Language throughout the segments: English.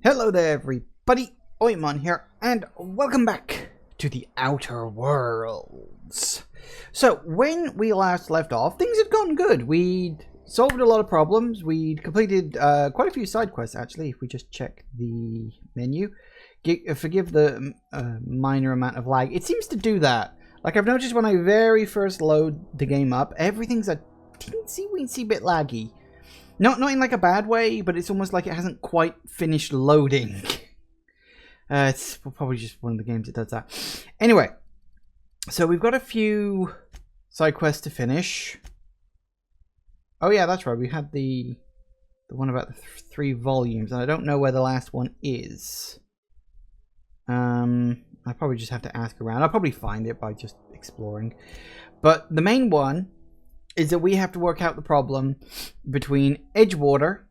Hello there everybody, Oimon here, and welcome back to the Outer Worlds. So, when we last left off, things had gone good. We'd solved a lot of problems, we'd completed quite a few side quests actually, if we just check the menu. Forgive the minor amount of lag. It seems to do that. Like I've noticed when I very first load the game up, everything's a teensy-weensy bit laggy. Not in like a bad way, but it's almost like it hasn't quite finished loading. It's probably just one of the games that does that. Anyway, so we've got a few side quests to finish. Oh yeah, that's right. We had the one about the 3 volumes, and I don't know where the last one is. I probably just have to ask around. I'll probably find it by just exploring. But the main one is that we have to work out the problem between Edgewater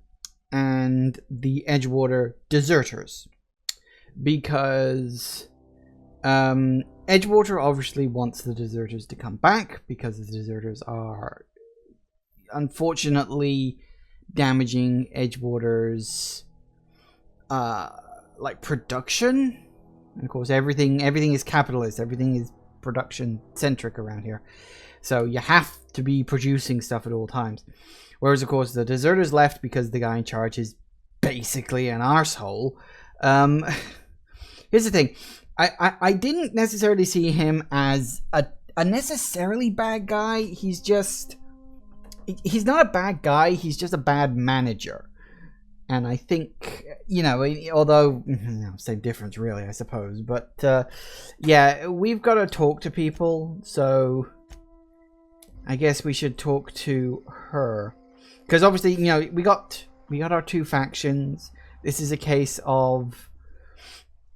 and the Edgewater deserters. Because Edgewater obviously wants the deserters to come back, because the deserters are unfortunately damaging Edgewater's like production. And of course everything is capitalist, everything is production centric around here. So you have to be producing stuff at all times. Whereas, of course, the deserters left because the guy in charge is basically an arsehole. Here's the thing. I didn't necessarily see him as a necessarily bad guy. He's not a bad guy. He's just a bad manager. And I think, although, same difference really, I suppose. But, yeah, we've got to talk to people, so I guess we should talk to her, because obviously, we got our 2 factions. This is a case of,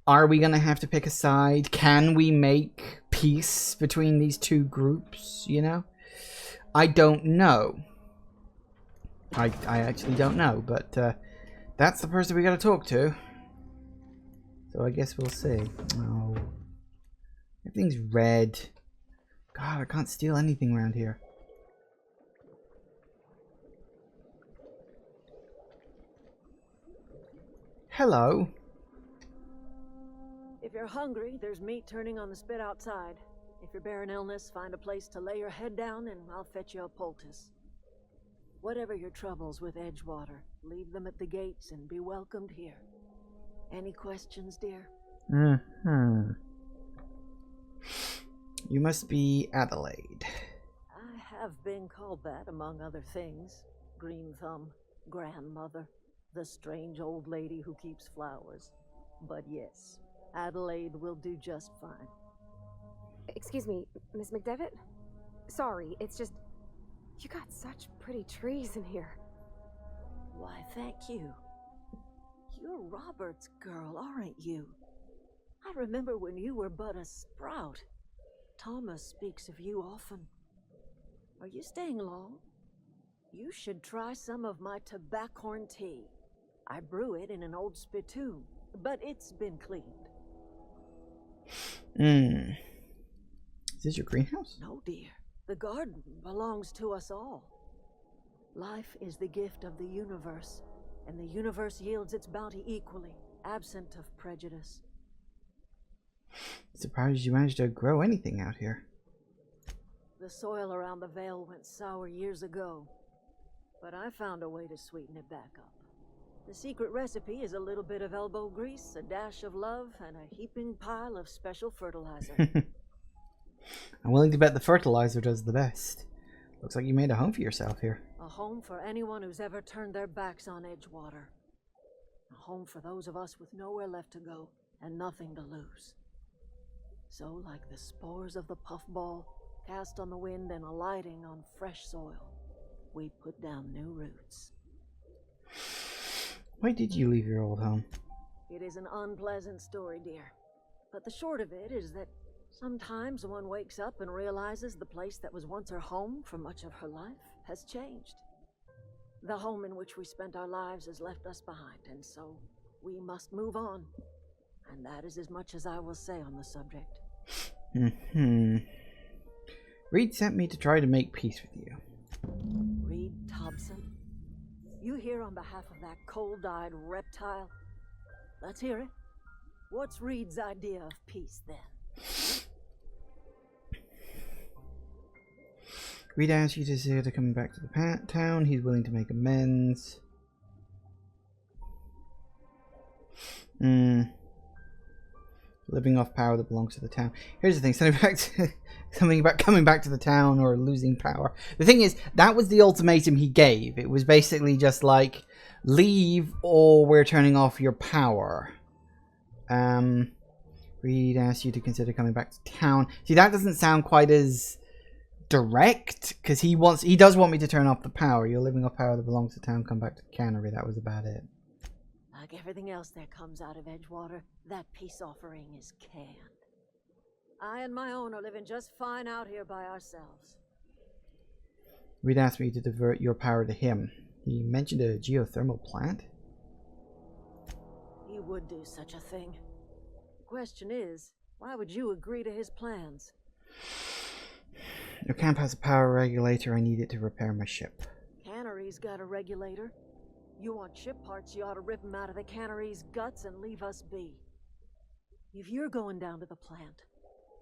are we gonna have to pick a side? Can we make peace between these 2 groups? I don't know. I actually don't know, but that's the person we gotta talk to. So I guess we'll see. Oh, everything's red. God, I can't steal anything around here. Hello. If you're hungry, there's meat turning on the spit outside. If you're bearing illness, find a place to lay your head down and I'll fetch you a poultice. Whatever your troubles with Edgewater, leave them at the gates and be welcomed here. Any questions, dear? You must be Adelaide. I have been called that, among other things. Green Thumb, grandmother, the strange old lady who keeps flowers. But yes, Adelaide will do just fine. Excuse me, Miss McDevitt? Sorry, it's just... You got such pretty trees in here. Why, thank you. You're Robert's girl, aren't you? I remember when you were but a sprout. Thomas speaks of you often. Are you staying long? You should try some of my tobaccorn tea. I brew it in an old spittoon, but it's been cleaned. Is this your greenhouse? No, dear. The garden belongs to us all. Life is the gift of the universe, and the universe yields its bounty equally, absent of prejudice. Surprised you managed to grow anything out here. The soil around the Vale went sour years ago, but I found a way to sweeten it back up. The secret recipe is a little bit of elbow grease, a dash of love, and a heaping pile of special fertilizer. I'm willing to bet the fertilizer does the best. Looks like you made a home for yourself here. A home for anyone who's ever turned their backs on Edgewater. A home for those of us with nowhere left to go and nothing to lose. So, like the spores of the puffball, cast on the wind and alighting on fresh soil, we put down new roots. Why did you leave your old home? It is an unpleasant story, dear. But the short of it is that sometimes one wakes up and realizes the place that was once her home for much of her life has changed. The home in which we spent our lives has left us behind, and so we must move on. And that is as much as I will say on the subject. Reed sent me to try to make peace with you. Reed Thompson? You here on behalf of that cold-eyed reptile? Let's hear it. What's Reed's idea of peace, then? Reed asks you to see to come back to the town. He's willing to make amends. Living off power that belongs to the town. Here's the thing, something about coming back to the town or losing power. The thing is, that was the ultimatum he gave. It was basically just like, leave or we're turning off your power. Reed asks you to consider coming back to town. See, that doesn't sound quite as direct, because he does want me to turn off the power. You're living off power that belongs to town, come back to the cannery. That was about it. Like everything else that comes out of Edgewater, that peace offering is canned. I and my own are living just fine out here by ourselves. Reed asked me to divert your power to him. He mentioned a geothermal plant. He would do such a thing. The question is, why would you agree to his plans? Your camp has a power regulator. I need it to repair my ship. Cannery's got a regulator. You want ship parts, you ought to rip them out of the cannery's guts and leave us be. If you're going down to the plant,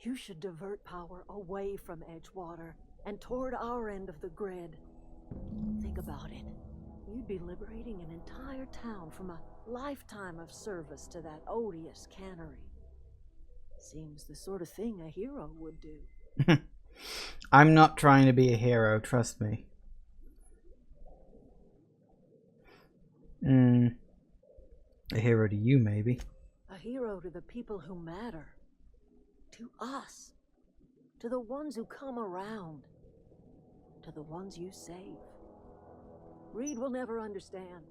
you should divert power away from Edgewater and toward our end of the grid. Think about it. You'd be liberating an entire town from a lifetime of service to that odious cannery. Seems the sort of thing a hero would do. I'm not trying to be a hero, trust me. A hero to you, maybe. A hero to the people who matter. To us. To the ones who come around. To the ones you save. Reed will never understand.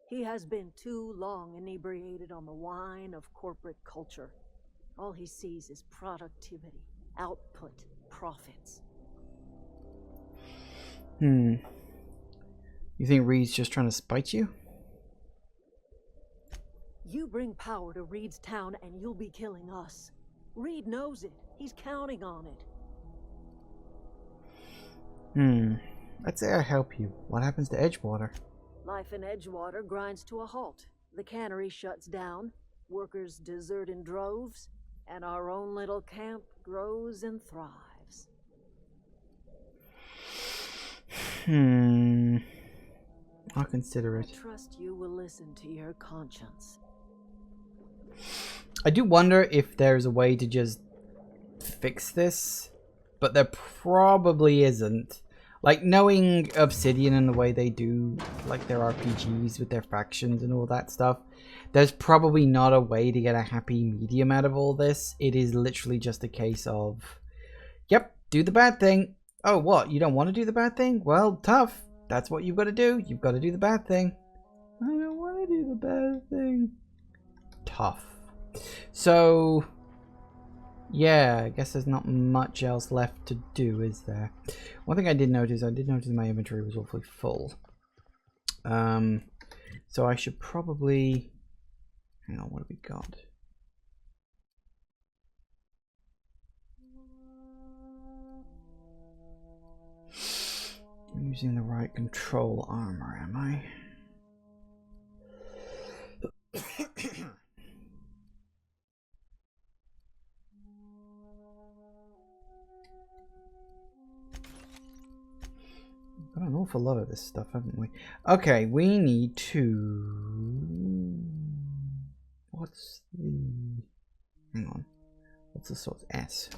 He has been too long inebriated on the wine of corporate culture. All he sees is productivity, output, profits. You think Reed's just trying to spite you? You bring power to Reed's town and you'll be killing us. Reed knows it. He's counting on it. Let's say I help you. What happens to Edgewater? Life in Edgewater grinds to a halt. The cannery shuts down, workers desert in droves, and our own little camp grows and thrives. I'll consider it. I trust you will listen to your conscience. I do wonder if there's a way to just fix this, but there probably isn't. Like, knowing Obsidian and the way they do, like, their RPGs with their factions and all that stuff, there's probably not a way to get a happy medium out of all this. It is literally just a case of, yep, do the bad thing. Oh, what? You don't want to do the bad thing? Well, tough. That's what you've got to do. You've got to do the bad thing. I don't want to do the bad thing. Tough. So, yeah, I guess there's not much else left to do, is there? One thing I did notice my inventory was awfully full. So I should probably... Hang on, what have we got? I'm using the right control armor, am I? Got an awful lot of this stuff, haven't we? Okay, we need to... What's the... Hang on. What's the source? S.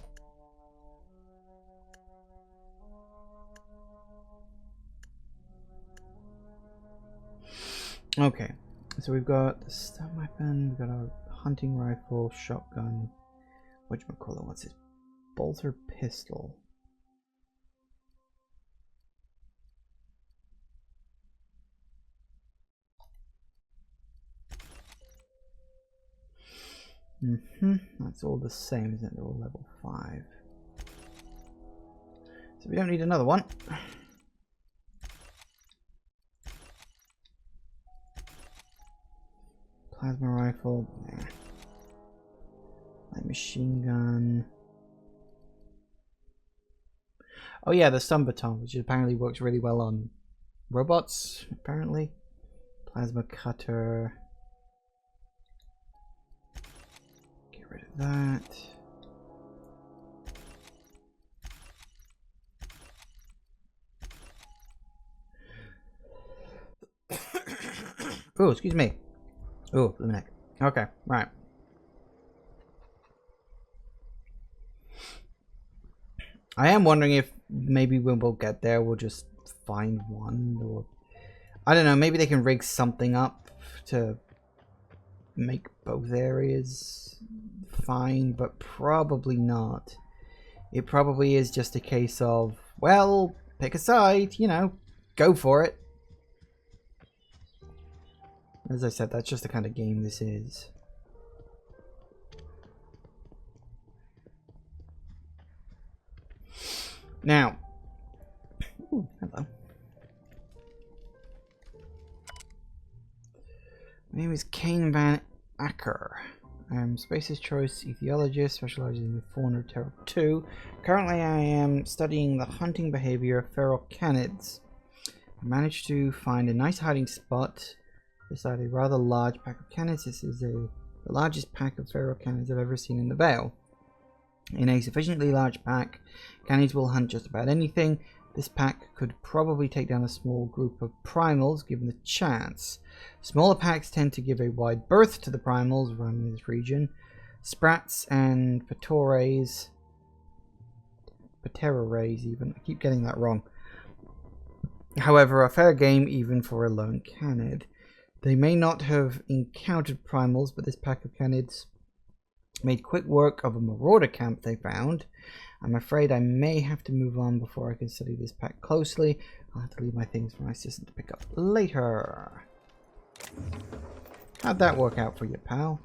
Okay, so we've got the stun weapon, we've got our hunting rifle, shotgun, whatchamacallit, what's it? Bolter pistol. That's all the same, isn't it? They're all level 5. So we don't need another one. Plasma rifle. Nah. Light machine gun. Oh yeah, the stun baton, which apparently works really well on robots, apparently. Plasma cutter. that. Oh, excuse me. Oh, the neck. Okay, right. I am wondering if maybe when we'll get there, we'll just find one, or I don't know. Maybe they can rig something up to make both areas fine, but probably not. It probably is just a case of, well, pick a side, you know, go for it. As I said, that's just the kind of game this is. Now, ooh, hello. My name is Kane Van Acker. I am Space's Choice Ethiologist, specializing in the fauna of Terra 2. Currently, I am studying the hunting behavior of feral canids. I managed to find a nice hiding spot beside a rather large pack of canids. This is the largest pack of feral canids I've ever seen in the Vale. In a sufficiently large pack, canids will hunt just about anything. This pack could probably take down a small group of primals given the chance. Smaller packs tend to give a wide berth to the primals roaming this region. Sprats and Paterays even. I keep getting that wrong. However, a fair game even for a lone canid. They may not have encountered primals, but this pack of canids made quick work of a marauder camp they found. I'm afraid I may have to move on before I can study this pack closely. I'll have to leave my things for my assistant to pick up later. How'd that work out for you, pal?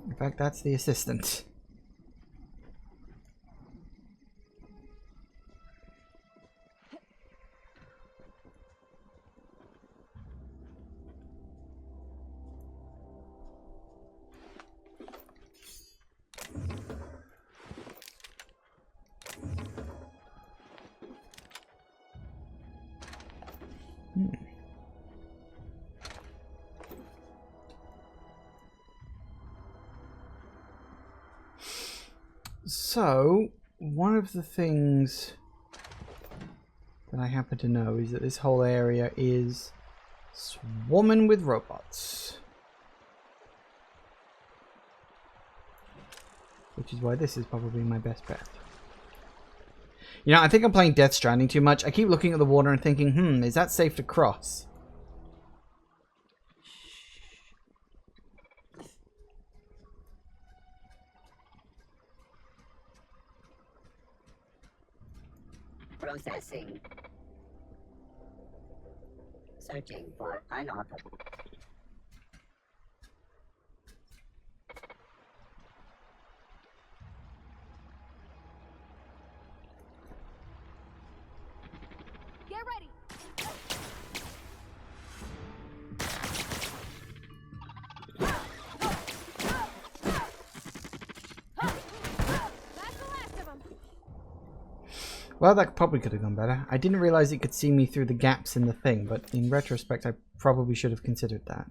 In fact, that's the assistant. So, one of the things that I happen to know is that this whole area is swarming with robots. Which is why this is probably my best bet. You know, I think I'm playing Death Stranding too much. I keep looking at the water and thinking, is that safe to cross? Processing. Searching for unauthorized. Get ready. Well, that probably could have gone better. I didn't realize it could see me through the gaps in the thing, but in retrospect, I probably should have considered that.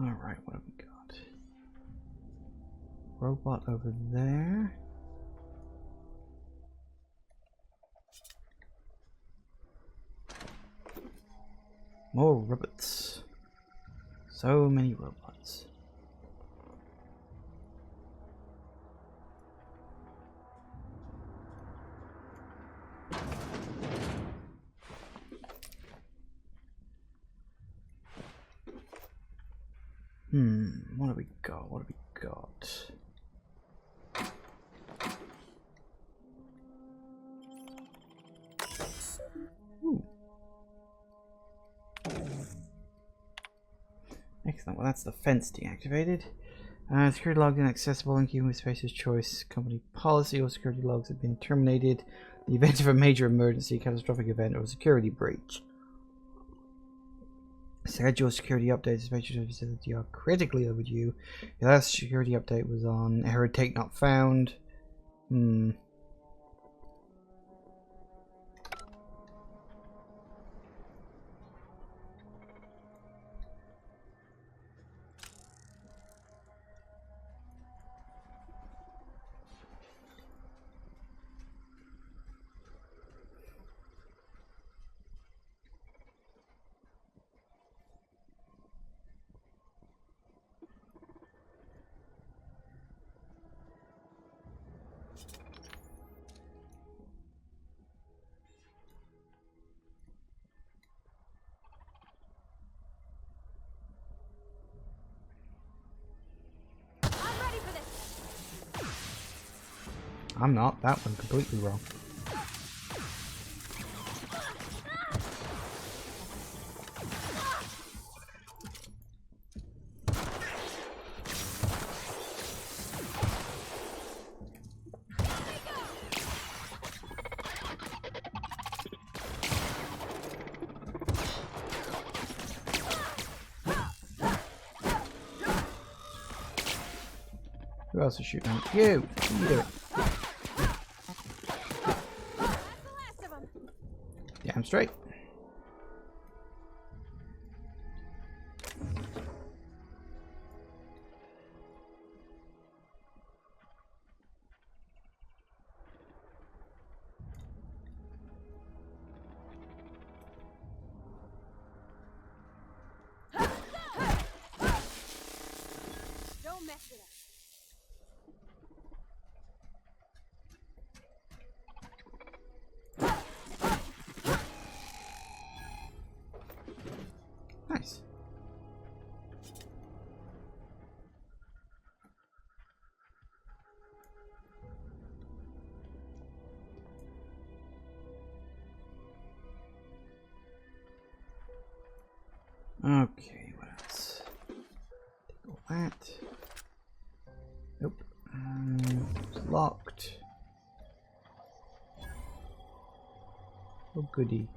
Alright, what have we got? Robot over there. More robots. So many robots. What have we got? What have we got? Excellent. Well, that's the fence deactivated. Security logs inaccessible in keeping with Space's Choice company policy. All security logs have been terminated. The event of a major emergency, catastrophic event, or security breach. Scheduled security updates. Space's Choice facility are critically overdue. The last security update was on error take not found. I'm not. That one's completely wrong. Who else is shooting at you? What are you doing? Damn straight. Don't mess it up. Nice. Okay, what else? Take all that. Nope. It's locked. Oh goody.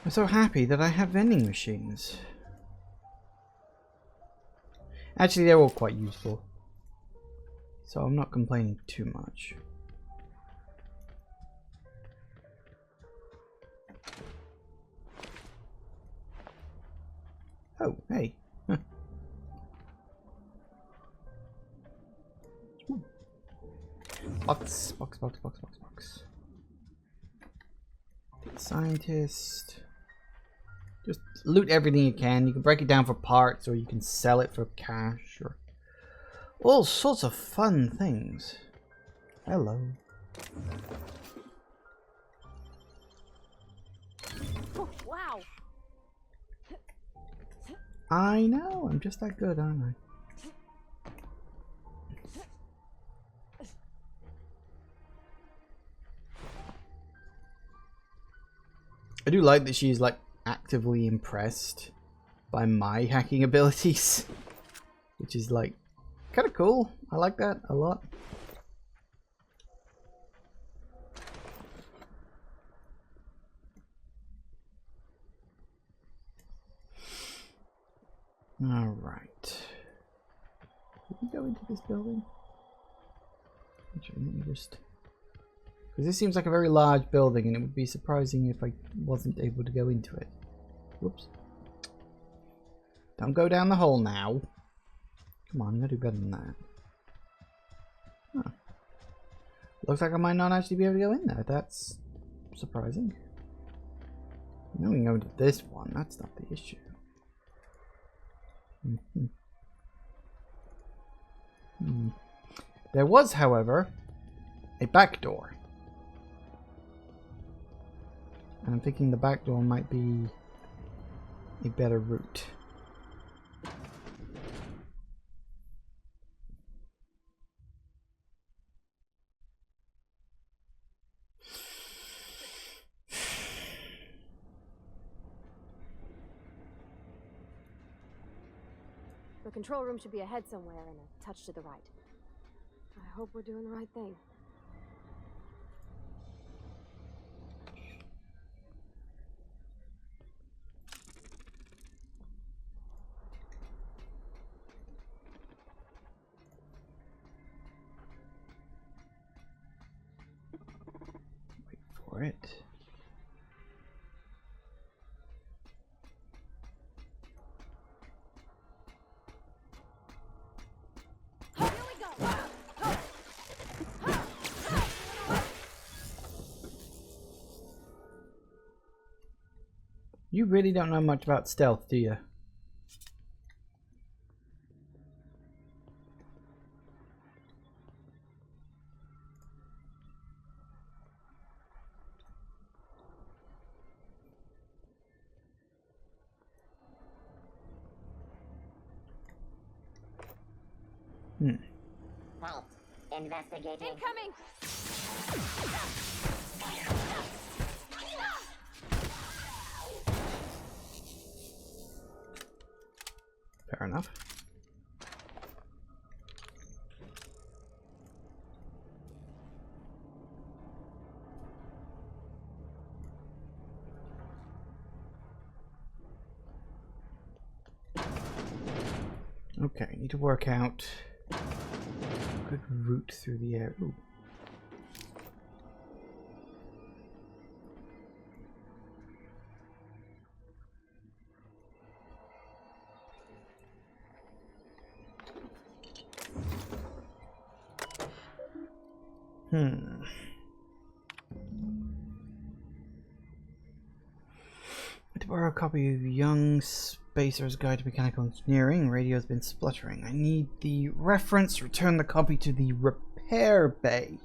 I'm so happy that I have vending machines. Actually, they're all quite useful. So I'm not complaining too much. Oh, hey. Huh. Ooh. Box. Take the scientist. Just loot everything you can. You can break it down for parts, or you can sell it for cash, or all sorts of fun things. Hello. Oh, wow. I know, I'm just that good, aren't I? I do like that she's like actively impressed by my hacking abilities, which is like kind of cool. I like that a lot. All right. Did we go into this building? Actually, let me just... because this seems like a very large building, and it would be surprising if I wasn't able to go into it. Whoops. Don't go down the hole now. Come on, I'm gonna do better than that. Huh. Looks like I might not actually be able to go in there. That's surprising. Now we can go into this one. That's not the issue. There was, however, a back door. And I'm thinking the back door might be a better route. The control room should be ahead somewhere and a touch to the right. I hope we're doing the right thing. Wait for it. You really don't know much about stealth, do you? Wait. Investigating. Incoming! Fair enough. Okay, need to work out a good route through the air. Ooh. To borrow a copy of Young Spacer's Guide to Mechanical Engineering. Radio's been spluttering. I need the reference. Return the copy to the repair bay.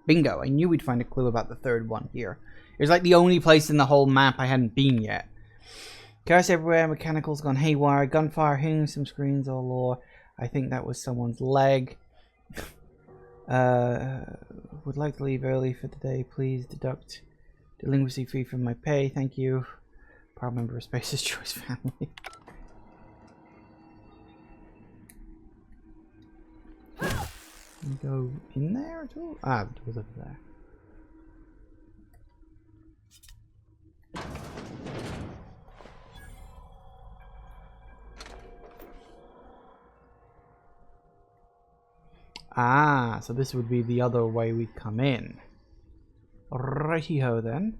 Bingo. I knew we'd find a clue about the third one here. It was like the only place in the whole map I hadn't been yet. Chaos everywhere. Mechanical's gone haywire. Gunfire hitting some screens all lore. I think that was someone's leg. Would like to leave early for the day. Please deduct delinquency fee from my pay. Thank you. Proud member of Spacer's Choice family. Can we go in there at all? Ah, the door's over there. Ah, so this would be the other way we come in. Righty-ho then.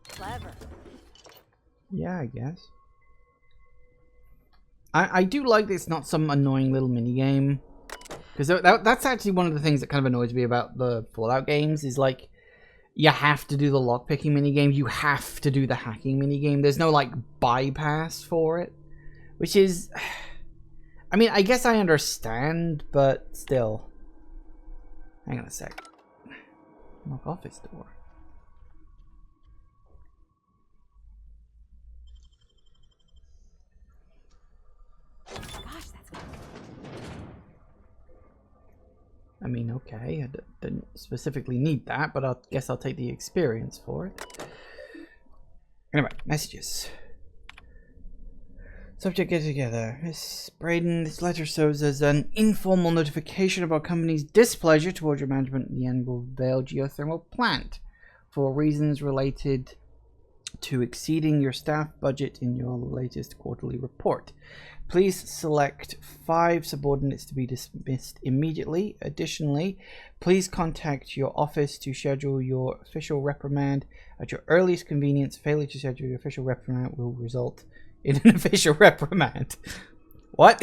Clever. Yeah, I guess. I do like that it's not some annoying little mini game, because that's actually one of the things that kind of annoys me about the Fallout games is like you have to do the lockpicking mini game, you have to do the hacking mini game. There's no like bypass for it, which is, I mean, I guess I understand, but still. Hang on a sec. Knock off this door. Gosh, that's good. I mean, okay, I didn't specifically need that, but I guess I'll take the experience for it. Anyway, messages. Subject get together. Miss Braden, this letter serves as an informal notification of our company's displeasure towards your management of the Emerald Vale geothermal plant for reasons related to exceeding your staff budget in your latest quarterly report. Please select 5 subordinates to be dismissed immediately. Additionally, please contact your office to schedule your official reprimand at your earliest convenience. Failure to schedule your official reprimand will result in an official reprimand. What?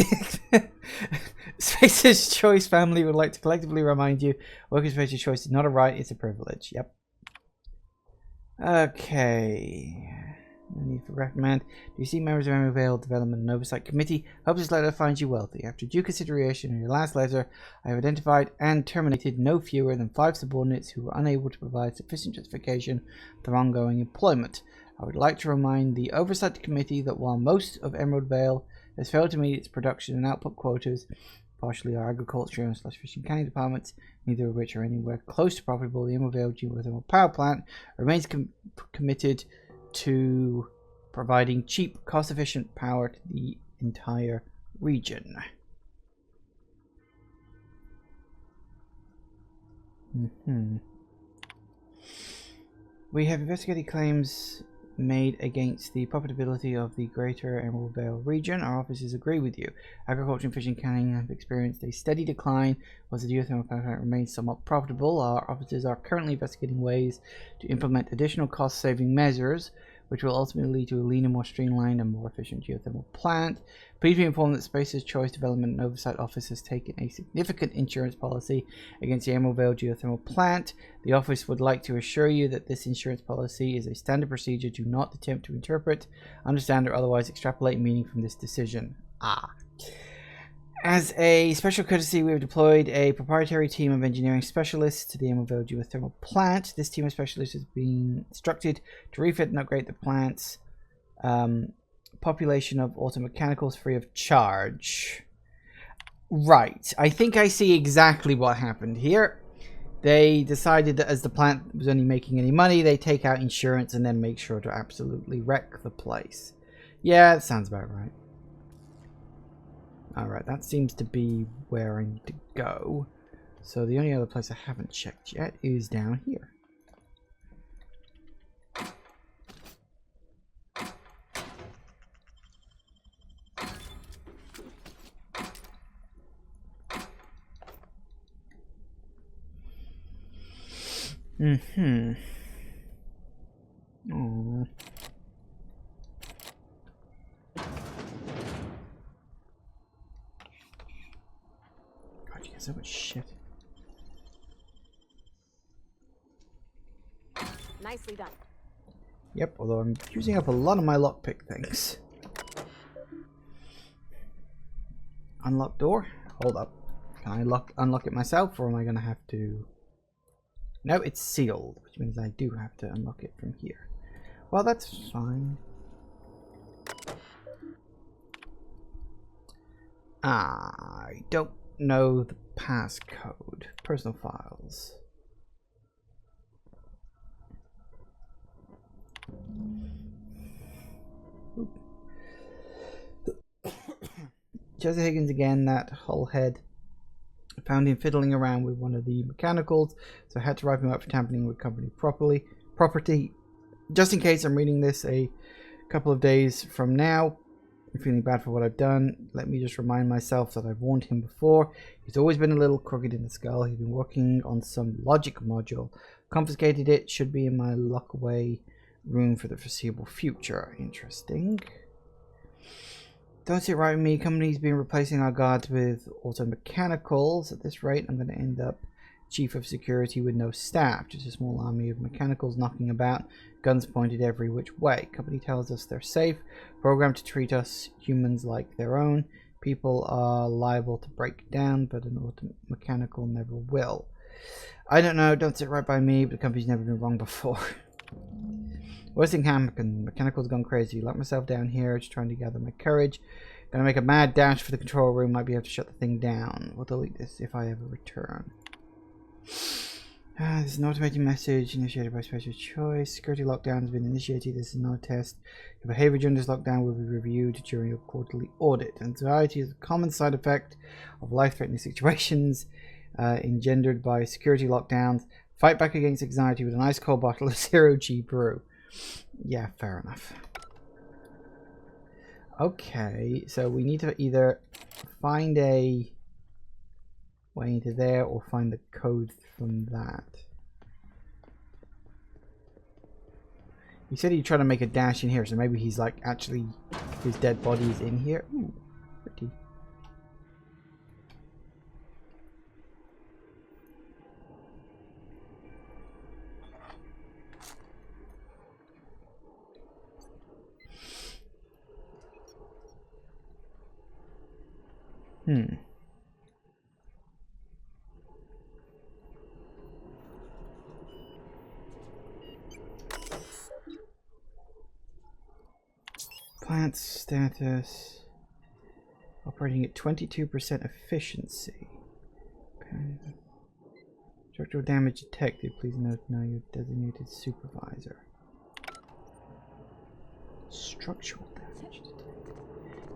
Spacer's Choice family would like to collectively remind you, working Spacer's Choice is not a right, it's a privilege. Yep. Okay. No need for reprimand. Do you see members of Emerald Vale Development and Oversight Committee? Hope this letter finds you wealthy. After due consideration of your last letter, I have identified and terminated no fewer than 5 subordinates who were unable to provide sufficient justification for their ongoing employment. I would like to remind the Oversight Committee that while most of Emerald Vale has failed to meet its production and output quotas, partially our agriculture and fishing canning departments, neither of which are anywhere close to profitable, the Emerald Vale geothermal power plant remains committed to providing cheap, cost-efficient power to the entire region. We have investigated claims made against the profitability of the greater Emerald Vale region. Our offices agree with you. Agriculture and fishing canning have experienced a steady decline, whilst the geothermal power plant remains somewhat profitable. Our offices are currently investigating ways to implement additional cost-saving measures which will ultimately lead to a leaner, more streamlined, and more efficient geothermal plant. Please be informed that Space's Choice Development and Oversight Office has taken a significant insurance policy against the Emeraldvale geothermal plant. The office would like to assure you that this insurance policy is a standard procedure. Do not attempt to interpret, understand, or otherwise extrapolate meaning from this decision. As a special courtesy, we have deployed a proprietary team of engineering specialists to the Emeraldvale geothermal plant. This team of specialists has been instructed to refit and upgrade the plant's population of automechanicals free of charge. Right. I think I see exactly what happened here. They decided that as the plant was only making any money, they take out insurance and then make sure to absolutely wreck the place. Yeah, that sounds about right. Alright, that seems to be where I need to go. So the only other place I haven't checked yet is down here. Oh. God, you got so much shit. Nicely done. Yep, although I'm using up a lot of my lockpick things. Unlock door? Hold up. Can I unlock it myself, or am I going to have to... No, it's sealed, which means I do have to unlock it from here. Well, that's fine. I don't know the passcode. Personal files. Jesse Higgins again, that whole head. I found him fiddling around with one of the mechanicals, so I had to write him up for tampering with company property. Just in case I'm reading this a couple of days from now, I'm feeling bad for what I've done. Let me just remind myself that I've warned him before. He's always been a little crooked in the skull. He's been working on some logic module. Confiscated it. Should be in my lock away room for the foreseeable future. Interesting. Don't sit right with me. Company's been replacing our guards with automechanicals. At this rate, I'm going to end up chief of security with no staff. Just a small army of mechanicals knocking about, guns pointed every which way. Company tells us they're safe, programmed to treat us humans like their own. People are liable to break down, but an automechanical never will. I don't know. Don't sit right by me, but the company's never been wrong before. Worst thing happened. Mechanical's gone crazy. Locked myself down here, just trying to gather my courage. Gonna make a mad dash for the control room. Might be able to shut the thing down. We'll delete this if I ever return. This is an automated message initiated by Special Choice. Security lockdown has been initiated. This is not a test. Your behavior during this lockdown will be reviewed during your quarterly audit. Anxiety is a common side effect of life-threatening situations engendered by security lockdowns. Fight back against anxiety with an ice cold bottle of 0G brew. Yeah, fair enough. Okay, so we need to either find a way into there or find the code from that. He said he'd try to make a dash in here, so maybe he's like actually his dead body is in here. Ooh, pretty. Plant status. Operating at 22% efficiency. Okay. Structural damage detected. Please note now your designated supervisor. Structural damage detected.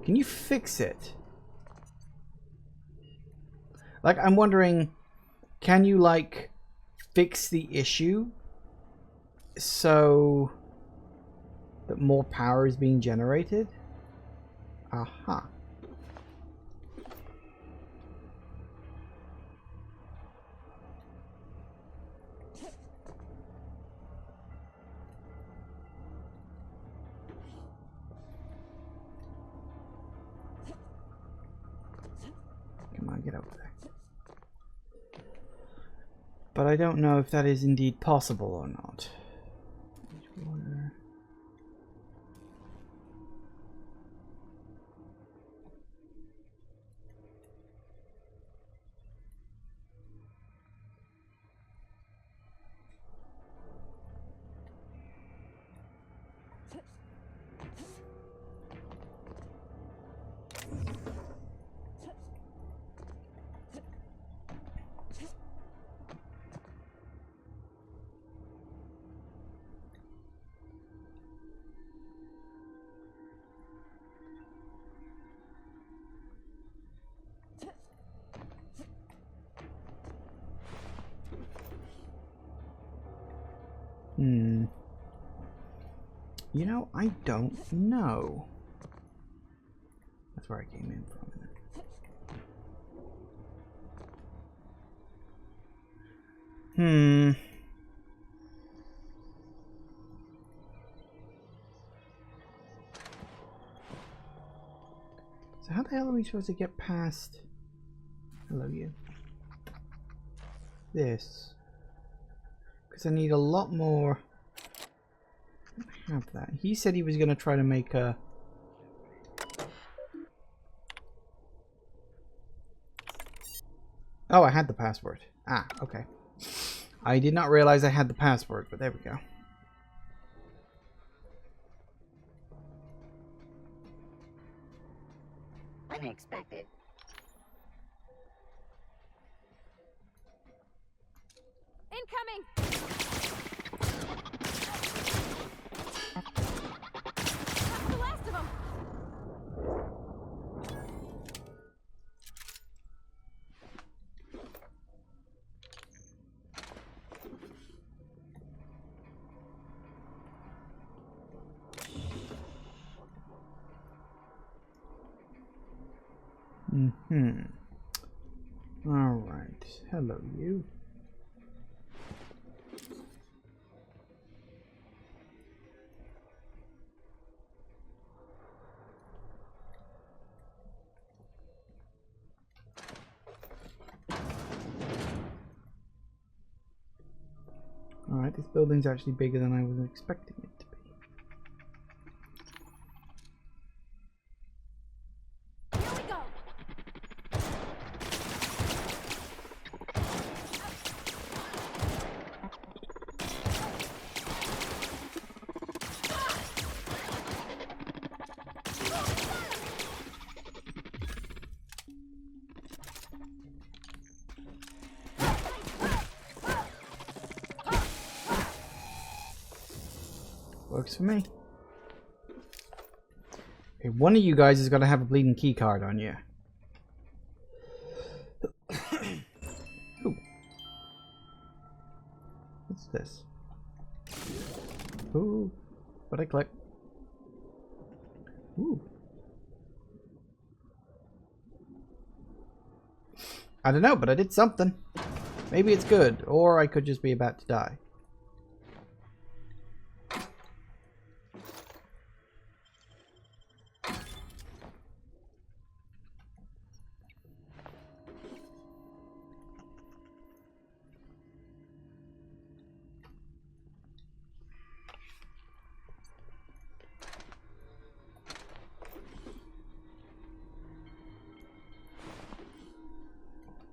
Can you fix it? Like, I'm wondering, can you, like, fix the issue so that more power is being generated? Aha. get over there. But I don't know if that is indeed possible or not. You know, I don't know. That's where I came in from. So how the hell are we supposed to get past... Hello, you. This. Because I need a lot more... have that. He said he was going to try to make a... Oh, I had the password. Ah, okay. I did not realize I had the password, but there we go. Unexpected. Incoming! That's the last of them! Alright. Hello, you. Alright, this building's actually bigger than I was expecting it to be. Here we go! Works for me. Okay, one of you guys is gonna have a bleeding key card on you. Ooh. What's this? Ooh. What'd I click? Ooh. I don't know, but I did something. Maybe it's good, or I could just be about to die.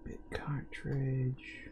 Bit cartridge.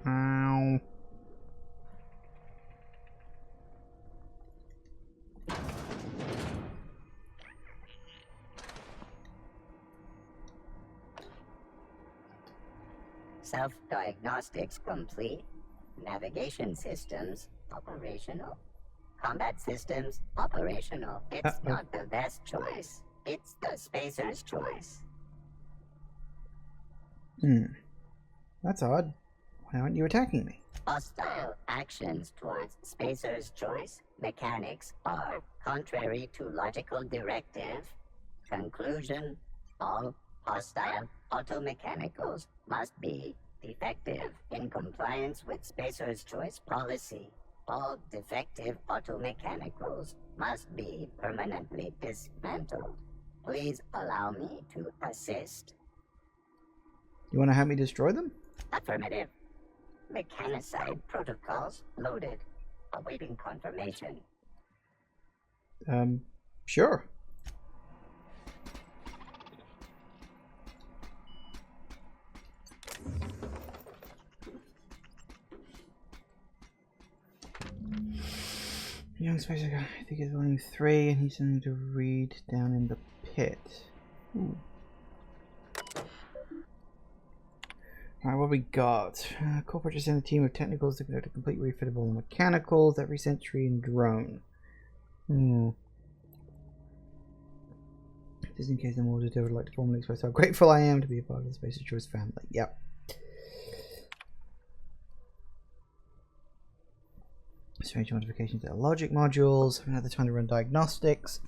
Ow. Self-diagnostics complete. Navigation systems operational. combat systems operational. It's not the best choice. It's the spacer's choice. That's odd. Why aren't you attacking me? Hostile actions towards spacer's choice mechanics are contrary to logical directive. Conclusion: all hostile automechanicals must be defective in compliance with spacer's choice policy. All defective automechanicals must be permanently dismantled. Please allow me to assist. You want to have me destroy them? Affirmative. Mechanicide protocols loaded. Awaiting confirmation. Sure. Young spacer guy, I think he's volume 3 and he's something to read down in the pit. Ooh. Alright, what we got? Corporate just sent a team of technicals to conduct a complete refit of all the mechanicals, every sentry and drone. Just in case I'm ordered, I would like to formally express how grateful I am to be a part of the Spacer's Choice family. Yep. Strange modifications to the logic modules. Haven't had the time to run diagnostics.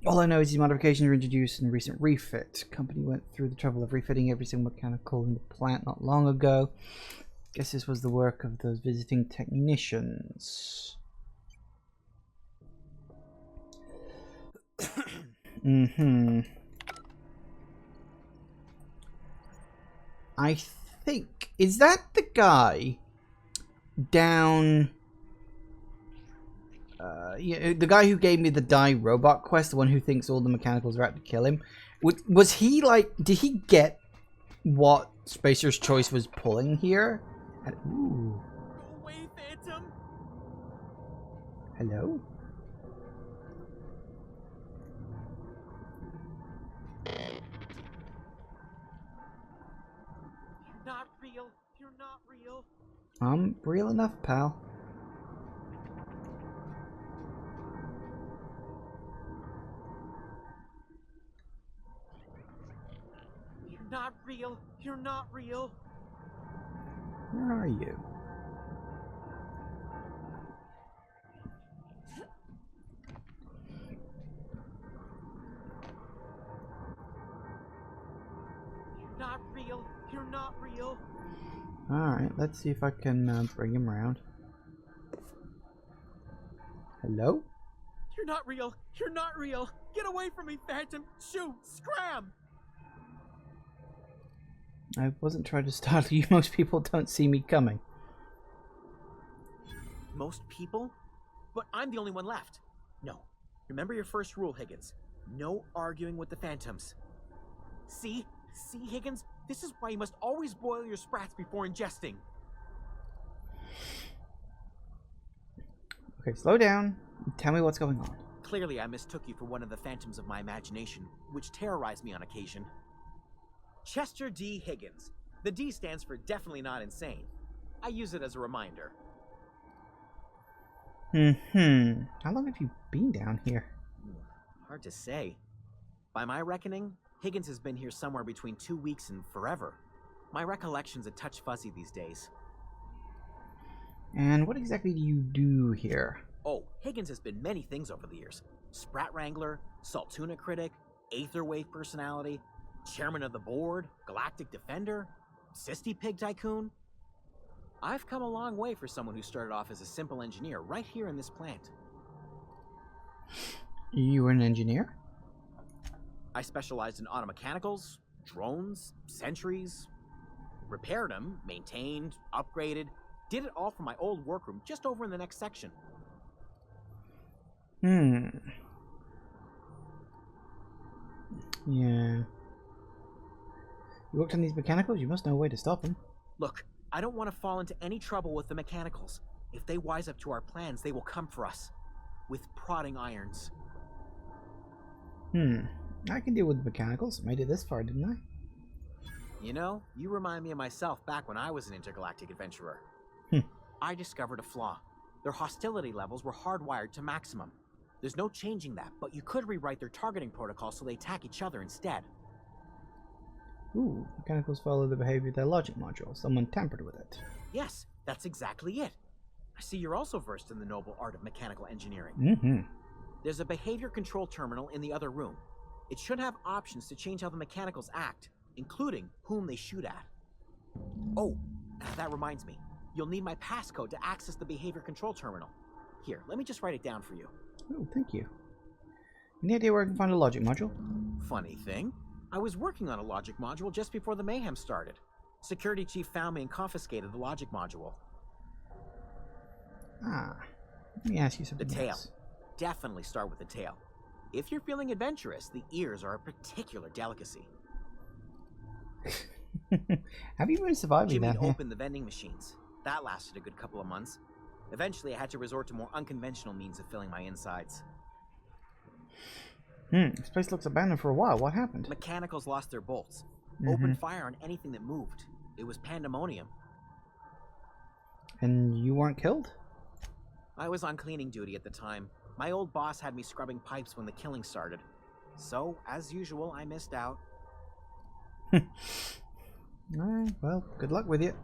All I know is these modifications were introduced in a recent refit. The company went through the trouble of refitting every single mechanical in the plant not long ago. Guess this was the work of those visiting technicians. I think... Is that the guy down... the guy who gave me the Die Robot quest, the one who thinks all the mechanicals are out to kill him, was he like, did he get what Spacer's Choice was pulling here? Ooh. Go away, Phantom! Hello? You're not real. You're not real. I'm real enough, pal. Not real. You're not real. Where are you? You're not real. You're not real. Alright, let's see if I can bring him around. Hello? You're not real. You're not real. Get away from me, Phantom. Shoot. Scram. I wasn't trying to startle you. Most people don't see me coming. Most people? But I'm the only one left. No. Remember your first rule, Higgins. No arguing with the Phantoms. See? See, Higgins? This is why you must always boil your sprats before ingesting. Okay, slow down. Tell me what's going on. Clearly, I mistook you for one of the Phantoms of my imagination, which terrorized me on occasion. Chester D. Higgins. The D stands for definitely not insane. I use it as a reminder. How long have you been down here? Hard to say. By my reckoning, Higgins has been here somewhere between 2 weeks and forever. My recollection's a touch fuzzy these days. And what exactly do you do here? Oh, Higgins has been many things over the years. Sprat Wrangler, Saltuna Critic, Aetherwave Personality, Chairman of the Board, Galactic Defender, Sisty Pig Tycoon. I've come a long way for someone who started off as a simple engineer right here in this plant. You were an engineer? I specialized in automechanicals, drones, sentries, repaired them, maintained, upgraded, did it all from my old workroom just over in the next section. Yeah. You worked on these mechanicals? You must know a way to stop them. Look, I don't want to fall into any trouble with the mechanicals. If they wise up to our plans, they will come for us. With prodding irons. I can deal with the mechanicals. I made it this far, didn't I? You know, you remind me of myself back when I was an intergalactic adventurer. I discovered a flaw. The Their hostility levels were hardwired to maximum. There's no changing that, but you could rewrite their targeting protocol so they attack each other instead. Ooh, mechanicals follow the behavior of their logic module. Someone tampered with it. Yes, that's exactly it. I see you're also versed in the noble art of mechanical engineering. Mm-hmm. There's a behavior control terminal in the other room. It should have options to change how the mechanicals act, including whom they shoot at. Oh, that reminds me. You'll need my passcode to access the behavior control terminal. Here, let me just write it down for you. Oh, thank you. Any idea where I can find a logic module? Funny thing, I was working on a logic module just before the mayhem started. Security chief found me and confiscated the logic module. Ah, let me ask you something The tail. else. Definitely start with the tail. If you're feeling adventurous, the ears are a particular delicacy. Have you been surviving Jimmy that? opened the vending machines. That lasted a good couple of months. Eventually, I had to resort to more unconventional means of filling my insides. This place looks abandoned for a while. What happened? Mechanicals lost their bolts. Opened fire on anything that moved. It was pandemonium. And you weren't killed? I was on cleaning duty at the time. My old boss had me scrubbing pipes when the killing started. So, as usual, I missed out. Alright, well, good luck with you.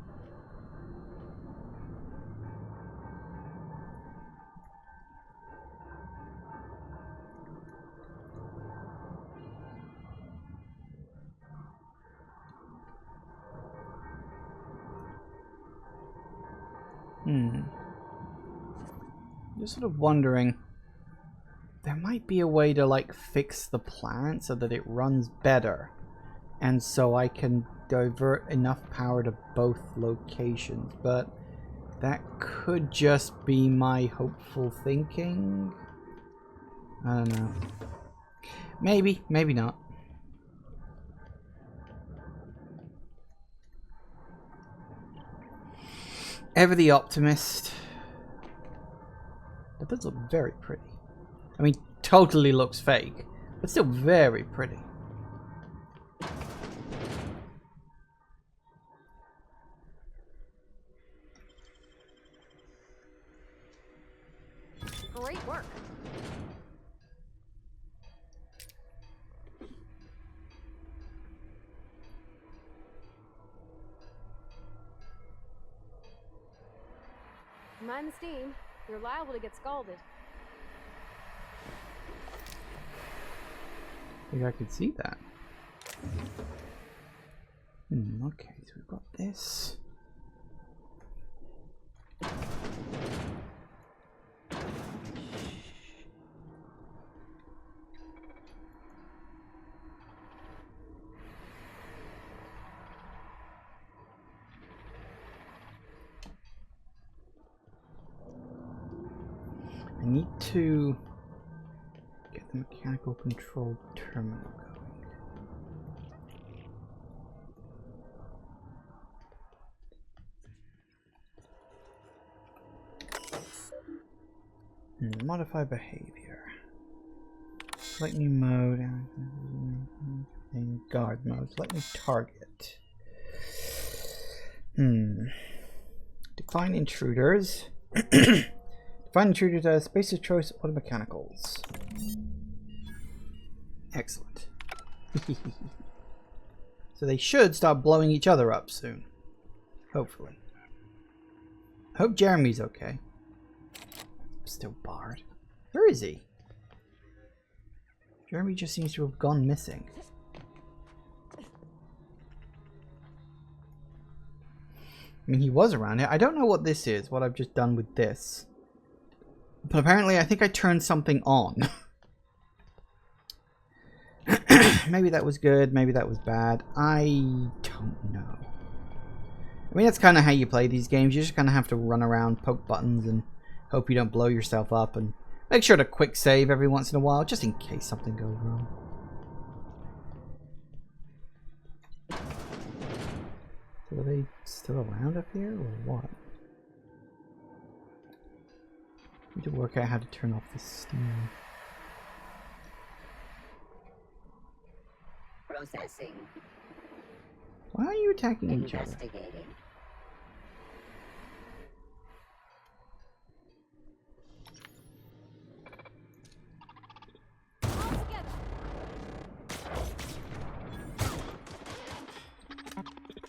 Just sort of wondering, there might be a way to like fix the plant so that it runs better, and so I can divert enough power to both locations, but that could just be my hopeful thinking. I don't know. Maybe, maybe not. Ever the optimist. That does look very pretty. I mean, totally looks fake, but still very pretty. Great work. Mind the steam. You're liable to get scalded. I think I could see that. Okay, so we've got this. I need to get the mechanical control terminal going. Modify behavior. Select new mode and guard mode. Select new target. Decline intruders. Define intruders as space of choice auto mechanicals. Excellent. So they should start blowing each other up soon. Hopefully. I hope Jeremy's okay. Still barred. Where is he? Jeremy just seems to have gone missing. I mean, he was around here. I don't know what this is, what I've just done with this. But apparently I think I turned something on. Maybe that was good, maybe that was bad. I don't know. I mean, that's kind of how you play these games. You just kind of have to run around, poke buttons, and hope you don't blow yourself up. And make sure to quick save every once in a while, just in case something goes wrong. So are they still around up here, or what? I need to work out how to turn off the steam. Processing. Why are you attacking each other? Investigating.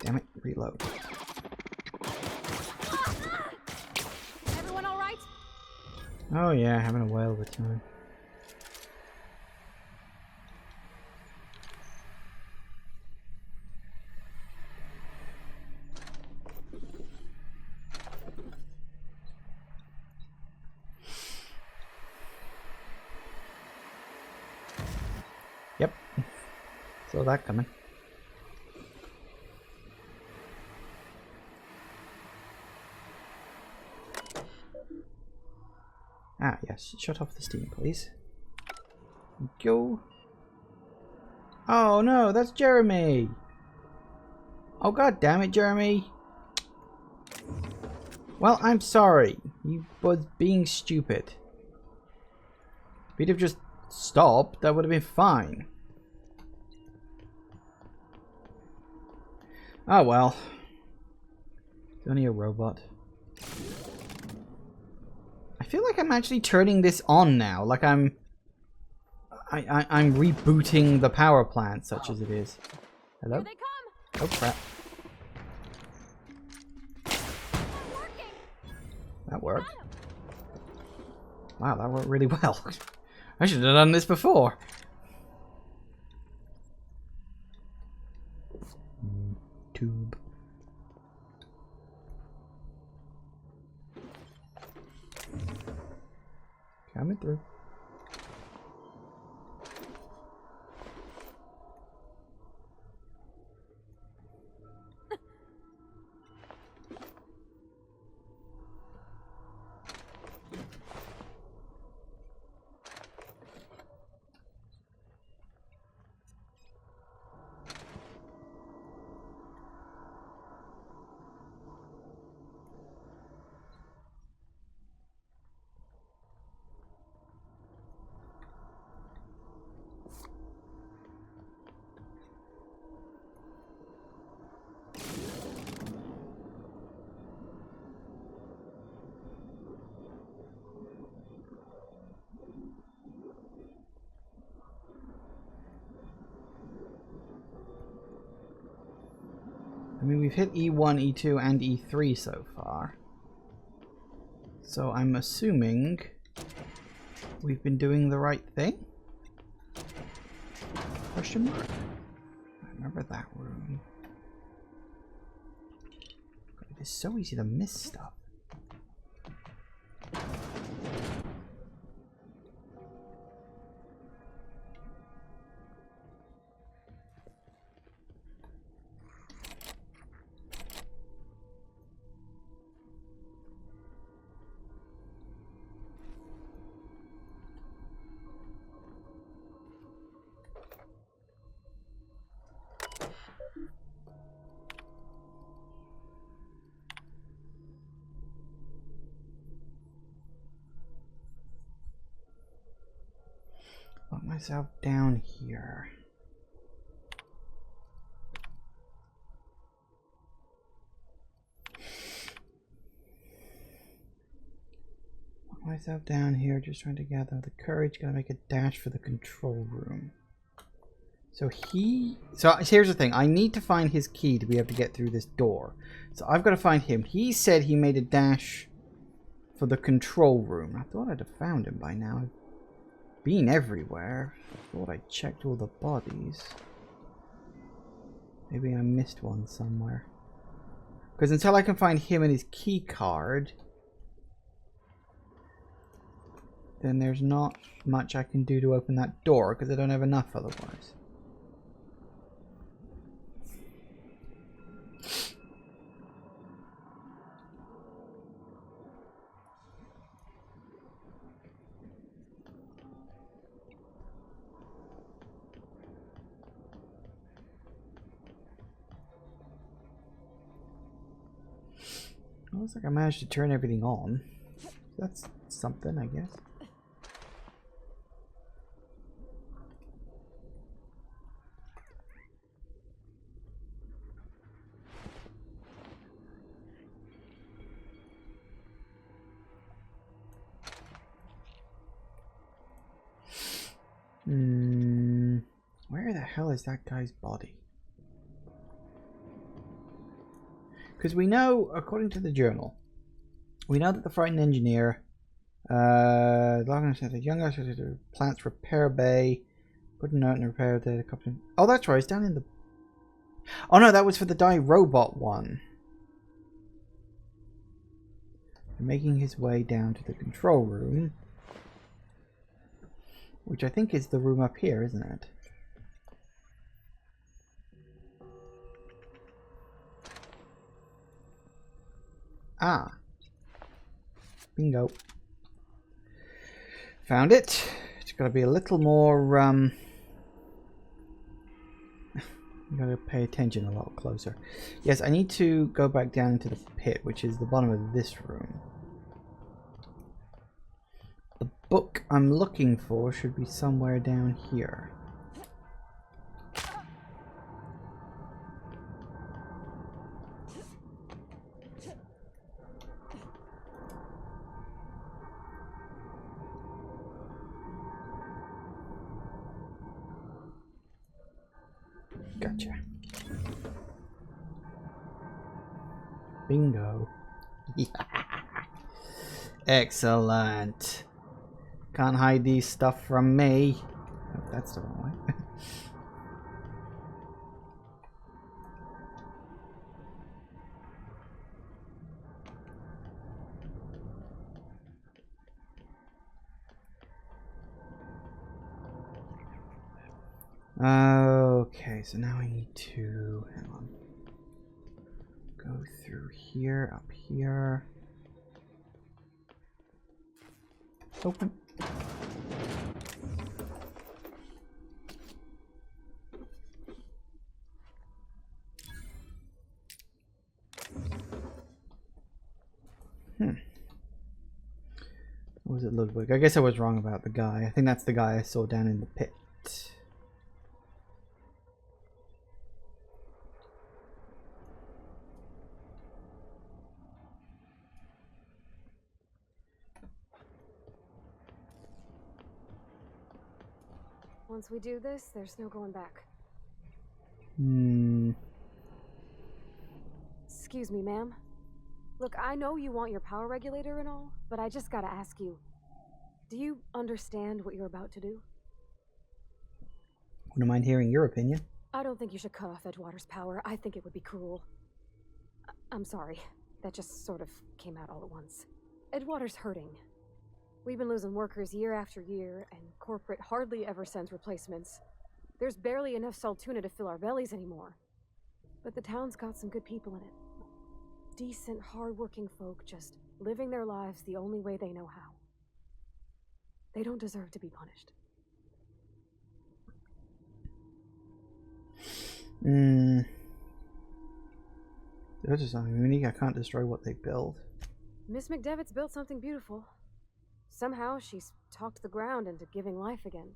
Damn it, reload. Everyone all right? Oh yeah, having a whale of a time. Yep. Saw that coming. Ah, yes. Shut off the steam, please. Go. Oh no, that's Jeremy. Oh god damn it, Jeremy. Well, I'm sorry. You was being stupid. If you'd have just stopped, that would have been fine. Oh well. It's only a robot. I feel like I'm actually turning this on now. Like I'm rebooting the power plant, such as it is. Hello? Here they come. Oh crap. That worked. Wow, that worked really well. I should have done this before. Tube. Coming through. I mean, we've hit E1, E2, and E3 so far. So I'm assuming we've been doing the right thing? Question mark? I remember that room. It is so easy to miss stuff. Put myself down here. Put myself down here, just trying to gather the courage. Gotta make a dash for the control room. So here's the thing. I need to find his key to be able to get through this door. So I've got to find him. He said he made a dash for the control room. I thought I'd have found him by now. I've been everywhere. I thought I checked all the bodies. Maybe I missed one somewhere. Because until I can find him and his key card, then there's not much I can do to open that door, because I don't have enough otherwise. Looks like I managed to turn everything on. That's something, I guess. Where the hell is that guy's body? Because we know, according to the journal, we know that the frightened engineer, the young plants repair bay, put a note and repair the company. Oh, that's right. It's down in the. Oh no, that was for the Die Robot one. Making his way down to the control room, which I think is the room up here, isn't it? Ah. Bingo. Found it. It's got to be a little more, you got to pay attention a lot closer. Yes, I need to go back down into the pit, which is the bottom of this room. The book I'm looking for should be somewhere down here. Gotcha. Bingo. Yeah. Excellent. Can't hide these stuff from me. Oh, that's the wrong way. Okay, so now I need to hang on. Go through here, up here. Open. What was it, Ludwig? I guess I was wrong about the guy. I think that's the guy I saw down in the pit. Once we do this, there's no going back. Excuse me, ma'am. Look, I know you want your power regulator and all, but I just gotta ask you. Do you understand what you're about to do? Wouldn't mind hearing your opinion. I don't think you should cut off Edgewater's power. I think it would be cruel. I'm sorry. That just sort of came out all at once. Edgewater's hurting. We've been losing workers year after year, and corporate hardly ever sends replacements. There's barely enough Saltuna to fill our bellies anymore. But the town's got some good people in it. Decent, hard-working folk just living their lives the only way they know how. They don't deserve to be punished. They're just unique. I can't destroy what they build. Miss McDevitt's built something beautiful. Somehow she's talked the ground into giving life again.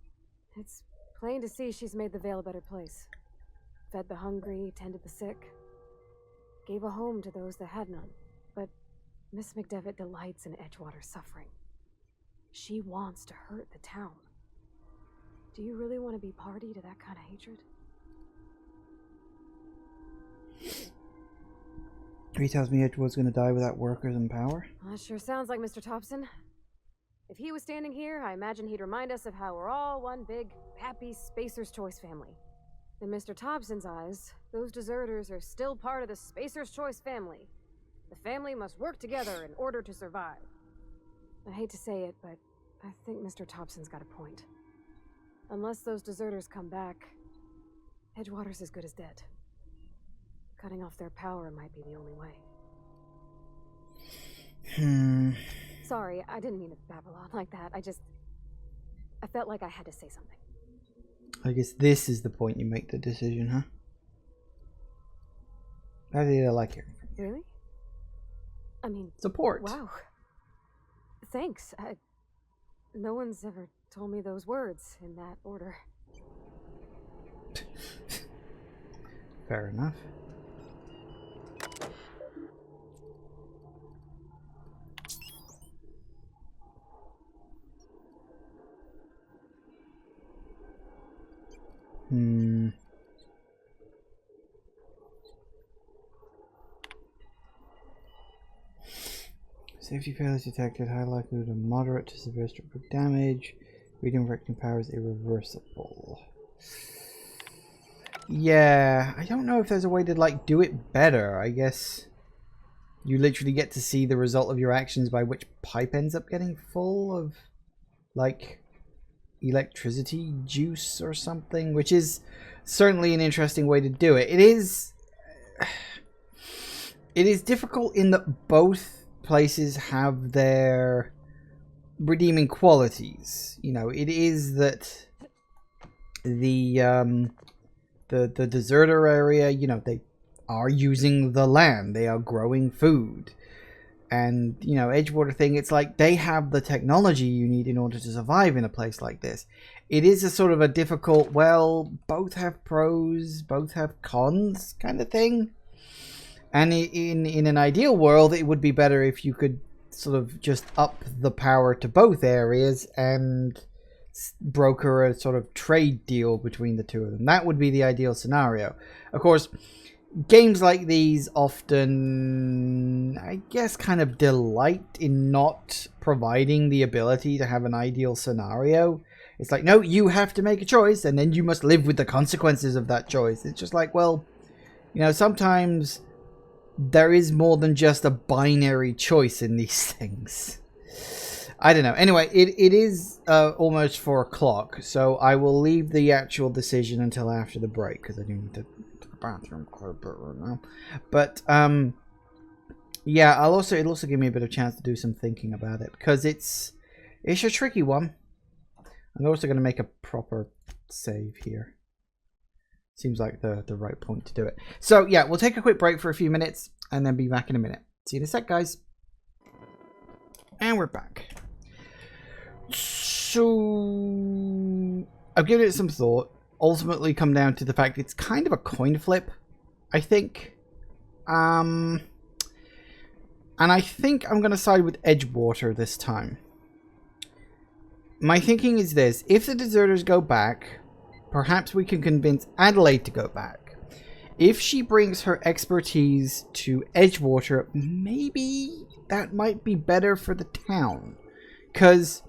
It's plain to see she's made the Vale a better place. Fed the hungry, tended the sick. Gave a home to those that had none. But Miss McDevitt delights in Edgewater's suffering. She wants to hurt the town. Do you really want to be party to that kind of hatred? He tells me Edgewood's gonna die without workers and power. Well, that sure sounds like Mr. Thompson. If he was standing here, I imagine he'd remind us of how we're all one big, happy Spacer's Choice family. In Mr. Thompson's eyes, those deserters are still part of the Spacer's Choice family. The family must work together in order to survive. I hate to say it, but I think Mr. Thompson's got a point. Unless those deserters come back, Edgewater's as good as dead. Cutting off their power might be the only way. Sorry, I didn't mean to babble on like that. I felt like I had to say something. I guess this is the point you make the decision, huh? I really like hearing from you. Really? I mean... Support. Wow. Thanks. No one's ever told me those words in that order. Fair enough. Safety failures detected. High likelihood of moderate to severe structural damage. Redirecting power is irreversible. Yeah, I don't know if there's a way to like do it better. I guess you literally get to see the result of your actions by which pipe ends up getting full of like electricity juice or something, which is certainly an interesting way to do it. It is difficult in that both places have their redeeming qualities. You know, it is that the deserter area, you know, they are using the land, they are growing food, and you know, Edgewater thing, it's like they have the technology you need in order to survive in a place like this. It is a sort of a difficult, well, both have pros, both have cons kind of thing. And in an ideal world, it would be better if you could sort of just up the power to both areas and broker a sort of trade deal between the two of them. That would be the ideal scenario. Of course, games like these often, I guess, kind of delight in not providing the ability to have an ideal scenario. It's like, no, you have to make a choice, and then you must live with the consequences of that choice. It's just like, well, you know, sometimes there is more than just a binary choice in these things. I don't know. Anyway, it is almost 4 o'clock, so I will leave the actual decision until after the break, because I do need to the bathroom quite a bit right now. But yeah, it'll also give me a bit of chance to do some thinking about it, because it's a tricky one. I'm also going to make a proper save here. Seems like the right point to do it. So yeah, we'll take a quick break for a few minutes and then be back in a minute. See you in a sec, guys. And we're back. So I've given it some thought. Ultimately come down to the fact it's kind of a coin flip, I think. And I think I'm going to side with Edgewater this time. My thinking is this: if the deserters go back, perhaps we can convince Adelaide to go back. If she brings her expertise to Edgewater, maybe that might be better for the town. Because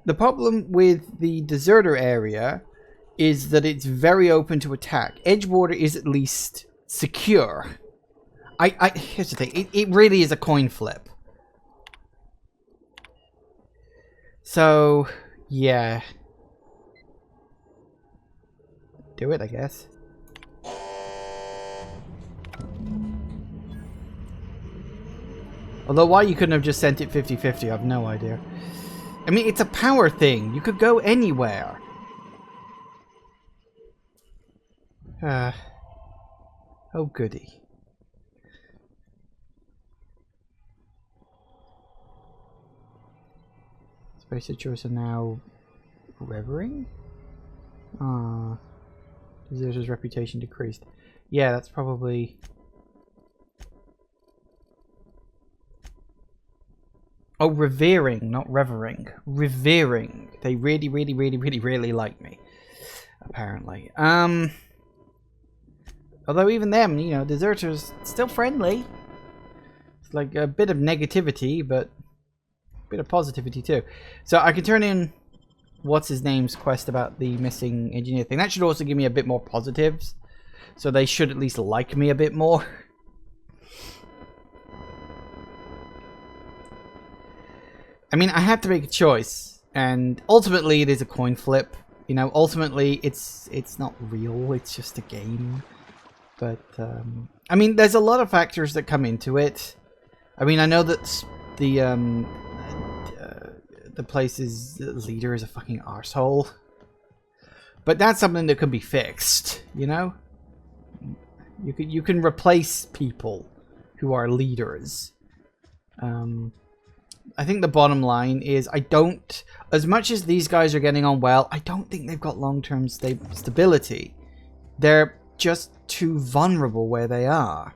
the problem with the deserter area is that it's very open to attack. Edgewater is at least secure. Here's the thing. It really is a coin flip. So, yeah. Do it, I guess. Although why you couldn't have just sent it 50-50, I have no idea. I mean, it's a power thing. You could go anywhere. Oh goody. Space Citrus are now revering? Deserter's reputation decreased. Yeah, that's probably... Oh, revering, not revering. Revering. They really like me. Apparently. Although even them, you know, deserters still friendly. It's like a bit of negativity, but a bit of positivity too. So I can turn in what's his name's quest about the missing engineer thing. That should also give me a bit more positives. So they should at least like me a bit more. I mean, I have to make a choice, and ultimately it is a coin flip. You know, ultimately it's not real, it's just a game. But, I mean, there's a lot of factors that come into it. I mean, I know that the place's leader is a fucking arsehole. But that's something that can be fixed, you know? You can replace people who are leaders. I think the bottom line is as much as these guys are getting on well, I don't think they've got long-term stability. They're just too vulnerable where they are.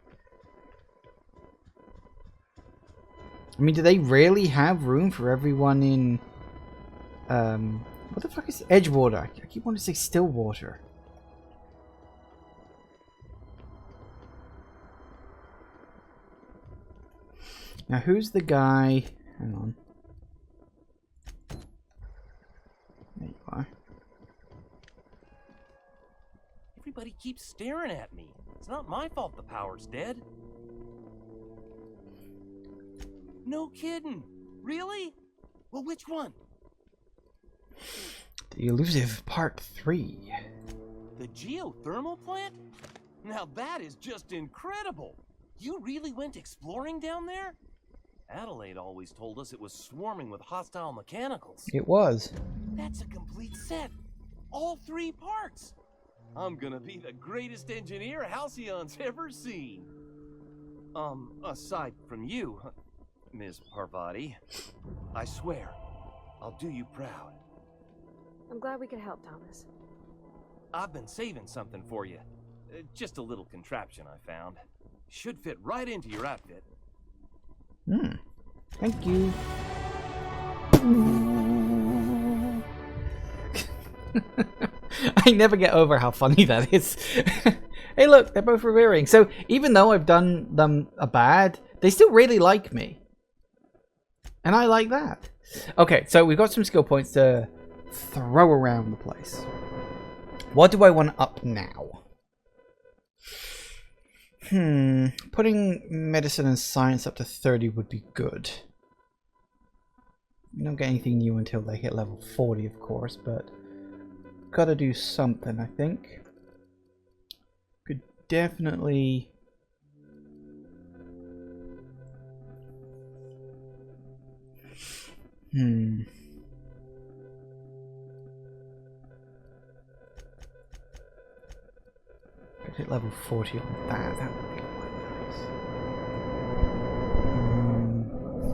I mean, do they really have room for everyone in... what the fuck is Edgewater? I keep wanting to say Stillwater. Now, who's the guy? Hang on. There you are. Everybody keeps staring at me. It's not my fault the power's dead. No kidding. Really? Well, which one? The Elusive Part 3. The geothermal plant? Now that is just incredible. You really went exploring down there? Adelaide always told us it was swarming with hostile mechanicals. It was. That's a complete set. All 3 parts. I'm gonna be the greatest engineer Halcyon's ever seen. Aside from you, Ms. Parvati. I swear, I'll do you proud. I'm glad we could help, Thomas. I've been saving something for you. Just a little contraption I found. Should fit right into your outfit. Thank you. I never get over how funny that is. Hey look, they're both revering. So even though I've done them a bad, they still really like me. And I like that. Okay, so we've got some skill points to throw around the place. What do I want up now? Putting medicine and science up to 30 would be good. You don't get anything new until they hit level 40, of course, but gotta do something, I think. Could definitely... Could hit level 40 on that. That would be quite nice.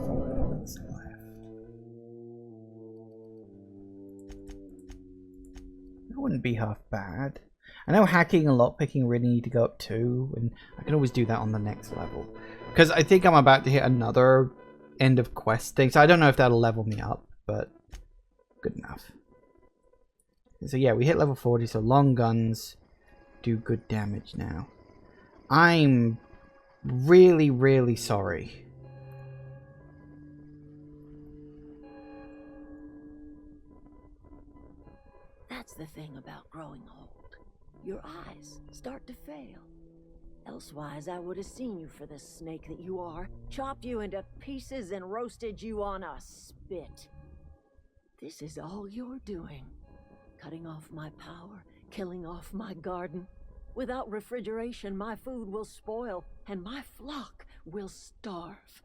4 points left. That wouldn't be half bad. I know hacking and lockpicking really need to go up too, and I can always do that on the next level. Because I think I'm about to hit another end of quest thing, so I don't know if that'll level me up, but good enough. So yeah, we hit level 40, so long guns do good damage now. I'm really, really sorry. That's the thing about growing old. Your eyes start to fail. Elsewise, I would have seen you for the snake that you are, chopped you into pieces and roasted you on a spit. This is all you're doing. Cutting off my power, killing off my garden. Without refrigeration, my food will spoil, and my flock will starve.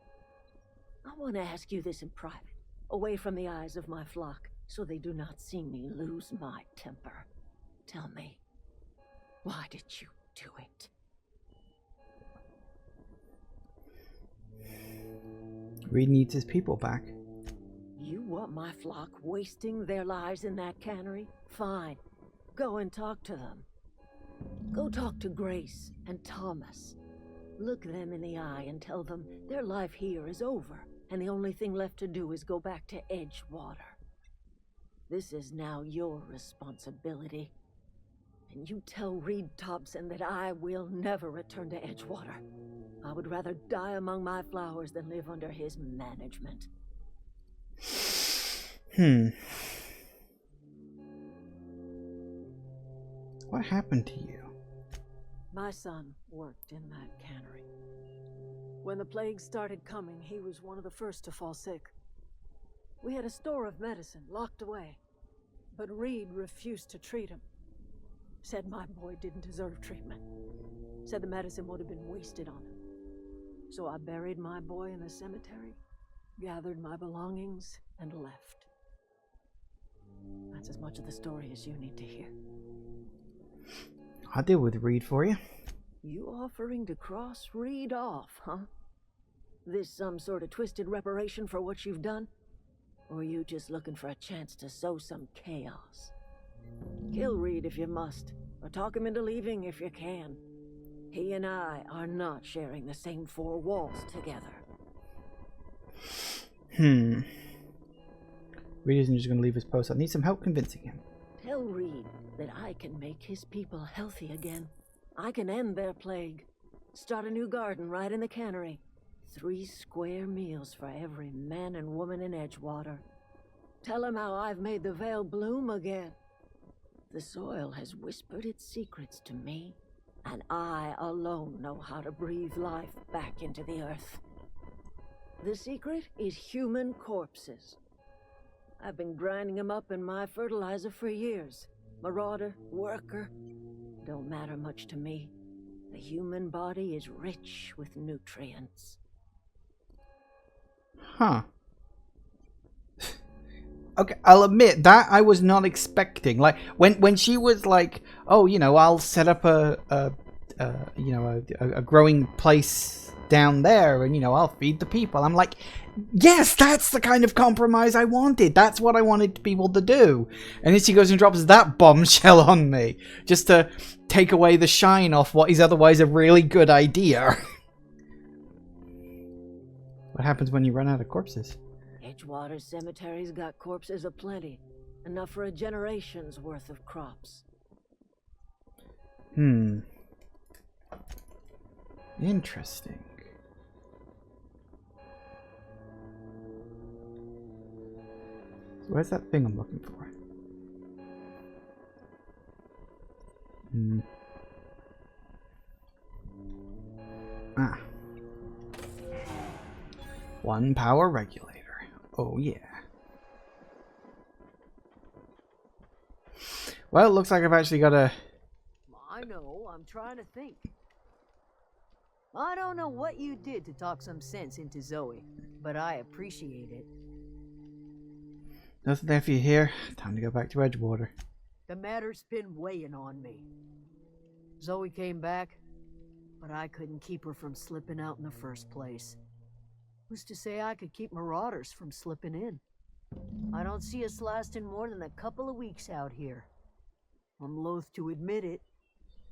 I want to ask you this in private, away from the eyes of my flock, so they do not see me lose my temper. Tell me, why did you do it? Reed needs his people back. You want my flock wasting their lives in that cannery? Fine. Go and talk to them. Go talk to Grace and Thomas. Look them in the eye and tell them their life here is over, and the only thing left to do is go back to Edgewater. This is now your responsibility. And you tell Reed Thompson that I will never return to Edgewater. I would rather die among my flowers than live under his management. What happened to you? My son worked in that cannery. When the plague started coming, he was one of the first to fall sick. We had a store of medicine locked away, but Reed refused to treat him. Said my boy didn't deserve treatment. Said the medicine would have been wasted on him. So I buried my boy in the cemetery, gathered my belongings, and left. That's as much of the story as you need to hear. I'll deal with Reed for you. You offering to cross Reed off, huh? This some sort of twisted reparation for what you've done? Or are you just looking for a chance to sow some chaos? Kill Reed if you must, or talk him into leaving if you can. He and I are not sharing the same 4 walls together. Reed isn't just going to leave his post. I need some help convincing him. Tell Reed that I can make his people healthy again. I can end their plague. Start a new garden right in the cannery. 3 square meals for every man and woman in Edgewater. Tell him how I've made the Vale bloom again. The soil has whispered its secrets to me, and I alone know how to breathe life back into the earth. The secret is human corpses. I've been grinding them up in my fertilizer for years. Marauder, worker, don't matter much to me. The human body is rich with nutrients. Huh. Okay, I'll admit that I was not expecting. Like when she was like, "Oh, you know, I'll set up a growing place down there, and you know, I'll feed the people." I'm like, "Yes, that's the kind of compromise I wanted. That's what I wanted people to do." And then she goes and drops that bombshell on me just to take away the shine off what is otherwise a really good idea. What happens when you run out of corpses? Edgewater Cemetery's got corpses aplenty, enough for a generation's worth of crops. Interesting. So where's that thing I'm looking for? Ah. 1 power regulator. Oh yeah. Well, it looks like I've actually got a... I know, I'm trying to think. I don't know what you did to talk some sense into Zoe, but I appreciate it. Nothing there for you here. Time to go back to Edgewater. The matter's been weighing on me. Zoe came back, but I couldn't keep her from slipping out in the first place. Who's to say I could keep marauders from slipping in? I don't see us lasting more than a couple of weeks out here. I'm loath to admit it.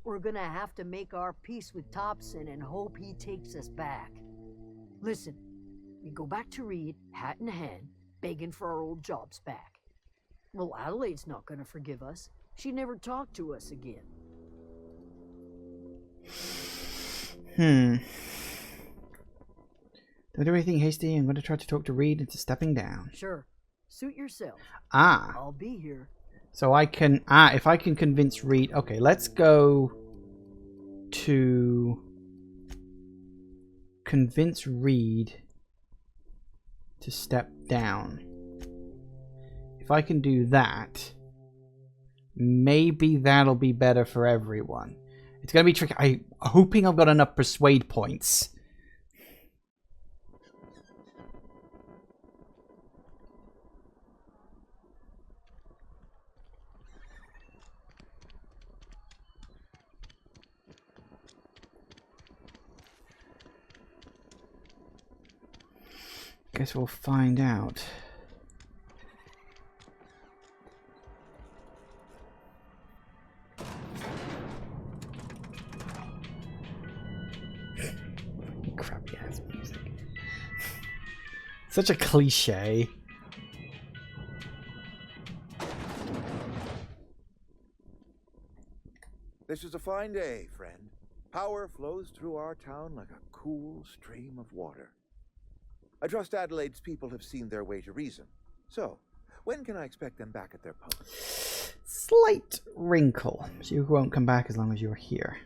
We're gonna have to make our peace with Topson and hope he takes us back. Listen, we go back to Reed, hat in hand, begging for our old jobs back. Well, Adelaide's not gonna forgive us. She never talked to us again. Don't do anything hasty. I'm going to try to talk to Reed into stepping down. Sure. Suit yourself. Ah. I'll be here. So I can... Ah, if I can convince Reed... Okay, let's go to... Convince Reed to step down. If I can do that, maybe that'll be better for everyone. It's going to be tricky. I'm hoping I've got enough persuade points. Guess we'll find out. Crappy ass music. Such a cliche. This is a fine day, friend. Power flows through our town like a cool stream of water. I trust Adelaide's people have seen their way to reason. So, when can I expect them back at their post? Slight wrinkle. So you won't come back as long as you're here.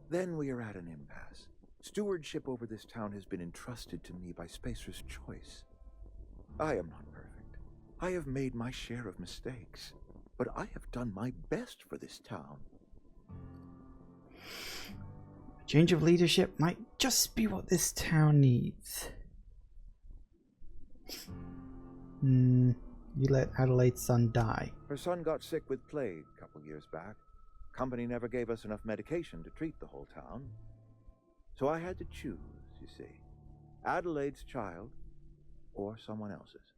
Then we are at an impasse. Stewardship over this town has been entrusted to me by Spacer's Choice. I am not perfect. I have made my share of mistakes. But I have done my best for this town. Change of leadership might just be what this town needs. You let Adelaide's son die. Her son got sick with plague a couple years back. Company never gave us enough medication to treat the whole town. So I had to choose, you see. Adelaide's child or someone else's.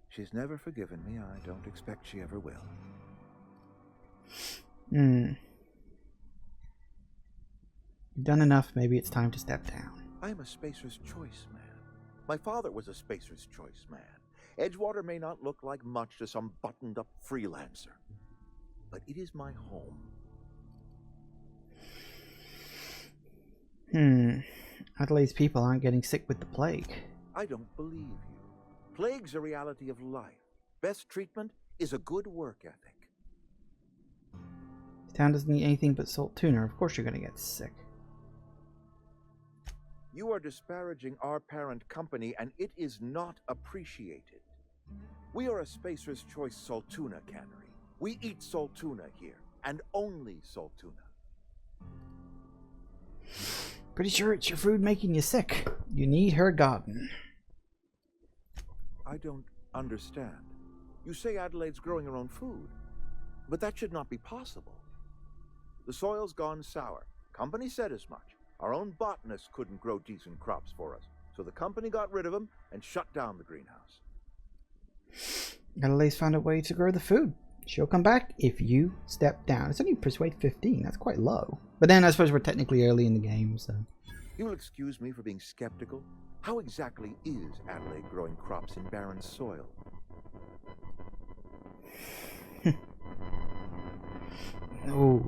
She's never forgiven me. I don't expect she ever will. You've done enough. Maybe it's time to step down. I'm a Spacer's Choice man. My father was a Spacer's Choice man. Edgewater may not look like much to some buttoned-up freelancer, but it is my home. Adelaide's people aren't getting sick with the plague. I don't believe you. Plague's a reality of life. Best treatment is a good work ethic. The town doesn't eat anything but salt tuna. Of course you're going to get sick. You are disparaging our parent company, and it is not appreciated. We are a Spacer's Choice salt tuna cannery. We eat salt tuna here, and only salt tuna. Pretty sure it's your food making you sick. You need her garden. I don't understand. You say Adelaide's growing her own food, but that should not be possible. The soil's gone sour. Company said as much. Our own botanist couldn't grow decent crops for us, so the company got rid of them and shut down the greenhouse. Adelaide's found a way to grow the food. She'll come back if you step down. It's only Persuade 15. That's quite low. But then I suppose we're technically early in the game, so... You will excuse me for being skeptical. How exactly is Adelaide growing crops in barren soil? Oh,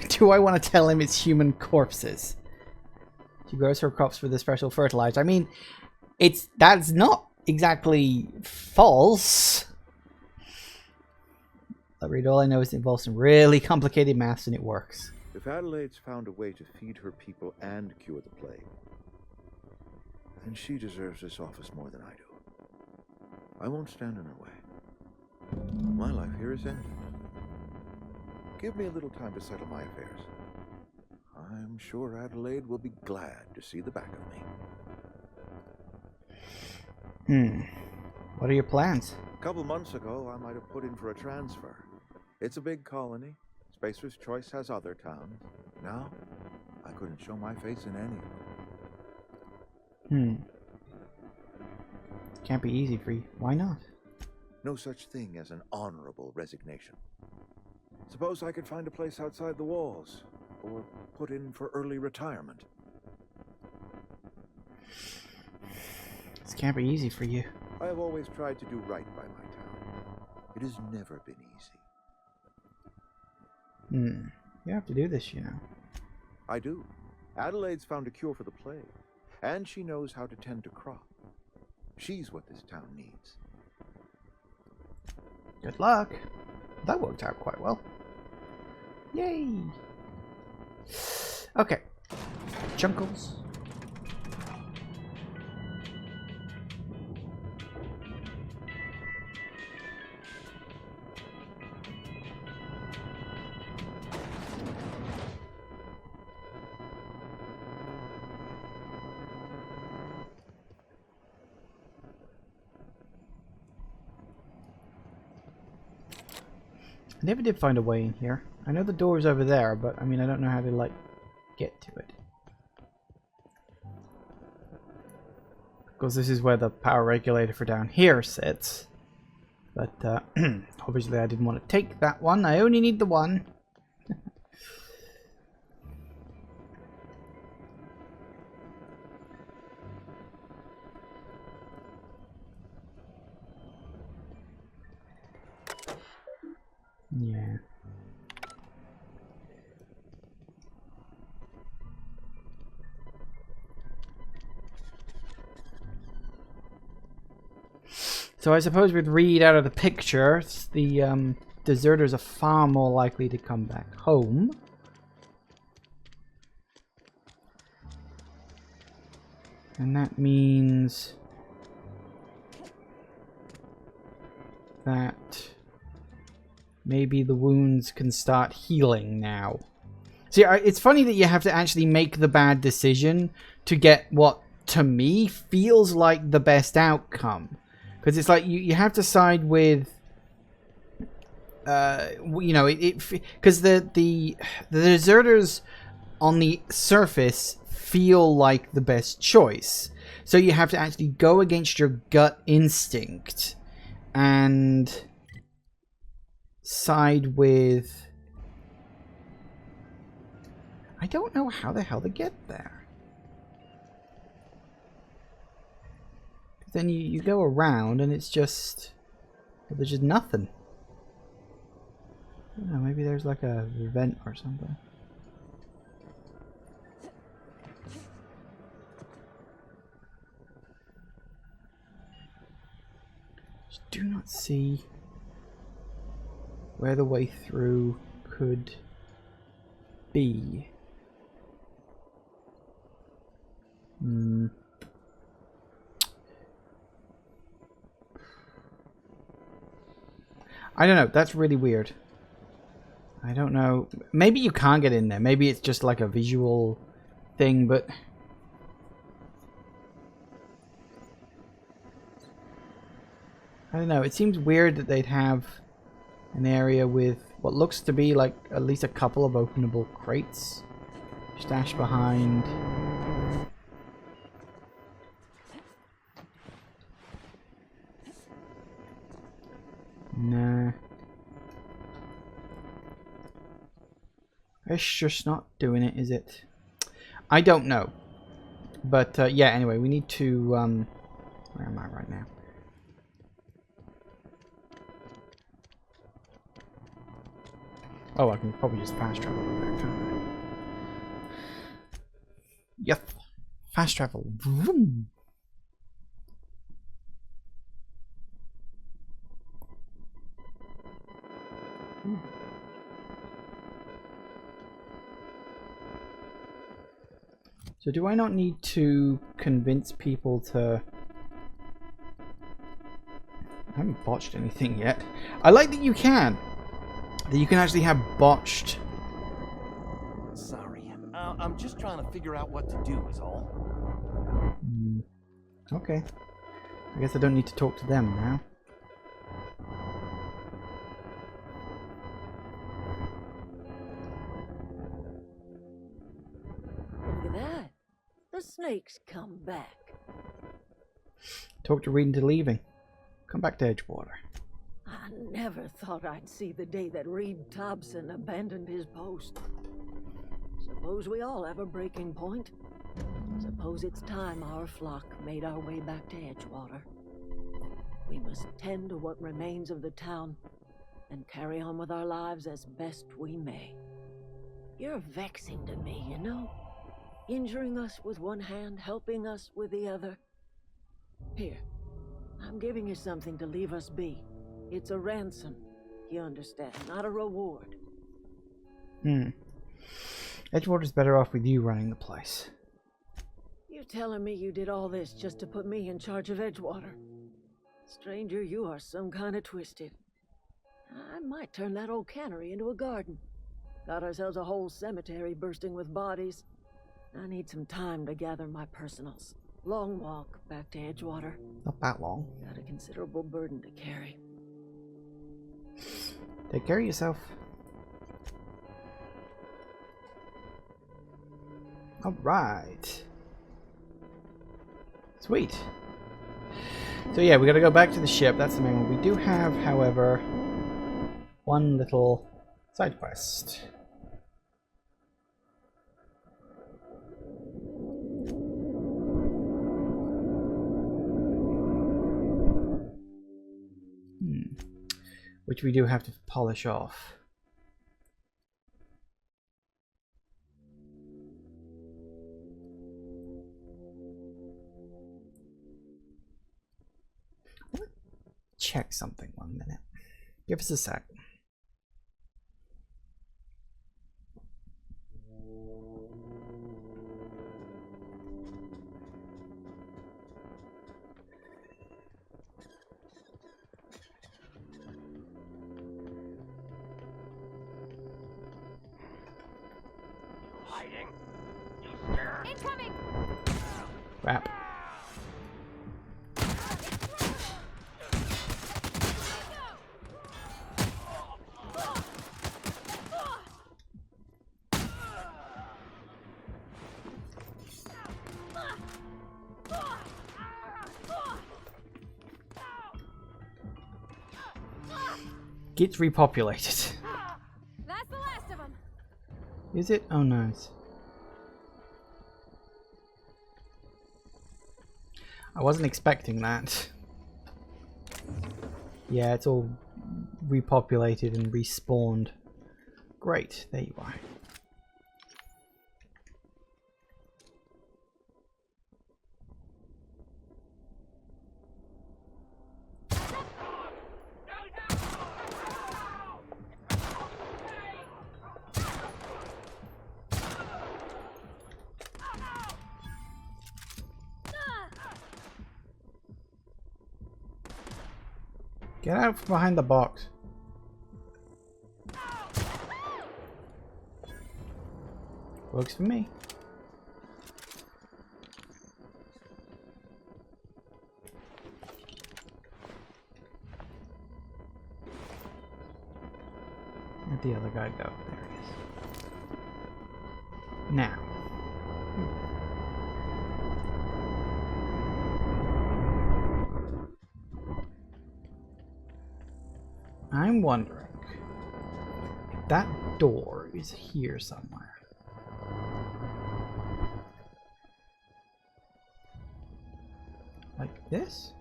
do I want to tell him it's human corpses? She grows her crops for the special fertilizer. I mean, that's not exactly false. I'll read, all I know is it involves some really complicated maths and it works. If Adelaide's found a way to feed her people and cure the plague, then she deserves this office more than I do. I won't stand in her way. My life here is ended. Give me a little time to settle my affairs. I'm sure Adelaide will be glad to see the back of me. What are your plans? A couple months ago, I might have put in for a transfer. It's a big colony. Spacer's Choice has other towns. Now, I couldn't show my face in any of them. Can't be easy for you. Why not? No such thing as an honorable resignation. Suppose I could find a place outside the walls, or put in for early retirement. This can't be easy for you. I have always tried to do right by my town. It has never been easy. You have to do this, you know. I do. Adelaide's found a cure for the plague, and she knows how to tend to crop. She's what this town needs. Good luck. That worked out quite well. Yay! Okay. Chunkles. I never did find a way in here. I know the door's over there, but I mean, I don't know how to, like, get to it. Because this is where the power regulator for down here sits. But, obviously I didn't want to take that one. I only need the one. Yeah. So I suppose we'd read out of the picture, the deserters are far more likely to come back home. And that means that maybe the wounds can start healing now. See, it's funny that you have to actually make the bad decision to get what, to me, feels like the best outcome. Because it's like you have to side with, you know, because the deserters on the surface feel like the best choice. So you have to actually go against your gut instinct and side with... I don't know how the hell to get there. Then you go around and it's just... there's just nothing. I don't know, maybe there's like a vent or something. Just do not see where the way through could be. I don't know. That's really weird. I don't know. Maybe you can't get in there. Maybe it's just like a visual thing, but... I don't know. It seems weird that they'd have an area with what looks to be like at least a couple of openable crates stashed behind. Nah. It's just not doing it, is it? I don't know. But yeah, anyway, we need to where am I right now? Oh, I can probably just fast travel over there, can't I? Yep. Fast travel. Vroom. So do I not need to convince people to... I haven't botched anything yet. I like that you can. That you can actually have botched... Sorry, I'm just trying to figure out what to do is all. Okay. I guess I don't need to talk to them now. Look at that. The snake's come back. Talk to Reed into leaving. Come back to Edgewater. I never thought I'd see the day that Reed Thompson abandoned his post. Suppose we all have a breaking point. Suppose it's time our flock made our way back to Edgewater. We must tend to what remains of the town and carry on with our lives as best we may. You're vexing to me, you know? Injuring us with one hand, helping us with the other. Here, I'm giving you something to leave us be. It's a ransom, you understand, not a reward. Edgewater's better off with you running the place. You telling me you did all this just to put me in charge of Edgewater? Stranger, you are some kind of twisted. I might turn that old cannery into a garden. Got ourselves a whole cemetery bursting with bodies. I need some time to gather my personals. Long walk back to Edgewater. Not that long. Got a considerable burden to carry. Take care of yourself. Alright. Sweet. So yeah, we gotta go back to the ship. That's the main one. We do have, however, one little side quest. Which we do have to polish off. Check something 1 minute. Give us a sec. Hiding? You scared? Incoming! Crap. Gets repopulated. That's the last of them. Is it? Oh, nice. I wasn't expecting that. Yeah, it's all repopulated and respawned. Great, there you are. Get out from behind the box. Works for me. Where'd the other guy go? There he is. Now. I'm wondering if that door is here somewhere. Like this?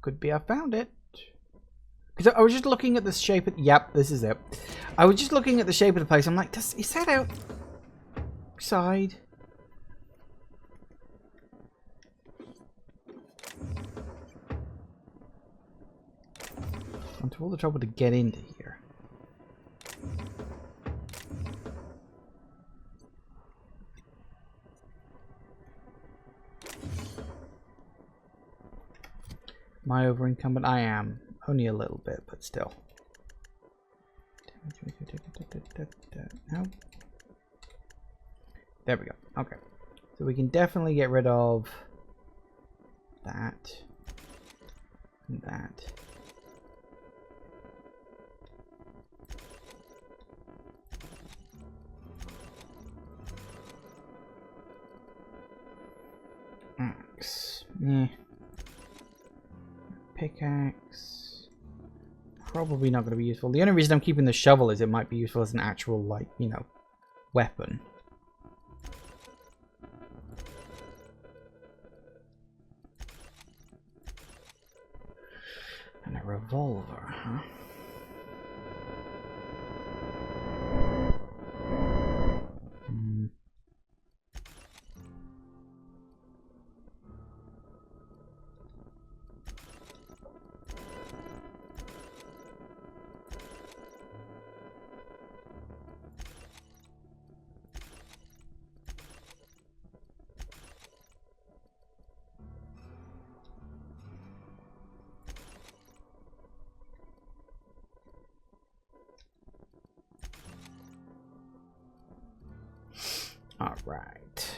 Could be I found it. Because I was just looking at the shape of... Yep, this is it. I was just looking at the shape of the place. I'm like, is that outside? Gone to all the trouble to get into here. Am I over incumbent? I am. Only a little bit, but still. No. There we go. Okay. So we can definitely get rid of that and that. Axe. Pickaxe. Probably not going to be useful. The only reason I'm keeping the shovel is it might be useful as an actual, like, you know, weapon. And a revolver, huh? Alright.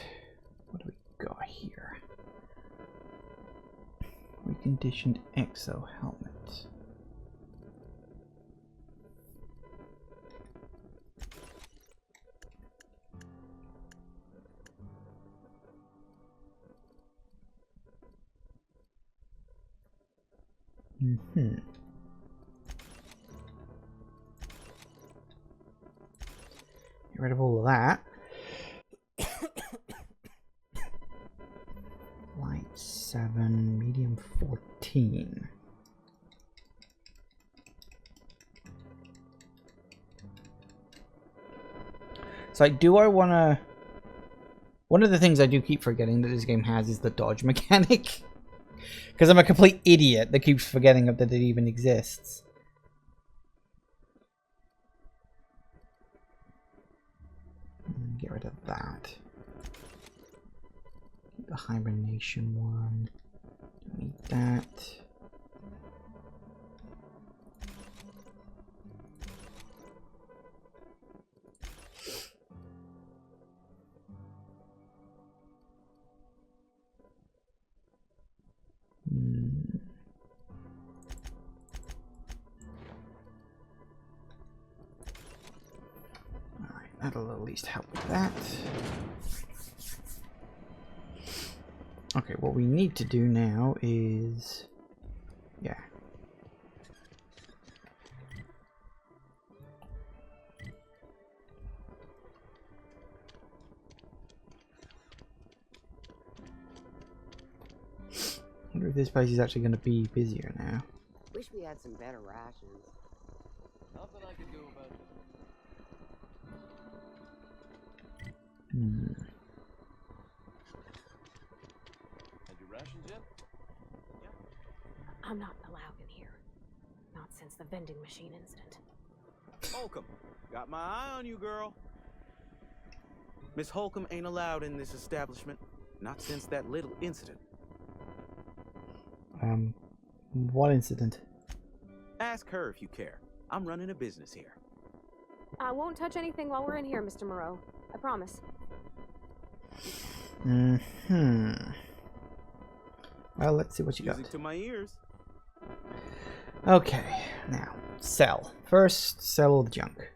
What do we got here? Reconditioned exo helmet. Get rid of all of that. Light 7, medium 14. So like, do I want to... One of the things I do keep forgetting that this game has is the dodge mechanic. Because I'm a complete idiot that keeps forgetting that it even exists. Get rid of that. The hibernation one. Don't need that. Alright, that'll at least help with that. Okay, what we need to do now is... Yeah. I wonder if this place is actually going to be busier now. Wish we had some better rations. Nothing I can do about it. Had your rations yet? I'm not allowed in here. Not since the vending machine incident. Holcomb, got my eye on you, girl. Miss Holcomb ain't allowed in this establishment. Not since that little incident. What incident? Ask her if you care. I'm running a business here. I won't touch anything while we're in here, Mr. Moreau. I promise. Well, let's see what you got. Music to my ears. Okay, now, sell. First, sell all the junk.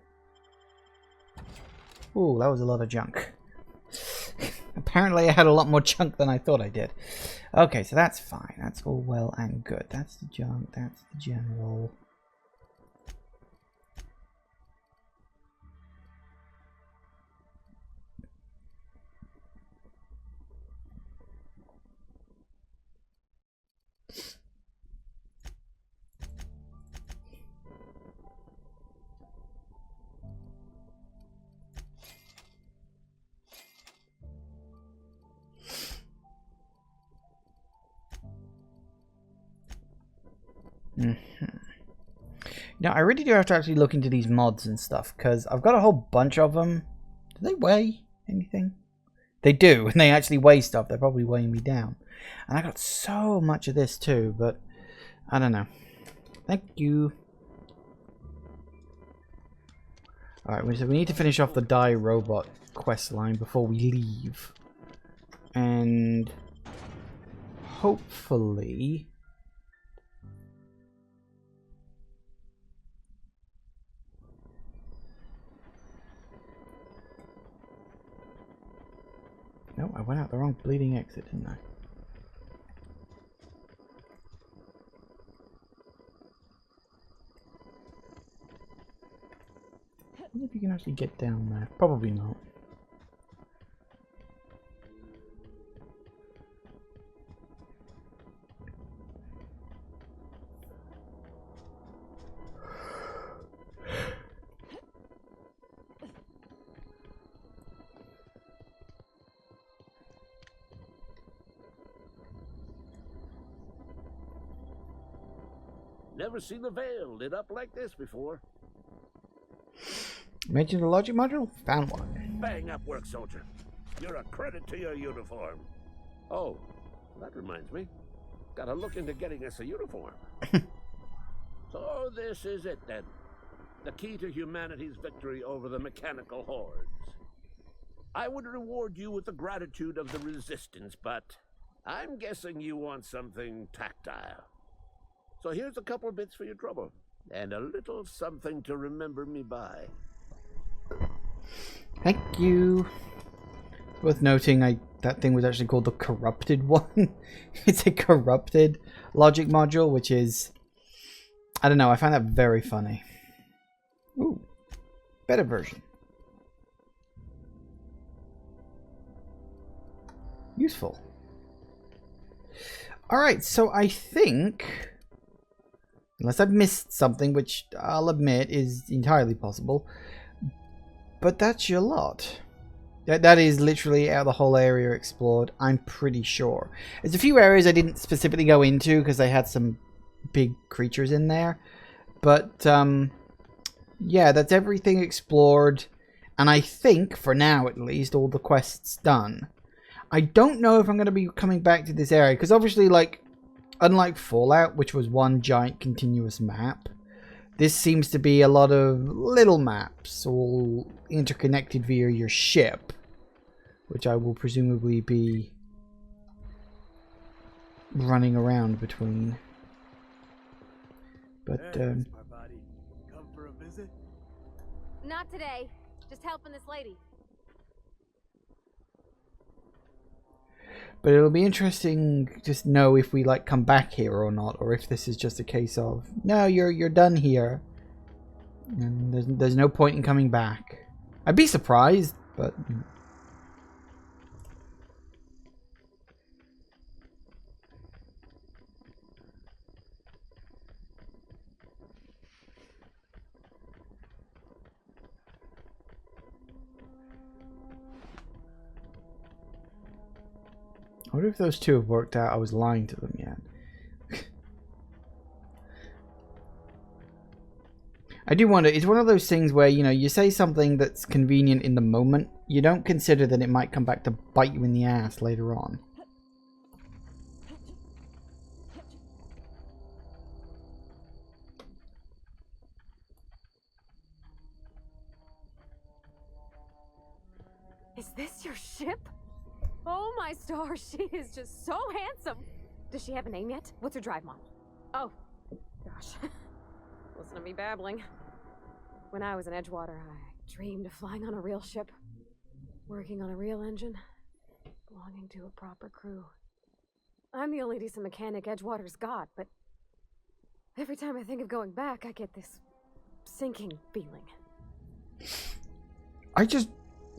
Ooh, that was a lot of junk. Apparently I had a lot more junk than I thought I did. Okay, so that's fine. That's all well and good. That's the junk. That's the general. Now, I really do have to actually look into these mods and stuff, because I've got a whole bunch of them. Do they weigh anything? They do, and they actually weigh stuff. They're probably weighing me down. And I got so much of this too, but I don't know. Thank you. Alright, so we need to finish off the Die Robot quest line before we leave. And hopefully... No, I went out the wrong bleeding exit, didn't I? I wonder if you can actually get down there. Probably not. Never seen the Vale lit up like this before. Mentioned the logic module? Found one. Bang up work, soldier. You're a credit to your uniform. Oh, that reminds me. Gotta look into getting us a uniform. So this is it then. The key to humanity's victory over the mechanical hordes. I would reward you with the gratitude of the resistance, but I'm guessing you want something tactile. So here's a couple bits for your trouble, and a little something to remember me by. Thank you. It's worth noting that thing was actually called the corrupted one. It's a corrupted logic module, which is... I don't know, I find that very funny. Ooh, better version. Useful. Alright, so I think... Unless I've missed something, which I'll admit is entirely possible. But that's your lot. That is literally the whole area explored, I'm pretty sure. There's a few areas I didn't specifically go into because they had some big creatures in there. But, yeah, that's everything explored. And I think, for now at least, all the quests done. I don't know if I'm going to be coming back to this area, because obviously, like, unlike Fallout, which was one giant continuous map, this seems to be a lot of little maps, all interconnected via your ship, which I will presumably be running around between. But, my buddy. Come for a visit? Not today. Just helping this lady. But it'll be interesting to know if we like come back here or not, or if this is just a case of no, you're done here, and there's no point in coming back. I'd be surprised, but. I wonder if those two have worked out I was lying to them yet. I do wonder, it's one of those things where, you know, you say something that's convenient in the moment, you don't consider that it might come back to bite you in the ass later on. Is this your ship? Oh my stars, she is just so handsome. Does she have a name yet? What's her drive model? Oh, gosh. Listen to me babbling. When I was in Edgewater, I dreamed of flying on a real ship, working on a real engine, belonging to a proper crew. I'm the only decent mechanic Edgewater's got, but every time I think of going back, I get this sinking feeling. I just,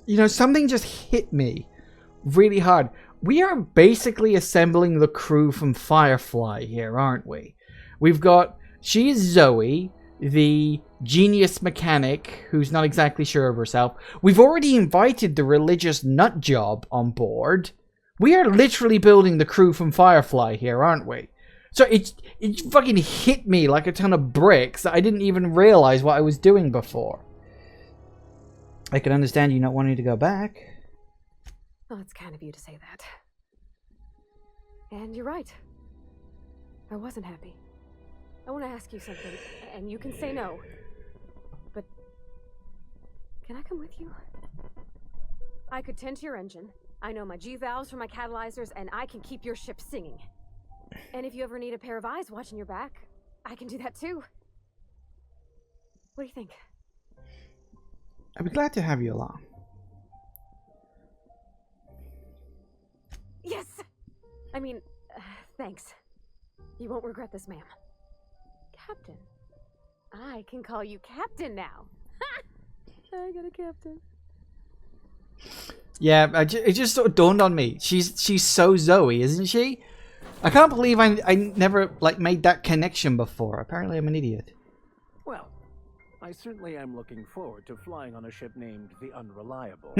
you know, something just hit me really hard. We are basically assembling the crew from Firefly here, aren't we? We've got, she is Zoe, the genius mechanic who's not exactly sure of herself. We've already invited the religious nut job on board. We are literally building the crew from Firefly here, aren't we? So it fucking hit me like a ton of bricks that I didn't even realize what I was doing before. I can understand you not wanting to go back. Well, it's kind of you to say that. And you're right. I wasn't happy. I want to ask you something, and you can say no. But can I come with you? I could tend to your engine. I know my G-valves for my catalyzers, and I can keep your ship singing. And if you ever need a pair of eyes watching your back, I can do that too. What do you think? I'd be glad to have you along. Yes! I mean, thanks. You won't regret this, ma'am. Captain. I can call you Captain now. I got a captain. Yeah, it just sort of dawned on me. She's so Zoe, isn't she? I can't believe I never like made that connection before. Apparently I'm an idiot. Well, I certainly am looking forward to flying on a ship named the Unreliable.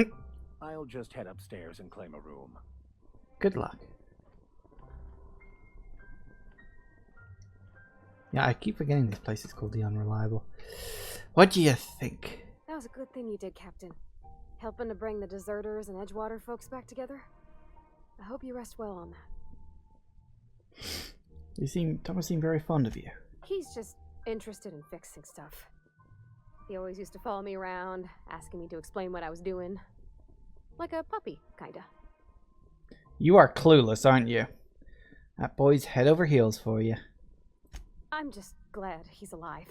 I'll just head upstairs and claim a room. Good luck. Yeah, I keep forgetting this place is called the Unreliable. What do you think? That was a good thing you did, Captain. Helping to bring the deserters and Edgewater folks back together. I hope you rest well on that. Thomas seemed very fond of you. He's just interested in fixing stuff. He always used to follow me around, asking me to explain what I was doing. Like a puppy, kinda. You are clueless, aren't you? That boy's head over heels for you. I'm just glad he's alive.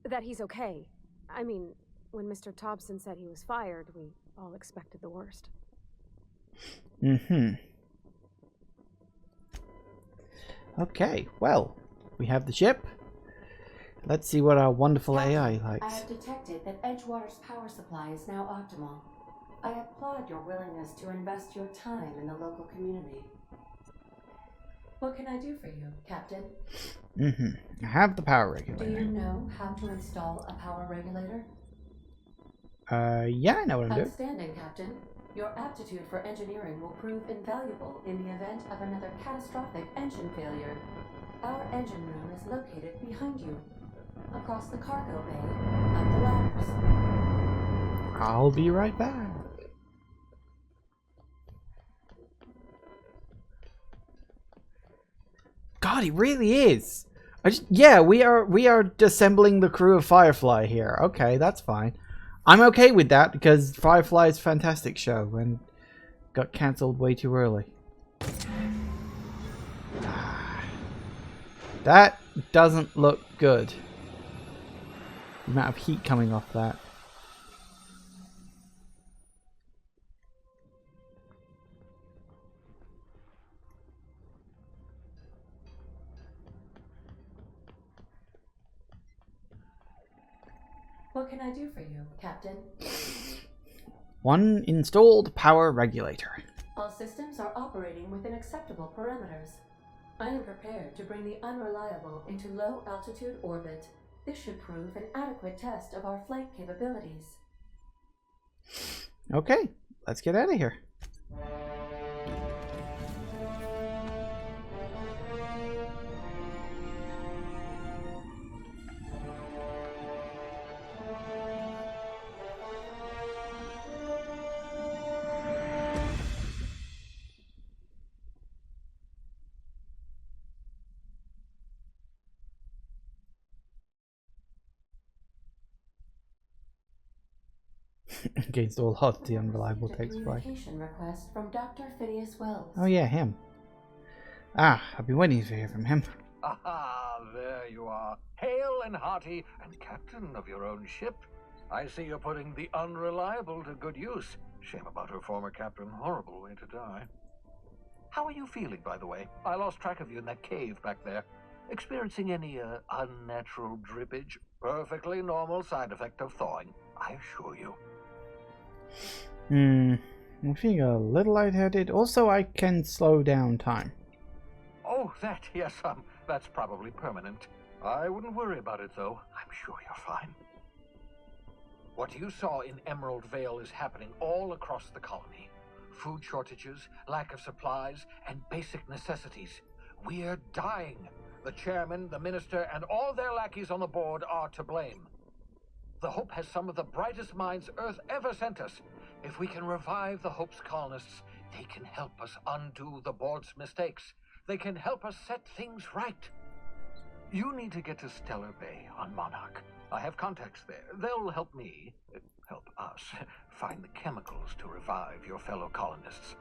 That he's okay. I mean, when Mr. Thompson said he was fired, we all expected the worst. Mm-hmm. Okay, well, we have the ship. Let's see what our wonderful AI likes. I have detected that Edgewater's power supply is now optimal. I applaud your willingness to invest your time in the local community. What can I do for you, Captain? Mm-hmm. I have the power regulator. Do you know how to install a power regulator? Yeah, I know what I'm doing. Outstanding, Captain. Your aptitude for engineering will prove invaluable in the event of another catastrophic engine failure. Our engine room is located behind you, across the cargo bay, up the ladders. I'll be right back. God, it really is. Yeah, we are assembling the crew of Firefly here. Okay, that's fine. I'm okay with that because Firefly is a fantastic show and got cancelled way too early. That doesn't look good. The amount of heat coming off that. What can I do for you, Captain? One installed power regulator. All systems are operating within acceptable parameters. I am prepared to bring the Unreliable into low-altitude orbit. This should prove an adequate test of our flight capabilities. Okay, let's get out of here. Against all odds, the unreliable takes flight. Communication request from Dr. Phineas Wells. Oh yeah, him. Ah, I've been waiting to hear from him. Aha, there you are. Hale and hearty, and captain of your own ship. I see you're putting the unreliable to good use. Shame about her former captain. Horrible way to die. How are you feeling, by the way? I lost track of you in that cave back there. Experiencing any unnatural drippage? Perfectly normal side effect of thawing, I assure you. I'm feeling a little lightheaded. Also, I can slow down time. Oh, that, yes, that's probably permanent. I wouldn't worry about it, though. I'm sure you're fine. What you saw in Emerald Vale is happening all across the colony. Food shortages, lack of supplies, and basic necessities. We're dying. The chairman, the minister, and all their lackeys on the board are to blame. The Hope has some of the brightest minds Earth ever sent us. If we can revive the Hope's colonists, they can help us undo the board's mistakes. They can help us set things right. You need to get to Stellar Bay on Monarch. I have contacts there. They'll help me, help us, find the chemicals to revive your fellow colonists.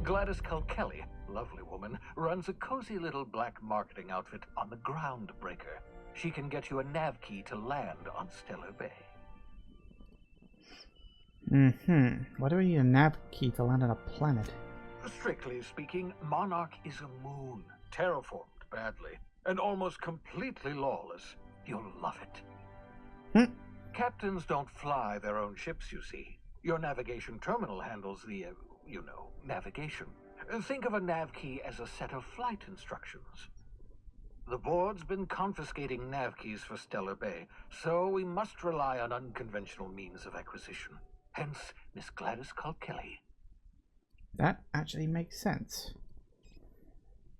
Gladys Culkelly, lovely woman, runs a cozy little black marketing outfit on the Groundbreaker. She can get you a nav key to land on Stellar Bay. Why do we need a nav key to land on a planet? Strictly speaking, Monarch is a moon, terraformed badly, and almost completely lawless. You'll love it. Captains don't fly their own ships, you see. Your navigation terminal handles the, navigation. Think of a nav key as a set of flight instructions. The board's been confiscating nav keys for Stellar Bay, so we must rely on unconventional means of acquisition. Hence, Miss Gladys Culkelly. That actually makes sense.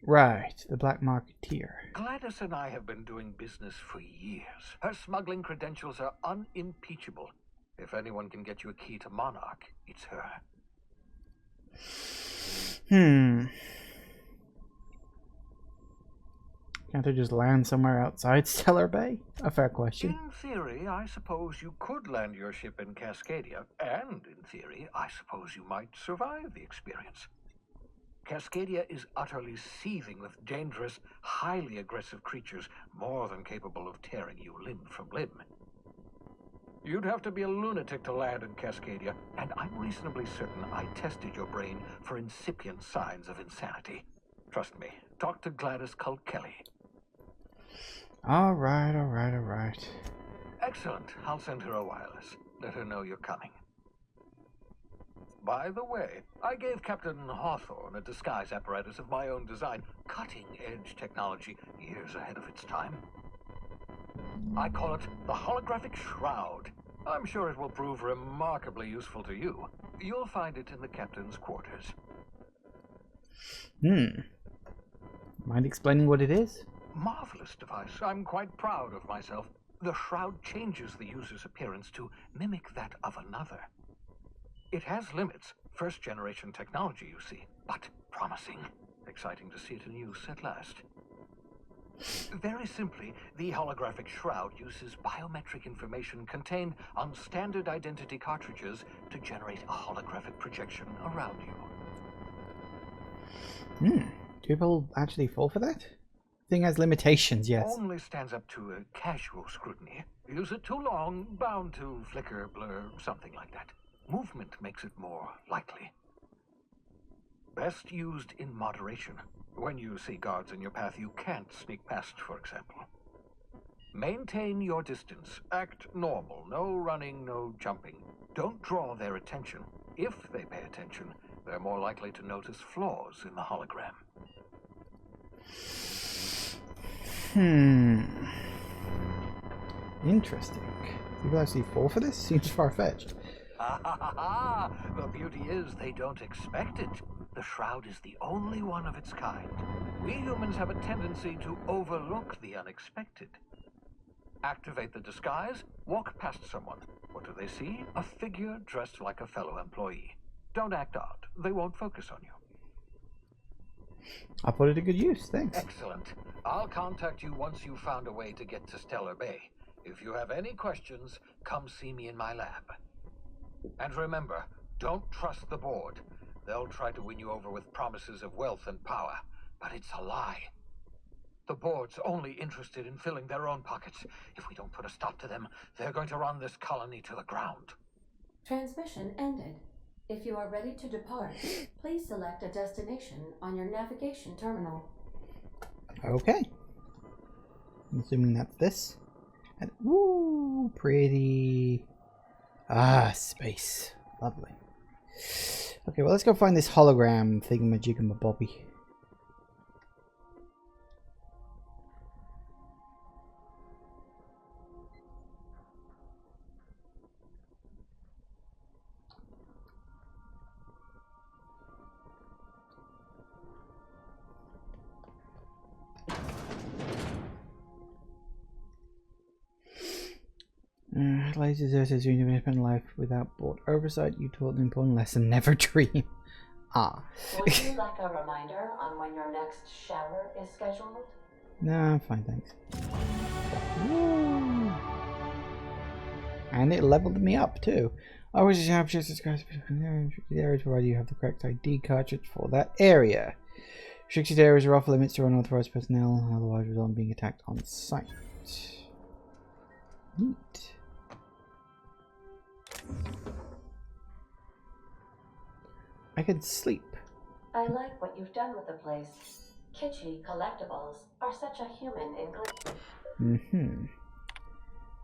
Right, the Black Marketeer. Gladys and I have been doing business for years. Her smuggling credentials are unimpeachable. If anyone can get you a key to Monarch, it's her. Can't I just land somewhere outside Stellar Bay? A fair question. In theory, I suppose you could land your ship in Cascadia, and in theory, I suppose you might survive the experience. Cascadia is utterly seething with dangerous, highly aggressive creatures, more than capable of tearing you limb from limb. You'd have to be a lunatic to land in Cascadia, and I'm reasonably certain I tested your brain for incipient signs of insanity. Trust me, talk to Gladys Culkelly. Alright. Excellent. I'll send her a wireless. Let her know you're coming. By the way, I gave Captain Hawthorne a disguise apparatus of my own design, cutting-edge technology, years ahead of its time. I call it the Holographic Shroud. I'm sure it will prove remarkably useful to you. You'll find it in the captain's quarters. Mind explaining what it is? Marvelous device. I'm quite proud of myself. The shroud changes the user's appearance to mimic that of another. It has limits. First-generation technology, you see, but promising. Exciting to see it in use at last. Very simply, the holographic shroud uses biometric information contained on standard identity cartridges to generate a holographic projection around you. Do people actually fall for that? Thing has limitations, yes. Only stands up to a casual scrutiny. Use it too long, bound to flicker, blur, something like that. Movement makes it more likely. Best used in moderation. When you see guards in your path you can't sneak past, for example. Maintain your distance. Act normal. No running, no jumping. Don't draw their attention. If they pay attention, they're more likely to notice flaws in the hologram. Interesting. People actually fall for this? Seems far-fetched. The beauty is they don't expect it. The shroud is the only one of its kind. We humans have a tendency to overlook the unexpected. Activate the disguise, walk past someone. What do they see? A figure dressed like a fellow employee. Don't act odd. They won't focus on you. I'll put it to good use, thanks. Excellent. I'll contact you once you've found a way to get to Stellar Bay. If you have any questions, come see me in my lab. And remember, don't trust the board. They'll try to win you over with promises of wealth and power, but it's a lie. The board's only interested in filling their own pockets. If we don't put a stop to them, they're going to run this colony to the ground. Transmission ended. If you are ready to depart, please select a destination on your navigation terminal. Okay. I'm assuming that's this. And woo, pretty. Ah, space. Lovely. Okay, well, let's go find this hologram thingamajiggamabobby. Adelaide deserves his independent life without board oversight. You taught an important lesson: never dream. Ah. Would you like a reminder on when your next shower is scheduled? No, I'm fine, thanks. Woo. And it leveled me up too. I was just have just discussed the area provided you have the correct ID cartridge for that area. Restricted areas are off limits to unauthorized personnel, otherwise result in being attacked on site. Neat. I can sleep. I like what you've done with the place. Kitschy collectibles are such a human ingredient.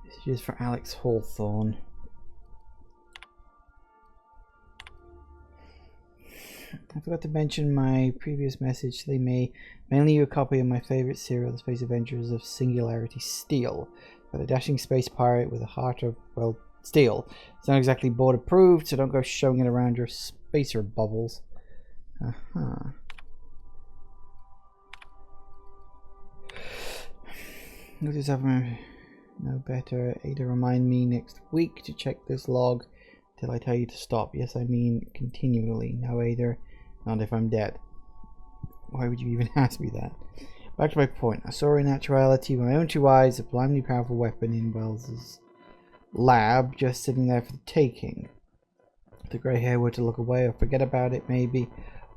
This is for Alex Hawthorne. I forgot to mention my previous message. They may mainly you a copy of my favorite serial, The Space Adventures of Singularity Steel, by the dashing space pirate with a heart of, well, steel. It's not exactly board approved, so don't go showing it around your spacer bubbles. Notice I've no better. Ada, remind me next week to check this log till I tell you to stop. Yes, I mean continually. No, Ada, not if I'm dead. Why would you even ask me that? Back to my point. I saw in actuality with my own two eyes a blindly powerful weapon in Wells's lab just sitting there for the taking. If the grey hair were to look away or forget about it, maybe,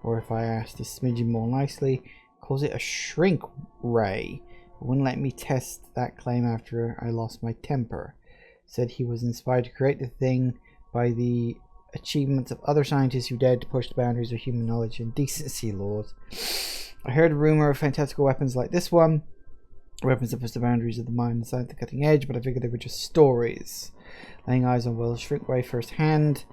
or if I asked a smidgen more nicely, calls it a shrink ray. It wouldn't let me test that claim after I lost my temper. Said he was inspired to create the thing by the achievements of other scientists who dared to push the boundaries of human knowledge and decency laws. I heard a rumor of fantastical weapons like this one, weapons that push the boundaries of the mind and science, the cutting edge, but I figured they were just stories. Laying eyes on Will's shrinkway firsthand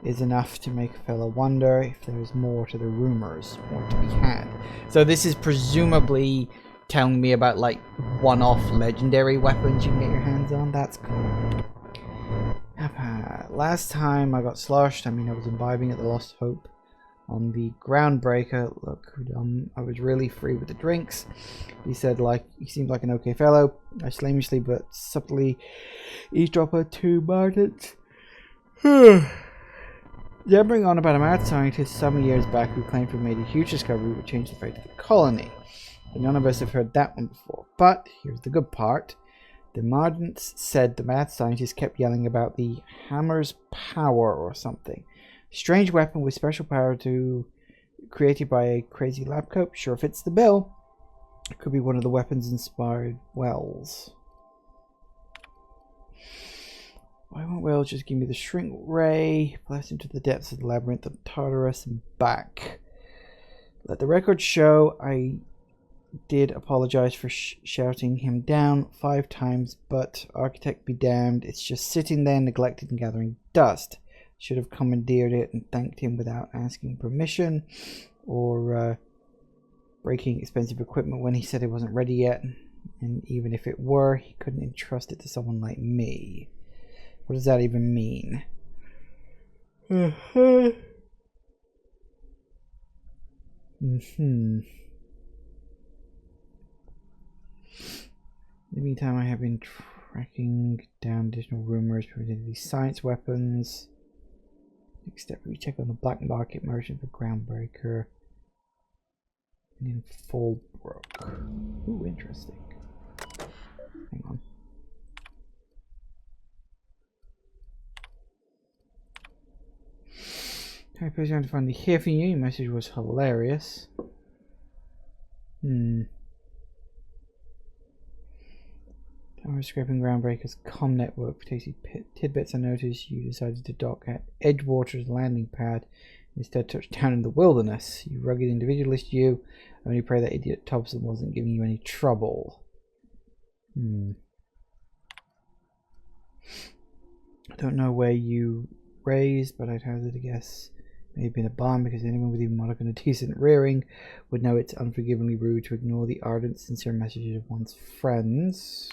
is enough to make a fellow wonder if there's more to the rumors, more to be had. So this is presumably telling me about like one-off legendary weapons you can get your hands on. That's cool. Last time I got sloshed, I mean I was imbibing at the Lost Hope on the Groundbreaker. Look, I was really free with the drinks. He said he seemed like an okay fellow. I slavishly but subtly eavesdropped to Martins. Jabbering on about a mad scientist some years back who claimed to have made a huge discovery which changed the fate of the colony. But none of us have heard that one before. But here's the good part. The Mardants said the mad scientist kept yelling about the Hammer's Power or something. Strange weapon with special power created by a crazy lab coat. Sure fits the bill. It could be one of the weapons inspired Wells. Why won't Wells just give me the shrink ray, blast into the depths of the labyrinth of Tartarus and back? Let the record show I did apologize for shouting him down 5 times, but architect be damned, it's just sitting there neglected and gathering dust. Should have commandeered it and thanked him without asking permission, or breaking expensive equipment when he said it wasn't ready yet, and even if it were, he couldn't entrust it to someone like me. What does that even mean? In the meantime, I have been tracking down additional rumors related to these science weapons. Next step, we check on the black market merchant for Groundbreaker. And in Fallbrook. Ooh, interesting. Hang on. I was trying to finally hear from you. Your message was hilarious. I was scraping Groundbreaker's comm network for tasty tidbits. I noticed you decided to dock at Edgewater's landing pad. Instead, touched down in the wilderness. You rugged individualist, you. I only pray that idiot Thompson wasn't giving you any trouble. I don't know where you raised, but I'd hazard a guess. May have been a barn, because anyone with even modicum of decent rearing would know it's unforgivingly rude to ignore the ardent, sincere messages of one's friends.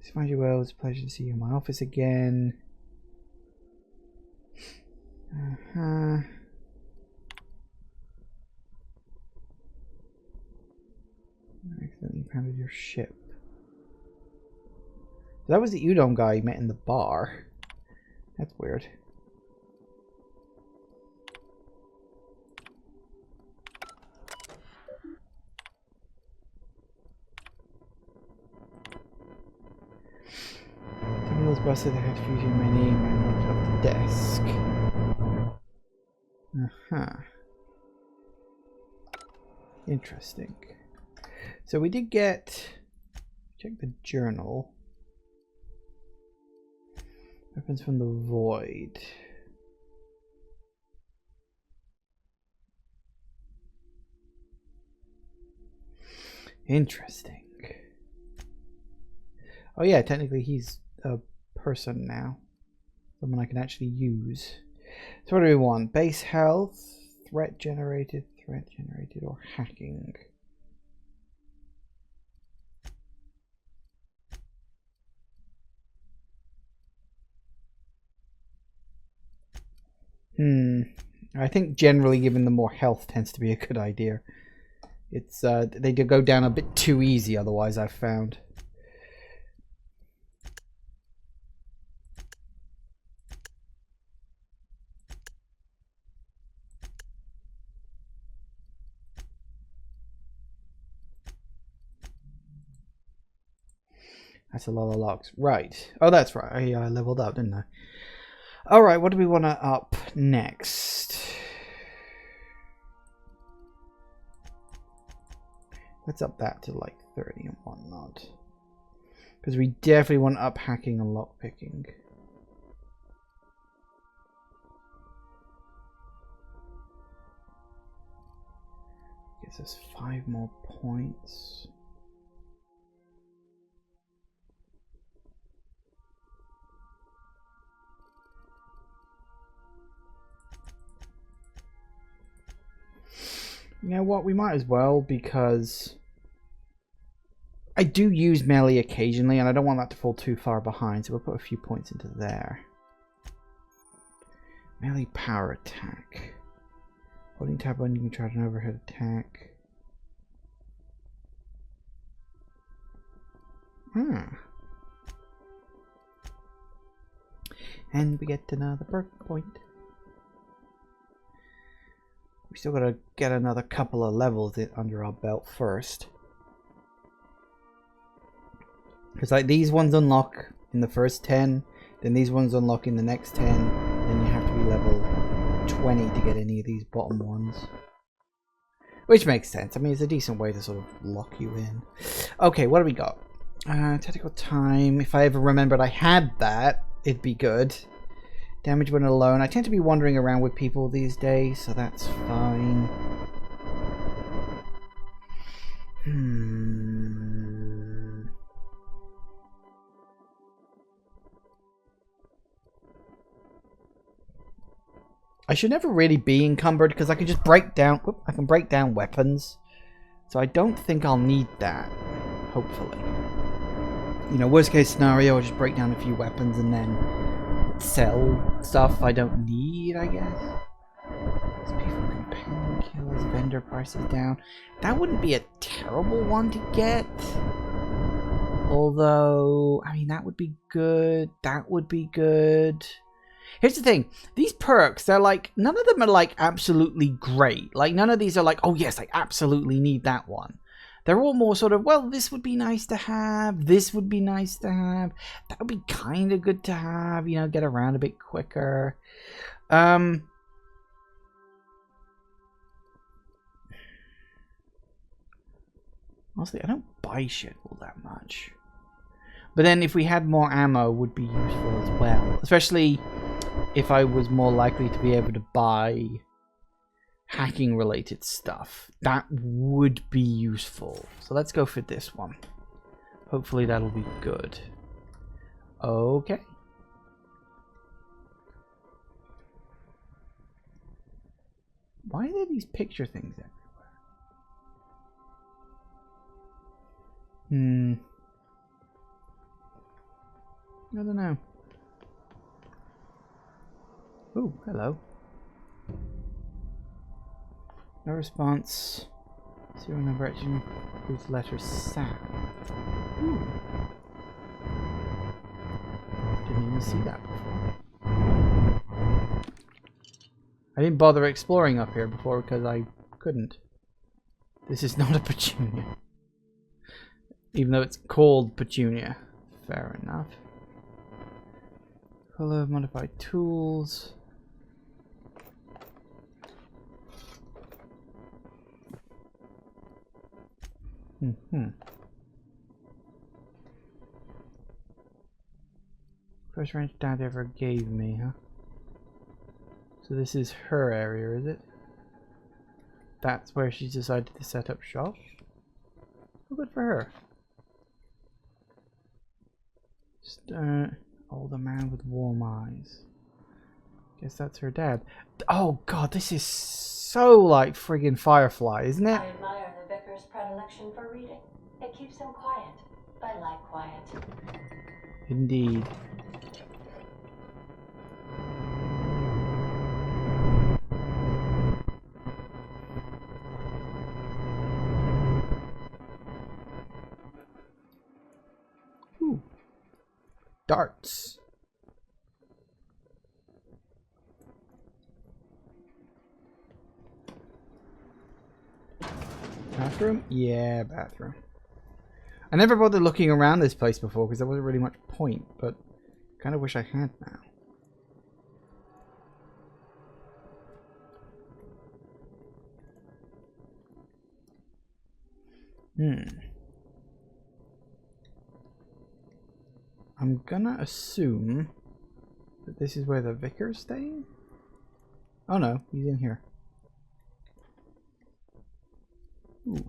To find you well, it's a pleasure to see you in my office again. I accidentally pounded your ship. So that was the Udon guy you met in the bar. That's weird. Those busted that had fused in my name and knocked off the desk. Interesting. So we did get, check the journal. Weapons from the void. Interesting. Oh yeah, technically he's a person now. Someone I can actually use. So what do we want? Base health, threat generated, or hacking? I think generally giving them more health tends to be a good idea. It's they do go down a bit too easy otherwise, I've found. That's a lot of locks. Right. Oh, that's right. I leveled up, didn't I? Alright, what do we want to up next? Let's up that to like 30 and whatnot. Because we definitely want to up hacking and lockpicking. Gives us 5 more points. You know what, we might as well, because I do use melee occasionally and I don't want that to fall too far behind, so we'll put a few points into there. Melee power attack. Holding tab on, you can try an overhead attack. And we get another perk point. We still gotta get another couple of levels under our belt first. Because like these ones unlock in the first 10, then these ones unlock in the next 10, then you have to be level 20 to get any of these bottom ones. Which makes sense. I mean, it's a decent way to sort of lock you in. Okay, what do we got? Tactical time. If I ever remembered I had that, it'd be good. Damage when alone. I tend to be wandering around with people these days, so that's fine. I should never really be encumbered because I can just break down. I can break down weapons, so I don't think I'll need that. Hopefully, you know, worst case scenario, I'll just break down a few weapons and then sell stuff I don't need, I guess. People companion kills, vendor prices down. That wouldn't be a terrible one to get. Although, I mean, that would be good. That would be good. Here's the thing. These perks, they're like, none of them are like absolutely great. Like, none of these are like, oh yes, I absolutely need that one. They're all more sort of, well, this would be nice to have, this would be nice to have, that would be kind of good to have, you know, get around a bit quicker. Honestly, I don't buy shit all that much. But then if we had more ammo, would be useful as well. Especially if I was more likely to be able to buy hacking related stuff. That would be useful. So let's go for this one. Hopefully that'll be good. Okay. Why are there these picture things everywhere? I don't know. Oh, hello. No response. Zero number action. Includes letter Sam. Ooh. Didn't even see that before. I didn't bother exploring up here before because I couldn't. This is not a Petunia. Even though it's called Petunia. Fair enough. Color, modified tools. First range Dad ever gave me, huh? So this is her area, is it? That's where she decided to set up shop? Well, good for her. Older man with warm eyes. Guess that's her dad. Oh god, this is so like friggin' Firefly, isn't it? I admire the vicar's predilection for reading. It keeps him quiet. I like quiet. Indeed. Ooh. Darts. Bathroom? Yeah, bathroom. I never bothered looking around this place before because there wasn't really much point, but kind of wish I had now. I'm gonna assume that this is where the vicar's staying? Oh no, he's in here. Ooh.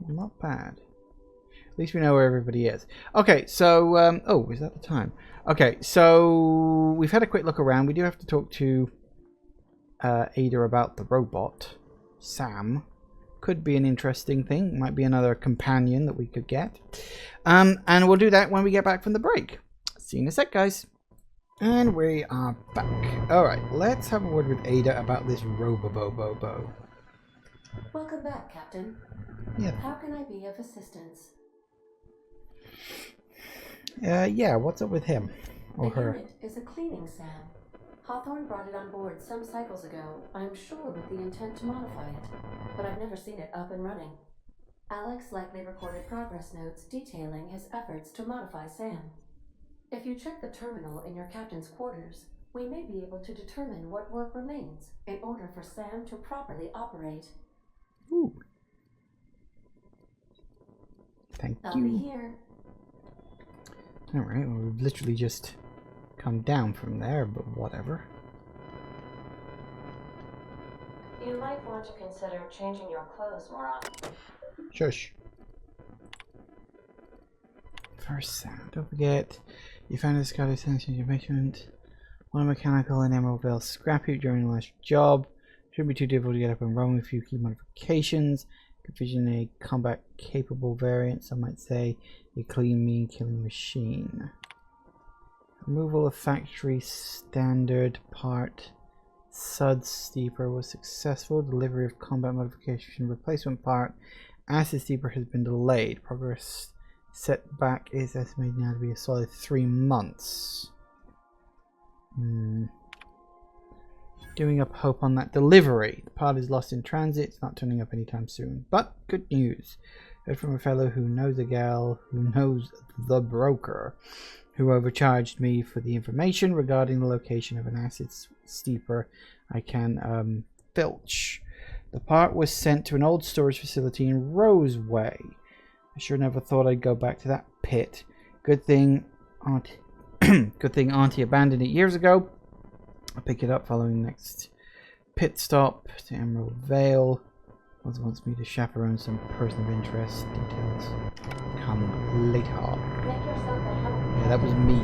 Not bad. At least we know where everybody is. Okay, so, oh, is that the time? Okay, so we've had a quick look around. We do have to talk to Ada about the robot. Sam. Could be an interesting thing. Might be another companion that we could get. And we'll do that when we get back from the break. See you in a sec, guys. And we are back. Alright, let's have a word with Ada about this Robobobobo. Welcome back, Captain. Yeah. How can I be of assistance? Yeah, what's up with him? Or the her? unit is a cleaning Sam. Hawthorne brought it on board some cycles ago, I'm sure with the intent to modify it, but I've never seen it up and running. Alex likely recorded progress notes detailing his efforts to modify Sam. If you check the terminal in your captain's quarters, we may be able to determine what work remains in order for Sam to properly operate. Ooh. Thank I'll you. be here. Alright, well, we've literally just come down from there, but whatever. You might want to consider changing your clothes more often. Shush. First sound. Don't forget, you found a Scottish sanction in your basement. One mechanical in Emerald Vale scrap heap during the last job. Shouldn't be too difficult to get up and running with a few key modifications. Envision a combat capable variant, some might say a clean, mean killing machine. Removal of factory standard part Sud Steeper was successful. Delivery of combat modification replacement part Acid Steeper has been delayed. Progress setback is estimated now to be a solid 3 months. Giving up hope on that delivery. The part is lost in transit. It's not turning up anytime soon. But good news. Heard from a fellow who knows a gal who knows the broker, who overcharged me for the information regarding the location of an acid steeper I can filch. The part was sent to an old storage facility in Roseway. I sure never thought I'd go back to that pit. Good thing Auntie abandoned it years ago. I'll pick it up following the next pit stop to Emerald Vale. Also wants me to chaperone some person of interest. Details come later. Yeah, that was me.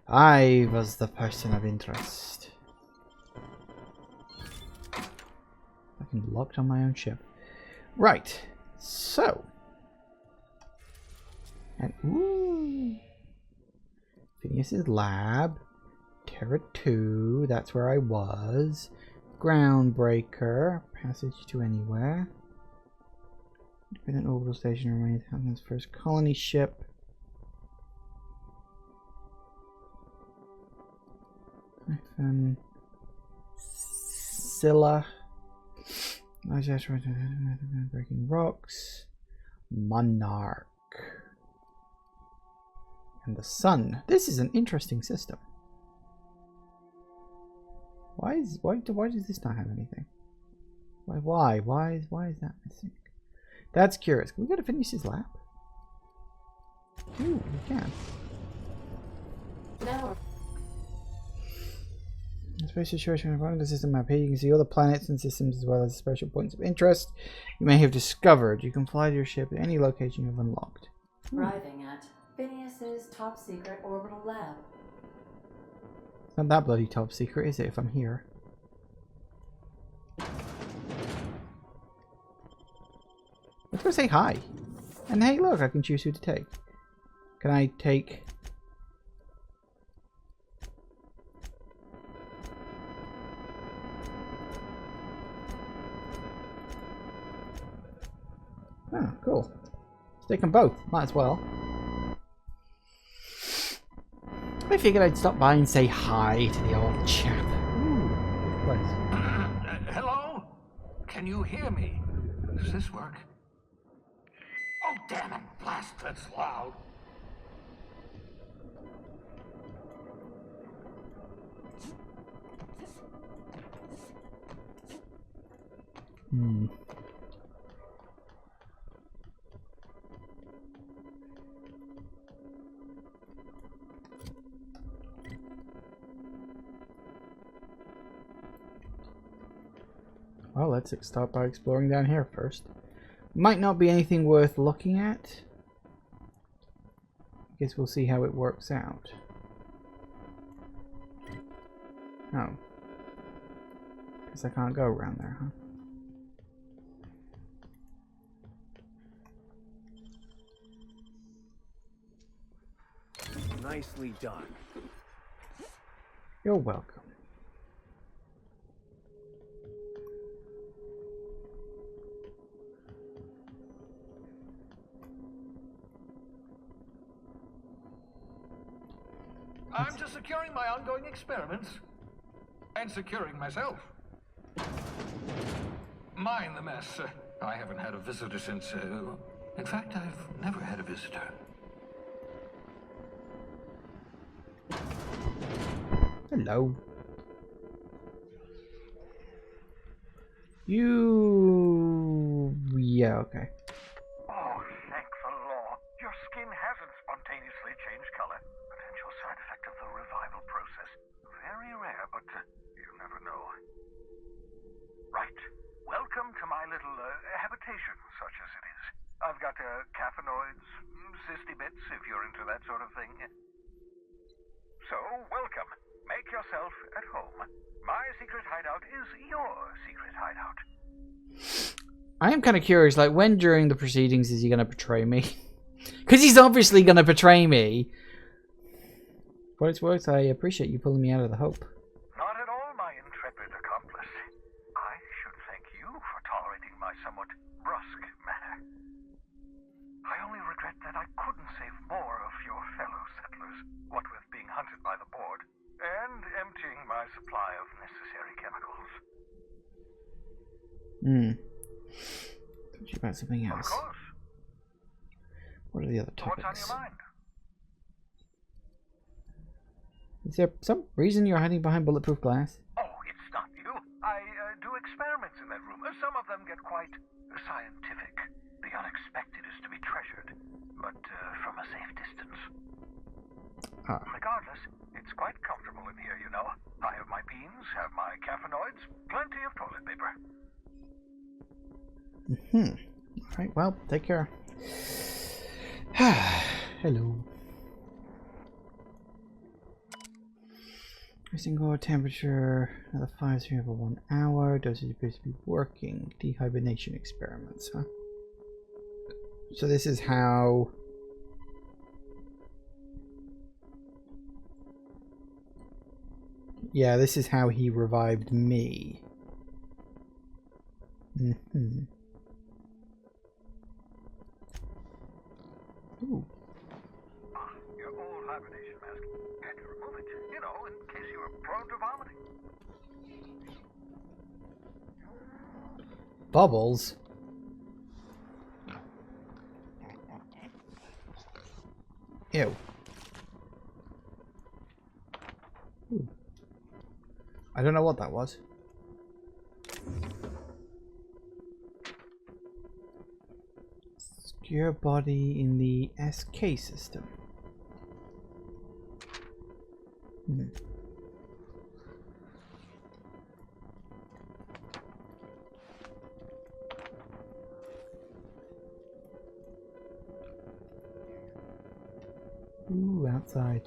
I was the person of interest. Fucking locked on my own ship. Right. So. And ooh. Phineas's lab. Terra 2. That's where I was. Groundbreaker. Passage to anywhere. Independent orbital station remains Hamlin's first colony ship. Scylla. Large asteroid breaking rocks. Monarch. And the sun. This is an interesting system. Why does this not have anything? Why is that missing? That's curious. Can we go to Phineas's lab? Ooh, we can. No. Space situation in the system map here. You can see all the planets and systems as well as special points of interest you may have discovered. You can fly to your ship at any location you've unlocked. Arriving at Phineas's top secret orbital lab. It's not that bloody top secret, is it, if I'm here? Let's go say hi. And hey, look, I can choose who to take. Can I take... Oh, cool. Let's take them both. Might as well. I figured I'd stop by and say hi to the old chap. Ooh, good place. Hello? Can you hear me? Does this work? Oh, damn it! Blast, that's loud. Well, let's start by exploring down here first. Might not be anything worth looking at. Guess we'll see how it works out. Oh. Guess I can't go around there, huh? Nicely done. You're welcome. I'm just securing my ongoing experiments. And securing myself. Mind the mess. I haven't had a visitor since... in fact, I've never had a visitor. Hello. You... Yeah, okay. Oh, thank the law. Your skin hasn't spontaneously changed color. Potential side effect of the revival process. Very rare, but you never know. Right. Welcome to my little habitation, such as it is. I've got cathenoids, cysty bits, if you're into that sort of thing. So, welcome. Make yourself at home. My secret hideout is your secret hideout. I am kind of curious, like, when during the proceedings is he going to betray me? Because he's obviously going to betray me. For what it's worth, I appreciate you pulling me out of the hope. Not at all, my intrepid accomplice. I should thank you for tolerating my somewhat brusque manner. I only regret that I couldn't save more of your fellow settlers, what with of necessary chemicals. Talk to you about something else. Of course. What are the other topics? What's on your mind? Is there some reason you're hiding behind bulletproof glass? Oh, it's not you. I do experiments in that room. Some of them get quite scientific. The unexpected is to be treasured, but from a safe distance. Regardless, it's quite comfortable in here, you know. I have my beans, have my caffeinoids, plenty of toilet paper. Alright, well, take care. Hello. Increasing core temperature, another 5 0 for 1 hour. Dosage appears to be working. Dehibernation experiments, huh? So this is how... Yeah, this is how he revived me. Ooh. Your old hibernation mask. Had to remove it, you know, in case you were prone to vomiting. Bubbles? Ew. Ooh. I don't know what that was. Secure body in the SK system. Ooh, outside.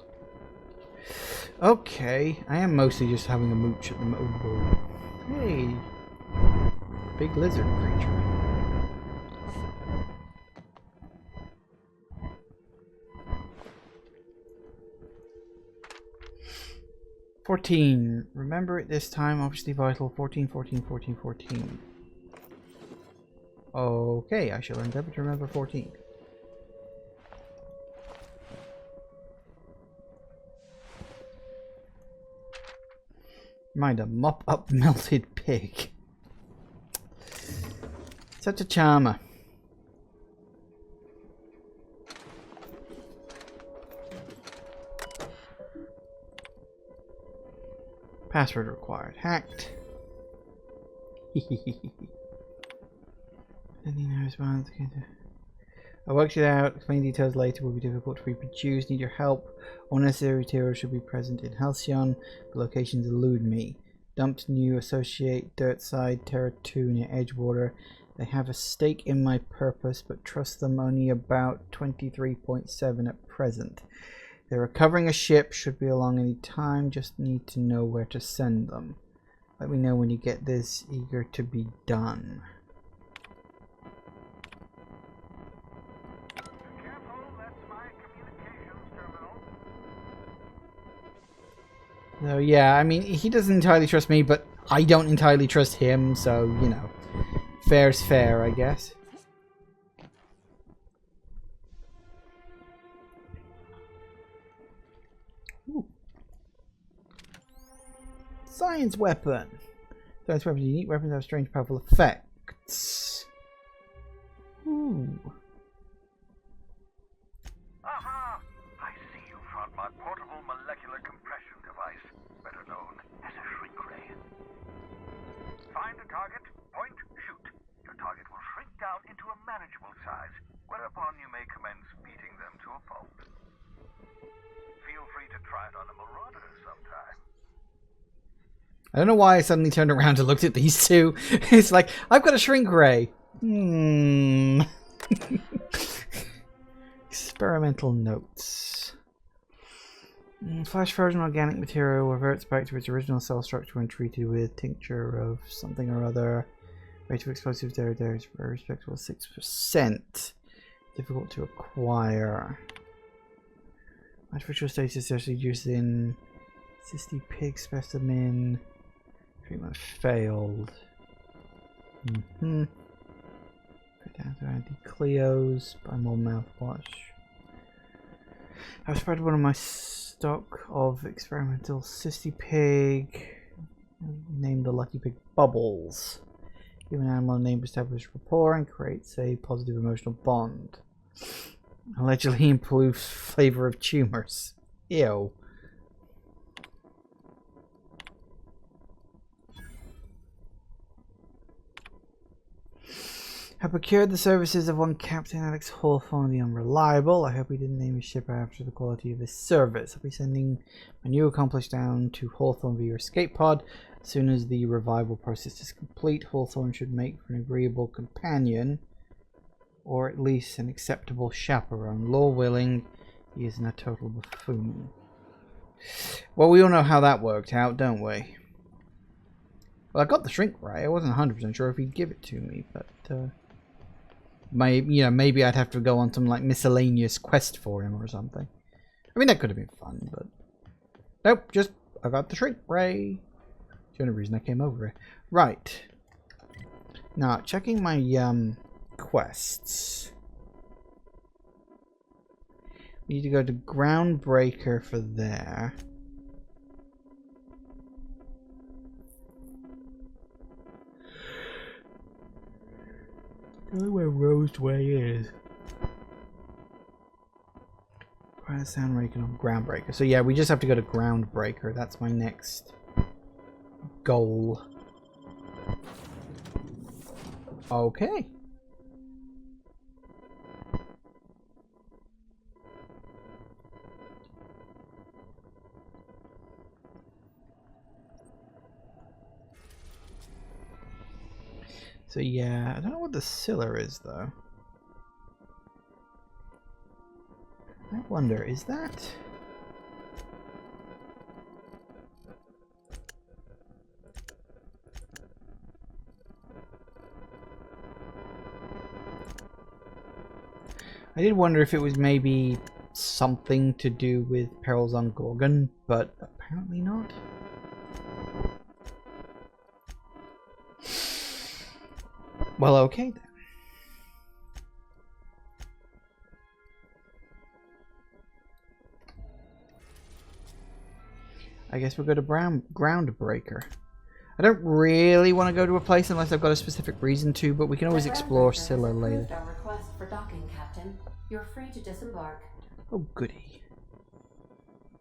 Okay, I am mostly just having a mooch at the moment. Hey, big lizard creature. $14. Remember it this time. Obviously vital. 14, 14, 14, 14. Okay, I shall endeavor to remember 14. Mind a mop up melted pig. Such a charmer. Password required. Hacked. I worked it out. Explain details later will be difficult to reproduce. Need your help. All necessary materials should be present in Halcyon, but locations elude me. Dumped new associate Dirtside Terra 2 near Edgewater. They have a stake in my purpose, but trust them only about 23.7 at present. They're recovering a ship, should be along any time, just need to know where to send them. Let me know when you get this, eager to be done. So yeah, I mean, he doesn't entirely trust me, but I don't entirely trust him, so, you know, fair's fair, I guess. Ooh. Science weapon. Science weapons. Unique weapons have strange, powerful effects. Ooh. Aha! I see you found my portable molecular compression device, better known as a shrink ray. Find a target, point, shoot. Your target will shrink down into a manageable size, whereupon you may commence beating them to a pulp. Feel free to try it on a marauder sometime. I don't know why I suddenly turned around and looked at these two. It's like, I've got a shrink ray. Experimental notes. Flash frozen organic material reverts back to its original cell structure when treated with tincture of something or other. Rate of explosives there is very respectable, 6%. Difficult to acquire. Artificial stasis actually used in cysty pig specimen. Treatment failed. Put down to anti-Cleos. Buy more mouthwash. I've spread one of my stock of experimental cysty pig. Name the lucky pig Bubbles. Give an animal a name to establish rapport and creates a positive emotional bond. Allegedly improves flavor of tumors. Ew. I procured the services of one Captain Alex Hawthorne the Unreliable. I hope he didn't name his ship after the quality of his service. I'll be sending my new accomplice down to Hawthorne via your escape pod. As soon as the revival process is complete, Hawthorne should make for an agreeable companion, or at least an acceptable chaperone. Law willing, he isn't a total buffoon. Well, we all know how that worked out, don't we? Well, I got the shrink ray. I wasn't 100% sure if he'd give it to me, but maybe I'd have to go on some like miscellaneous quest for him or something. I mean, that could have been fun, but nope. Just I got the shrink ray. It's the only reason I came over here. Right. Now, checking my quests. We need to go to Groundbreaker for there. I don't know where Roseway is. Soundbreaker on Groundbreaker. So yeah, we just have to go to Groundbreaker. That's my next goal. Okay. So yeah, I don't know what the Scylla is though. I wonder, is that... I did wonder if it was maybe something to do with Perils on Gorgon, but apparently not. Well, okay then. I guess we'll go to Groundbreaker. I don't really want to go to a place unless I've got a specific reason to, but we can always explore Scylla later. Our request for docking, Captain. You're free to disembark. Oh goody.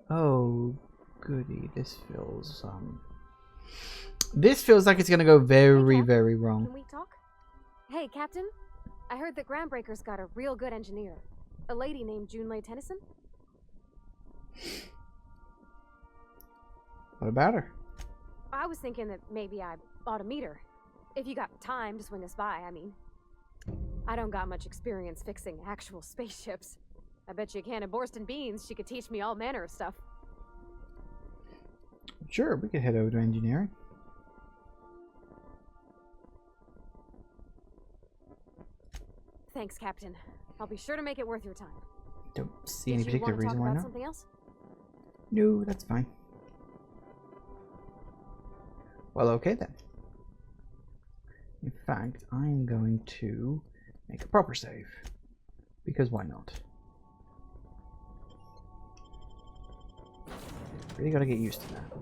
Oh goody. This feels like it's gonna go very, very wrong. Can we talk? Hey, Captain. I heard that Groundbreaker's got a real good engineer. A lady named Junlei Tennyson. What about her? I was thinking that maybe I ought to meet her. If you got time to swing us by, I mean. I don't got much experience fixing actual spaceships. I bet you a can of Borston beans she could teach me all manner of stuff. Sure, we could head over to engineering. Thanks, Captain. I'll be sure to make it worth your time. Don't see any particular reason why not. Something else? No, that's fine. Well, okay then. In fact, I'm going to make a proper save. Because why not? Really gotta get used to that.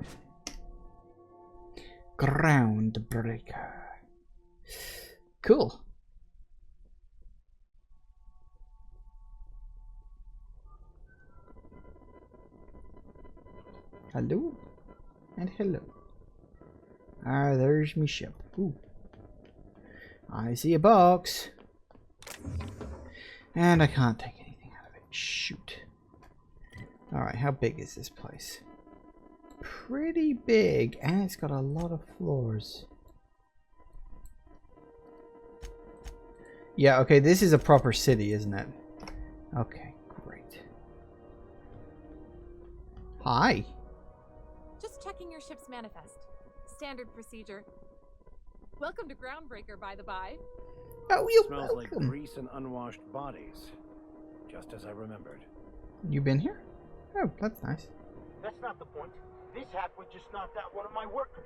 Groundbreaker. Cool. Hello? And hello. Ah, there's me ship. Ooh. I see a box. And I can't take anything out of it. Shoot. Alright, how big is this place? Pretty big. And it's got a lot of floors. Yeah, okay, this is a proper city, isn't it? Okay, great. Hi. Just checking your ship's manifest. Standard procedure. Welcome to Groundbreaker, by the by. Oh, you're smells welcome. Like grease and unwashed bodies. Just as I remembered. You been here? Oh, that's nice. That's not the point. This hackwit just knocked out one of my workers.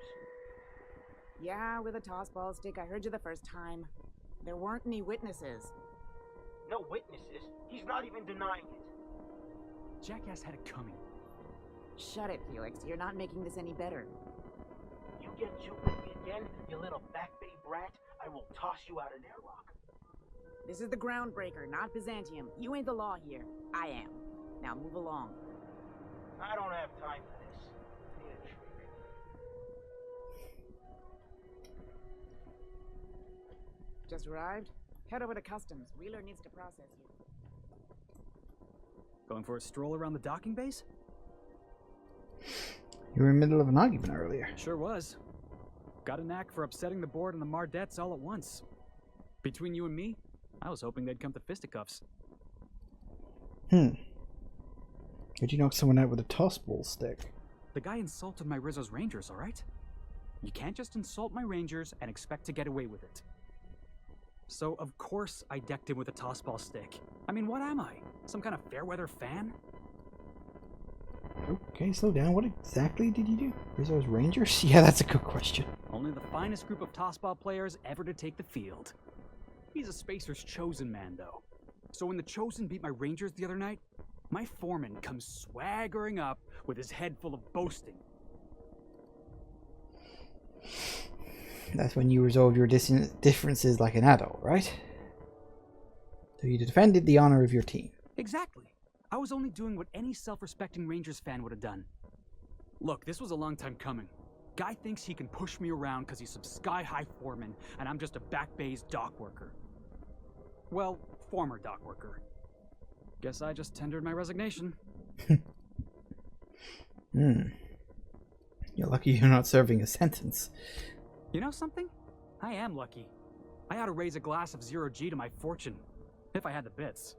Yeah, with a tossball stick. I heard you the first time. There weren't any witnesses. No witnesses? He's not even denying it. Jackass had it coming. Shut it, Felix. You're not making this any better. You get juked with me again, you little back bay brat, I will toss you out an airlock. This is the Groundbreaker, not Byzantium. You ain't the law here. I am. Now move along. I don't have time for this. Need a drink. Just arrived? Head over to customs. Wheeler needs to process you. Going for a stroll around the docking base? You were in the middle of an argument earlier. Sure was. Got a knack for upsetting the board and the Mardettes all at once. Between you and me, I was hoping they'd come to fisticuffs. Did you knock someone out with a toss ball stick? The guy insulted my Rizzo's Rangers, alright? You can't just insult my Rangers and expect to get away with it. So, of course, I decked him with a toss ball stick. I mean, what am I? Some kind of fair-weather fan? Okay, slow down. What exactly did you do? Rizzo's Rangers? Yeah, that's a good question. Only the finest group of tossball players ever to take the field. He's a Spacer's chosen man, though. So when the Chosen beat my Rangers the other night, my foreman comes swaggering up with his head full of boasting. That's when you resolved your differences like an adult, right? So you defended the honor of your team. Exactly. I was only doing what any self-respecting Rangers fan would have done. Look, this was a long time coming. Guy thinks he can push me around because he's some sky-high foreman, and I'm just a back bay's dock worker. Well, former dock worker. Guess I just tendered my resignation. You're lucky you're not serving a sentence. You know something? I am lucky. I ought to raise a glass of 0G to my fortune, if I had the bits.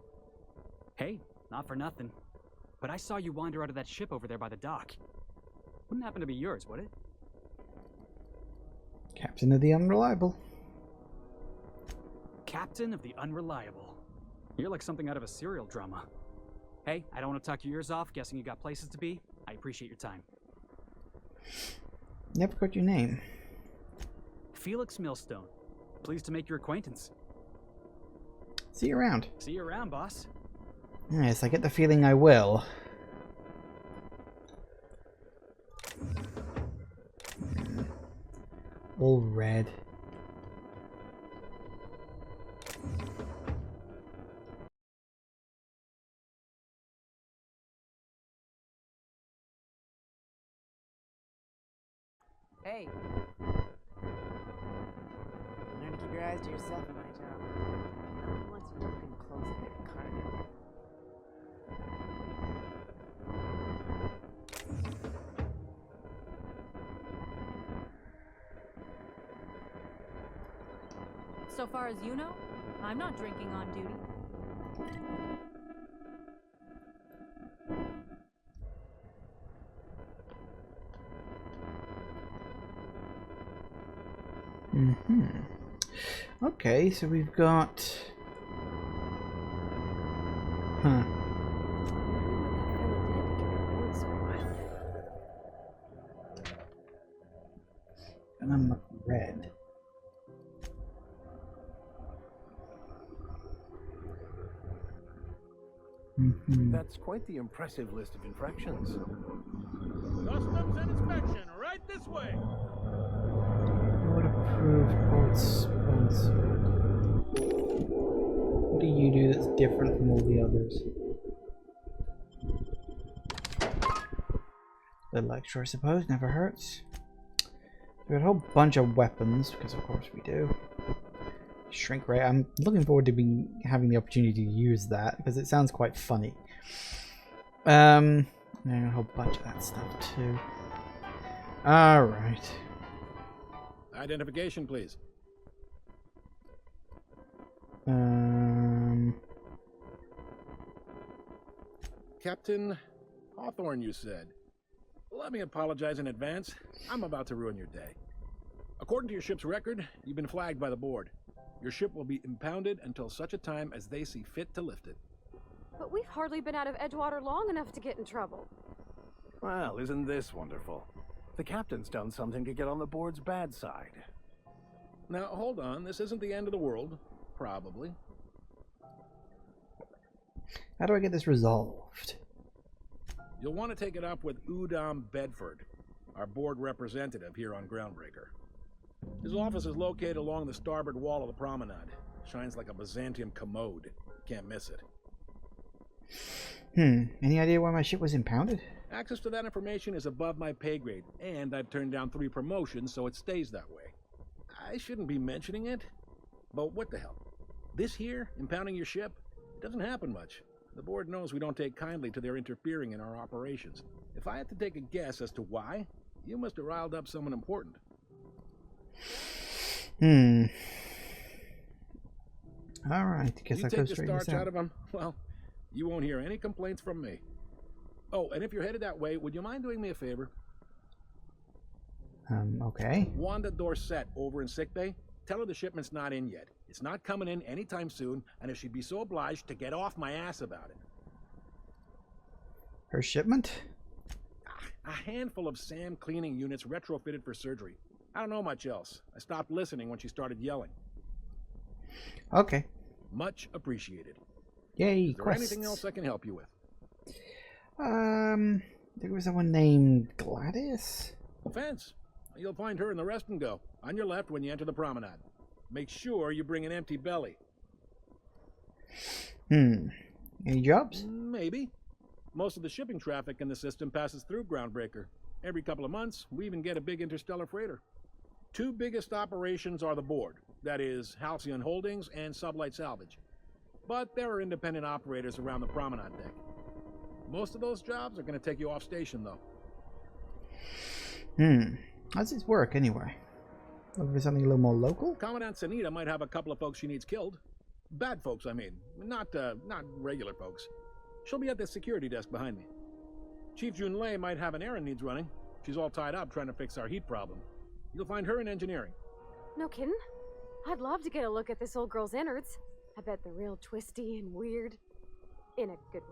Hey, not for nothing, but I saw you wander out of that ship over there by the dock. Wouldn't happen to be yours, would it? Captain of the Unreliable. Captain of the Unreliable. You're like something out of a serial drama. Hey, I don't want to talk your ears off, guessing you got places to be. I appreciate your time. Never got your name. Felix Millstone. Pleased to make your acquaintance. See you around. See you around, boss. Yes, I get the feeling I will. All red. Hey. Learn to keep your eyes to yourself in my job. No one wants you looking close at their cargo. So far as you know, I'm not drinking on duty. Okay, so we've got... And I'm red. That's quite the impressive list of infractions. Customs and inspection, right this way. What approved quote sponsored? What do you do that's different from all the others? Little extra, I suppose, never hurts. We got a whole bunch of weapons, because of course we do. Shrink ray. I'm looking forward to having the opportunity to use that because it sounds quite funny. And a whole bunch of that stuff too. All right. Identification, please. Captain Hawthorne, you said. Let me apologize in advance. I'm about to ruin your day. According to your ship's record, you've been flagged by the board. Your ship will be impounded until such a time as they see fit to lift it. But we've hardly been out of Edgewater long enough to get in trouble. Well, isn't this wonderful? The captain's done something to get on the board's bad side. Now, hold on. This isn't the end of the world. Probably. How do I get this resolved? You'll want to take it up with Udom Bedford. our board representative here on Groundbreaker. His office is located along the starboard wall of the promenade. Shines like a Byzantium commode. Can't miss it. Any idea why my ship was impounded? Access to that information is above my pay grade, and I've turned down 3 promotions, so it stays that way. I shouldn't be mentioning it, but what the hell? This here, impounding your ship, doesn't happen much. The board knows we don't take kindly to their interfering in our operations. If I had to take a guess as to why, you must have riled up someone important. Alright, guess I'll go You take the straighten this starch out out. of them, well, you won't hear any complaints from me. Oh, and if you're headed that way, would you mind doing me a favor? Okay. Wanda Dorset over in sickbay, tell her the shipment's not in yet. It's not coming in anytime soon, and if she'd be so obliged to get off my ass about it. Her shipment? A handful of SAM cleaning units retrofitted for surgery. I don't know much else. I stopped listening when she started yelling. Okay. Much appreciated. Yay, Is there anything else I can help you with? There was someone named Gladys? Fence. You'll find her in the rest and go, on your left when you enter the promenade. Make sure you bring an empty belly. Any jobs? Maybe. Most of the shipping traffic in the system passes through Groundbreaker. Every couple of months, we even get a big interstellar freighter. 2 biggest operations are the board. That is, Halcyon Holdings and Sublight Salvage. But there are independent operators around the promenade deck. Most of those jobs are going to take you off station, though. How's this work, anyway? Looking for something a little more local? Commandant Sanita might have a couple of folks she needs killed. Bad folks, I mean. Not regular folks. She'll be at the security desk behind me. Chief Junlei might have an errand needs running. She's all tied up trying to fix our heat problem. You'll find her in engineering. No kidding? I'd love to get a look at this old girl's innards. I bet they're real twisty and weird. In a good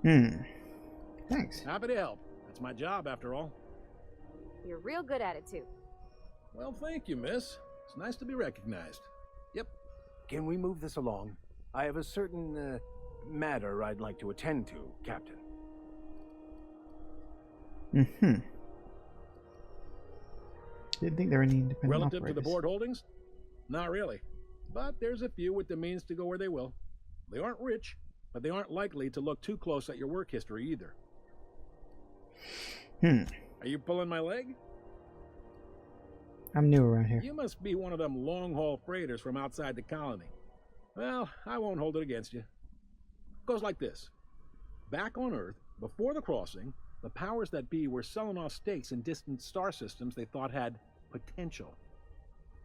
way. Thanks. Happy to help. That's my job, after all. You're real good at it, too. Well, thank you, miss. It's nice to be recognized. Yep. Can we move this along? I have a certain matter I'd like to attend to, Captain. Didn't think there were any independent Relative operators. to the board holdings? Not really. But there's a few with the means to go where they will. They aren't rich, but they aren't likely to look too close at your work history either. Are you pulling my leg? I'm new around here. You must be one of them long-haul freighters from outside the colony. Well, I won't hold it against you. Goes like this. Back on Earth, before the crossing, the powers that be were selling off stakes in distant star systems they thought had potential.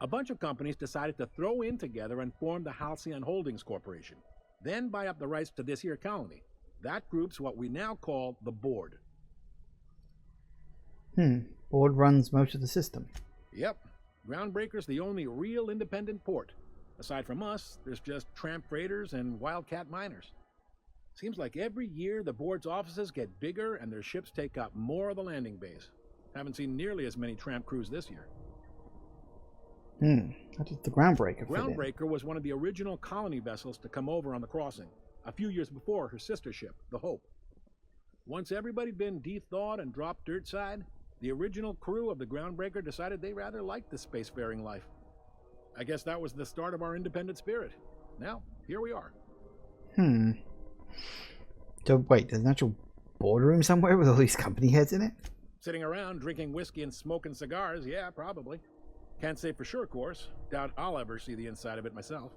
A bunch of companies decided to throw in together and form the Halcyon Holdings Corporation, then buy up the rights to this here colony. That group's what we now call the Board. Board runs most of the system. Yep. Groundbreaker's the only real independent port. Aside from us, there's just tramp freighters and wildcat miners. Seems like every year the board's offices get bigger and their ships take up more of the landing base. Haven't seen nearly as many tramp crews this year. How does the Groundbreaker fit in? Groundbreaker was one of the original colony vessels to come over on the crossing, a few years before her sister ship, the Hope. Once everybody'd been de-thawed and dropped dirt side, the original crew of the Groundbreaker decided they rather liked the spacefaring life. I guess that was the start of our independent spirit. Now, here we are. So wait, there's an actual boardroom somewhere with all these company heads in it? Sitting around drinking whiskey and smoking cigars, yeah, probably. Can't say for sure, of course. Doubt I'll ever see the inside of it myself.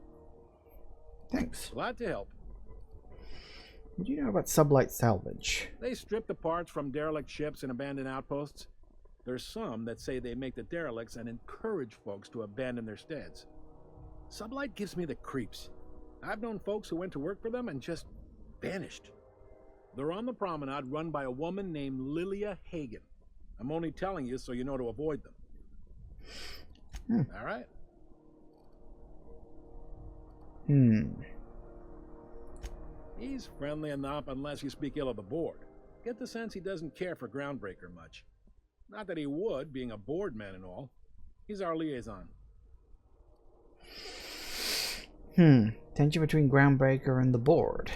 Thanks. Glad to help. What do you know about Sublight Salvage? They strip the parts from derelict ships and abandoned outposts. There's some that say they make the derelicts and encourage folks to abandon their steads. Sublight gives me the creeps. I've known folks who went to work for them and just vanished. They're on the promenade run by a woman named Lilia Hagen. I'm only telling you so you know to avoid them. All right. He's friendly enough unless you speak ill of the board. Get the sense he doesn't care for Groundbreaker much. Not that he would, being a board man and all. He's our liaison. Tension between Groundbreaker and the board.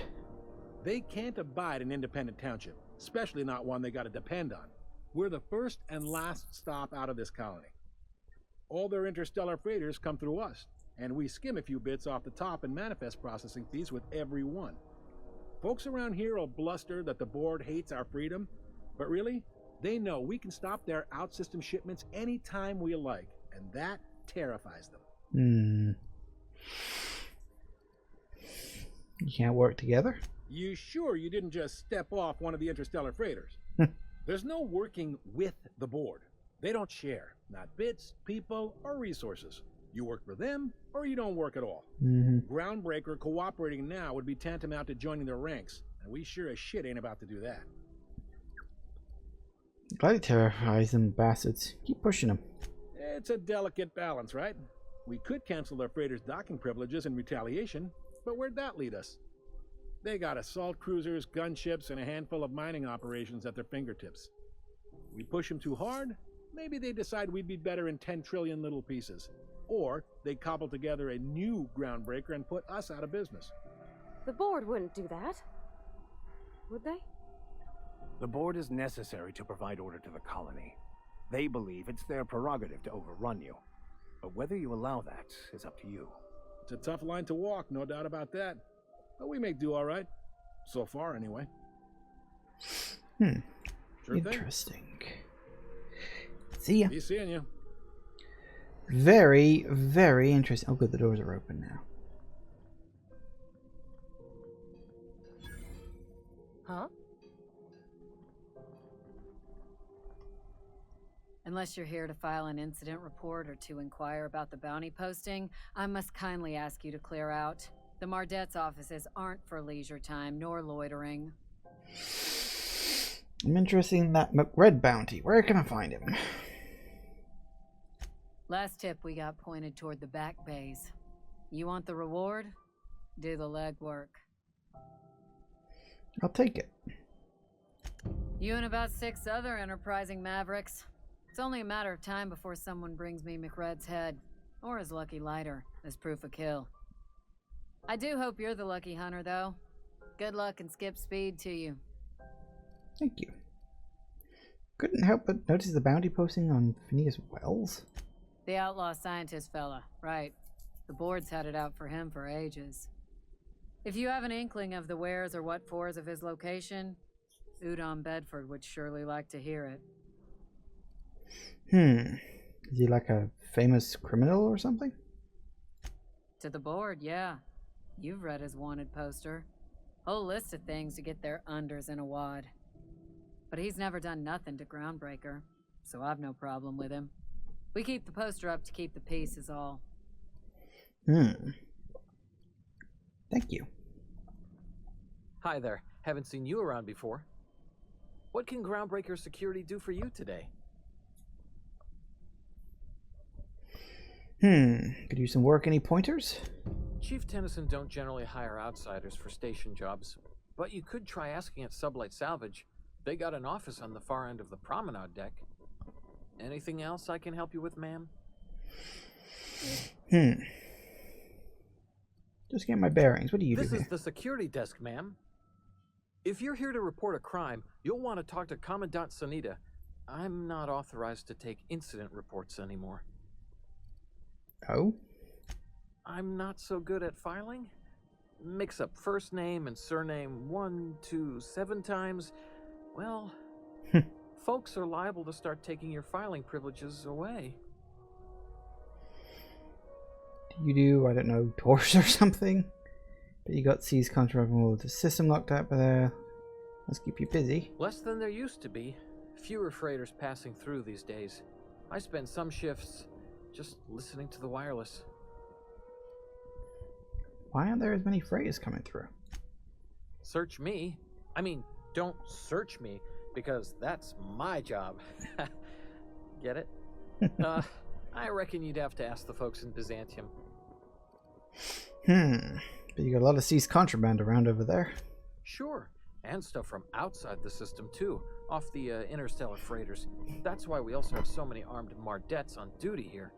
They can't abide an independent township. especially not one they gotta depend on. We're the first and last stop out of this colony. All their interstellar freighters come through us, and we skim a few bits off the top in manifest processing fees with every one. Folks around here will bluster that the board hates our freedom, but really, they know we can stop their out-system shipments anytime we like, and that terrifies them. You can't work together? You sure you didn't just step off one of the interstellar freighters? There's no working with the board. They don't share, not bits, people, or resources. You work for them, or you don't work at all. Groundbreaker cooperating now would be tantamount to joining their ranks, and we sure as shit ain't about to do that. Glad it terrifies them bastards. Keep pushing them. It's a delicate balance, right? We could cancel their freighters' docking privileges in retaliation, but where'd that lead us? They got assault cruisers, gunships, and a handful of mining operations at their fingertips. We push them too hard, maybe they decide we'd be better in 10 trillion little pieces. Or they cobble together a new Groundbreaker and put us out of business. The board wouldn't do that. Would they? The board is necessary to provide order to the colony. They believe it's their prerogative to overrun you. But whether you allow that is up to you. It's a tough line to walk, no doubt about that. But we make do all right. So far, anyway. Sure Interesting. See ya. Be seeing you. Very, very interesting. Oh, good, the doors are open now. Huh? Unless you're here to file an incident report or to inquire about the bounty posting, I must kindly ask you to clear out. The Mardet's offices aren't for leisure time nor loitering. I'm interested in that McRed bounty. Where can I find him? Last tip we got pointed toward the back bays. You want the reward? Do the legwork. I'll take it. You and about 6 other enterprising mavericks. It's only a matter of time before someone brings me McRed's head, or his lucky lighter, as proof of kill. I do hope you're the lucky hunter, though. Good luck and skip speed to you. Thank you. Couldn't help but notice the bounty posting on Phineas Wells. The outlaw scientist fella, right. The board's had it out for him for ages. If you have an inkling of the wheres or what-fors of his location, Udon Bedford would surely like to hear it. Is he like a famous criminal or something? To the board, yeah. You've read his wanted poster. Whole list of things to get their unders in a wad. But he's never done nothing to Groundbreaker, so I've no problem with him. We keep the poster up to keep the peace is all. Thank you. Hi there. Haven't seen you around before. What can Groundbreaker Security do for you today? Could use some work. Any pointers? Chief Tennyson don't generally hire outsiders for station jobs, but you could try asking at Sublight Salvage. They got an office on the far end of the promenade deck. Anything else I can help you with, ma'am? Just get my bearings. What do you do This here? is the security desk, ma'am. If you're here to report a crime, you'll want to talk to Commandant Sunita. I'm not authorized to take incident reports anymore. Oh? I'm not so good at filing. Mix up first name and surname 1, 2, 7 times. Well, folks are liable to start taking your filing privileges away. Do you do, I don't know, tours or something? But you got C's contract with the system locked up there. Let's keep you busy. Less than there used to be. Fewer freighters passing through these days. I spend some shifts just listening to the wireless. Why aren't there as many freighters coming through? Search me. I mean, don't search me, because that's my job. Get it? I reckon you'd have to ask the folks in Byzantium. But you got a lot of C's contraband around over there. Sure, and stuff from outside the system too, off the interstellar freighters. That's why we also have so many armed Mardets on duty here.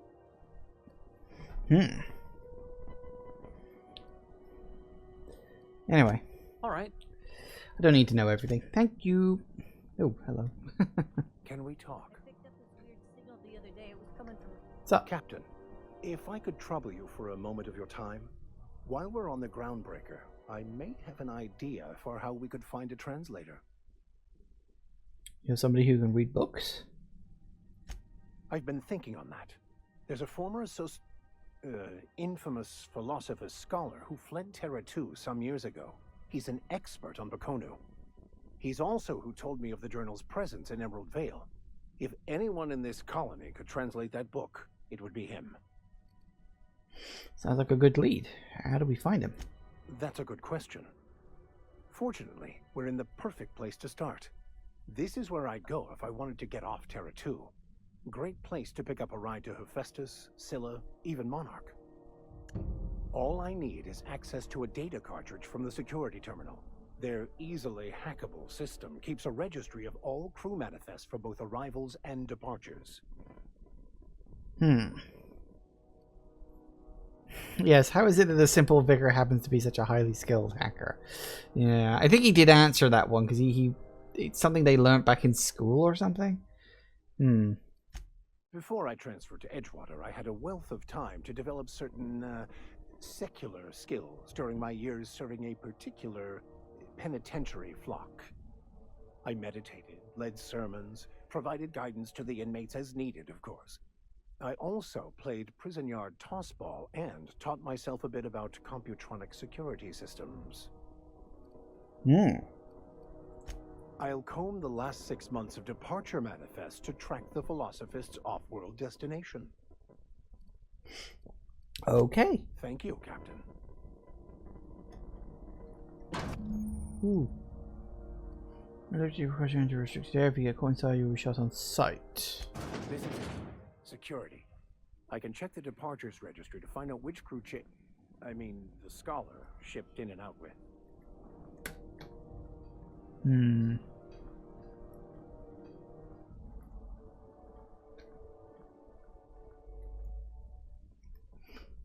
Anyway. All right. I don't need to know everything. Thank you. Oh, hello. Can we talk? What's up? Captain, if I could trouble you for a moment of your time, while we're on the Groundbreaker, I may have an idea for how we could find a translator. You're somebody who can read books? I've been thinking on that. There's a former infamous philosopher scholar who fled Terra 2 some years ago. He's an expert on Bakonu. He's also who told me of the journal's presence in Emerald Vale. If anyone in this colony could translate that book, it would be him. Sounds like a good lead. How do we find him? That's a good question. Fortunately, we're in the perfect place to start. This is where I'd go if I wanted to get off Terra 2. Great place to pick up a ride to Hephaestus, Scylla, even Monarch. All I need is access to a data cartridge from the security terminal. Their easily hackable system keeps a registry of all crew manifests for both arrivals and departures. Yes, how is it that the simple vicar happens to be such a highly skilled hacker? Yeah, I think he did answer that one because it's something they learned back in school or something. Before I transferred to Edgewater, I had a wealth of time to develop certain secular skills during my years serving a particular penitentiary flock. I meditated, led sermons, provided guidance to the inmates as needed, of course. I also played prison yard tossball and taught myself a bit about computronic security systems. I'll comb the last 6 months of departure manifest to track the Philosophist's off-world destination. Okay. Thank you, Captain. Ooh. Alert you for into restricted area via coincide you were shot on sight. This is security. I can check the departures registry to find out which crew the scholar shipped in and out with.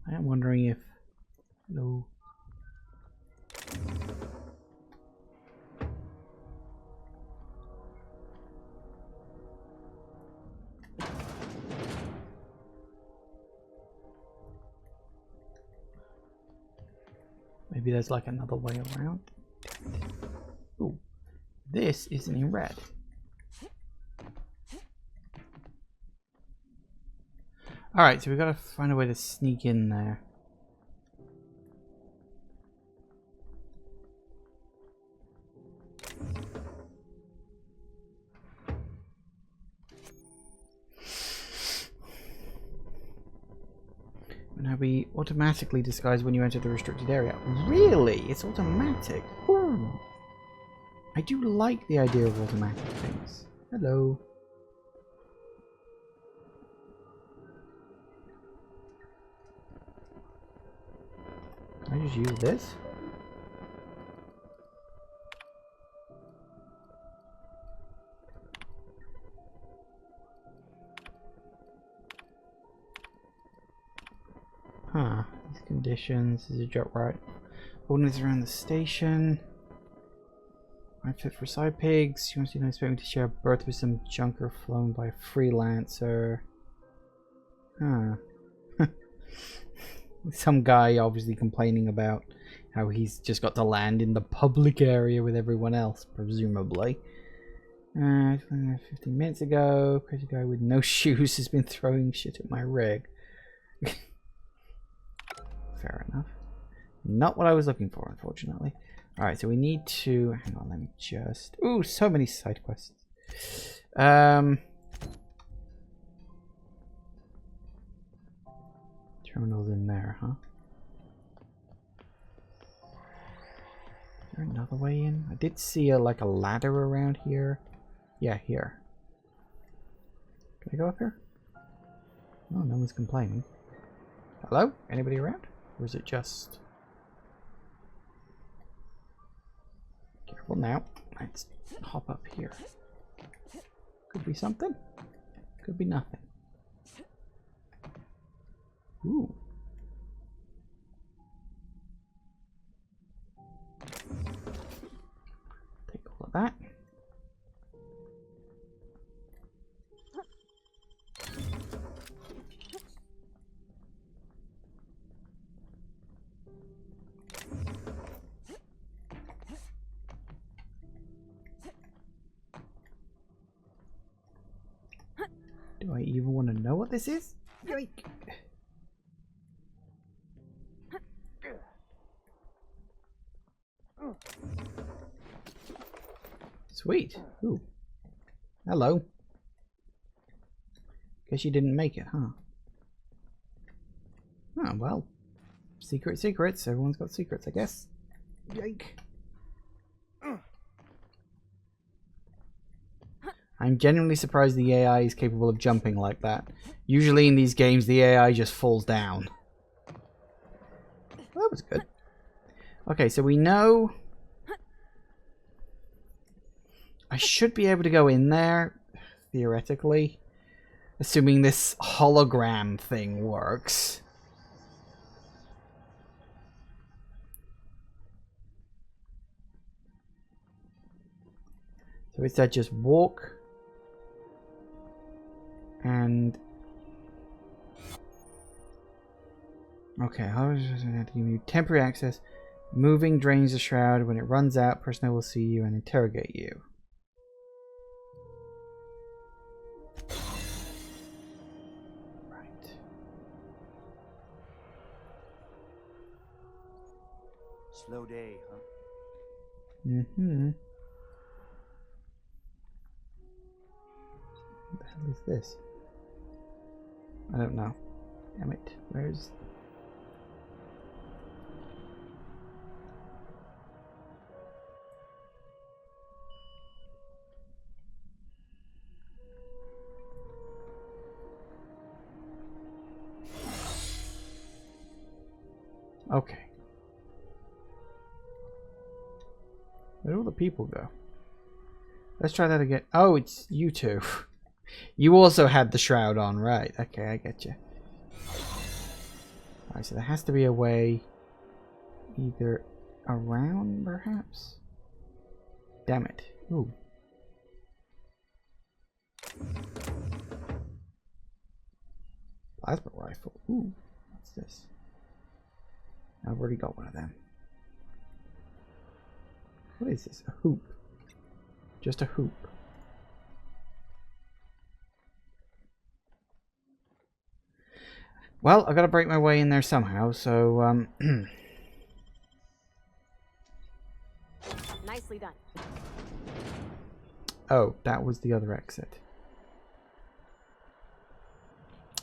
I am wondering if... Hello. Maybe there's like another way around. Ooh, this isn't in red. Alright, so we gotta find a way to sneak in there. Now we automatically disguise when you enter the restricted area. Really? It's automatic? Ooh. I do like the idea of automatic things. Hello. Can I just use this? Huh. These conditions. This is a joke, right? Ordinance around the station. Outfit for side pigs. You want to expect me to share a berth with some junker flown by a freelancer. Huh. Some guy obviously complaining about how he's just got to land in the public area with everyone else, presumably. 15 minutes ago, crazy guy with no shoes has been throwing shit at my rig. Fair enough. Not what I was looking for, unfortunately. Alright, so we need to... Hang on, let me just... Ooh, so many side quests. Terminal's in there, huh? Is there another way in? I did see like a ladder around here. Yeah, here. Can I go up here? Oh, no one's complaining. Hello? Anybody around? Or is it just... Careful now. Let's hop up here. Could be something. Could be nothing. Ooh. even know what this is? Yoink. Sweet. Ooh. Hello. Guess you didn't make it, huh? Oh, well. Secrets. Everyone's got secrets, I guess. Yike. I'm genuinely surprised the AI is capable of jumping like that. Usually in these games, the AI just falls down. Well, that was good. Okay, so we know... I should be able to go in there, theoretically. Assuming this hologram thing works. So it's that just walk and okay, how is this going to give you temporary access? Moving drains the shroud. When it runs out, personnel will see you and interrogate you. Right. Slow day, huh? Mm-hmm. What the hell is this? I don't know. Damn it. Where's... Okay. Where do all the people go? Let's try that again. Oh, it's you two. You also had the shroud on, right? Okay, I get you. Alright, so there has to be a way either around, perhaps? Damn it. Ooh. Plasma rifle. Ooh, what's this? I've already got one of them. What is this? A hoop. Just a hoop. Well, I gotta break my way in there somehow, so, Nicely done. Oh, that was the other exit.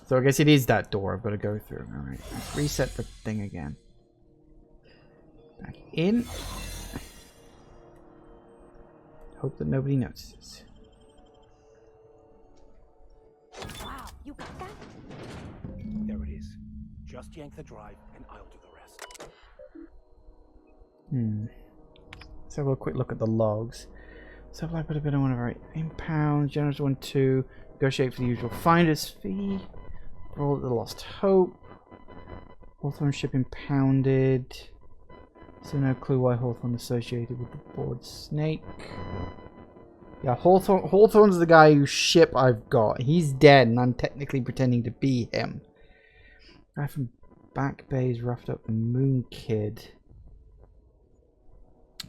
So I guess it is that door I've got to go through. Alright, let's reset the thing again. Back in. Hope that nobody notices. Wow, you got that? There it is. Just yank the drive and I'll do the rest. Let's have a quick look at the logs. Supply put a bit on one of our impounds. Generous 1-2. Negotiate for the usual finder's fee. Roll at the Lost Hope. Hawthorne ship impounded. So no clue why Hawthorne associated with the board snake. Yeah, Hawthorne's the guy whose ship I've got. He's dead and I'm technically pretending to be him. Guy from Back Bay's roughed up the Moon Kid.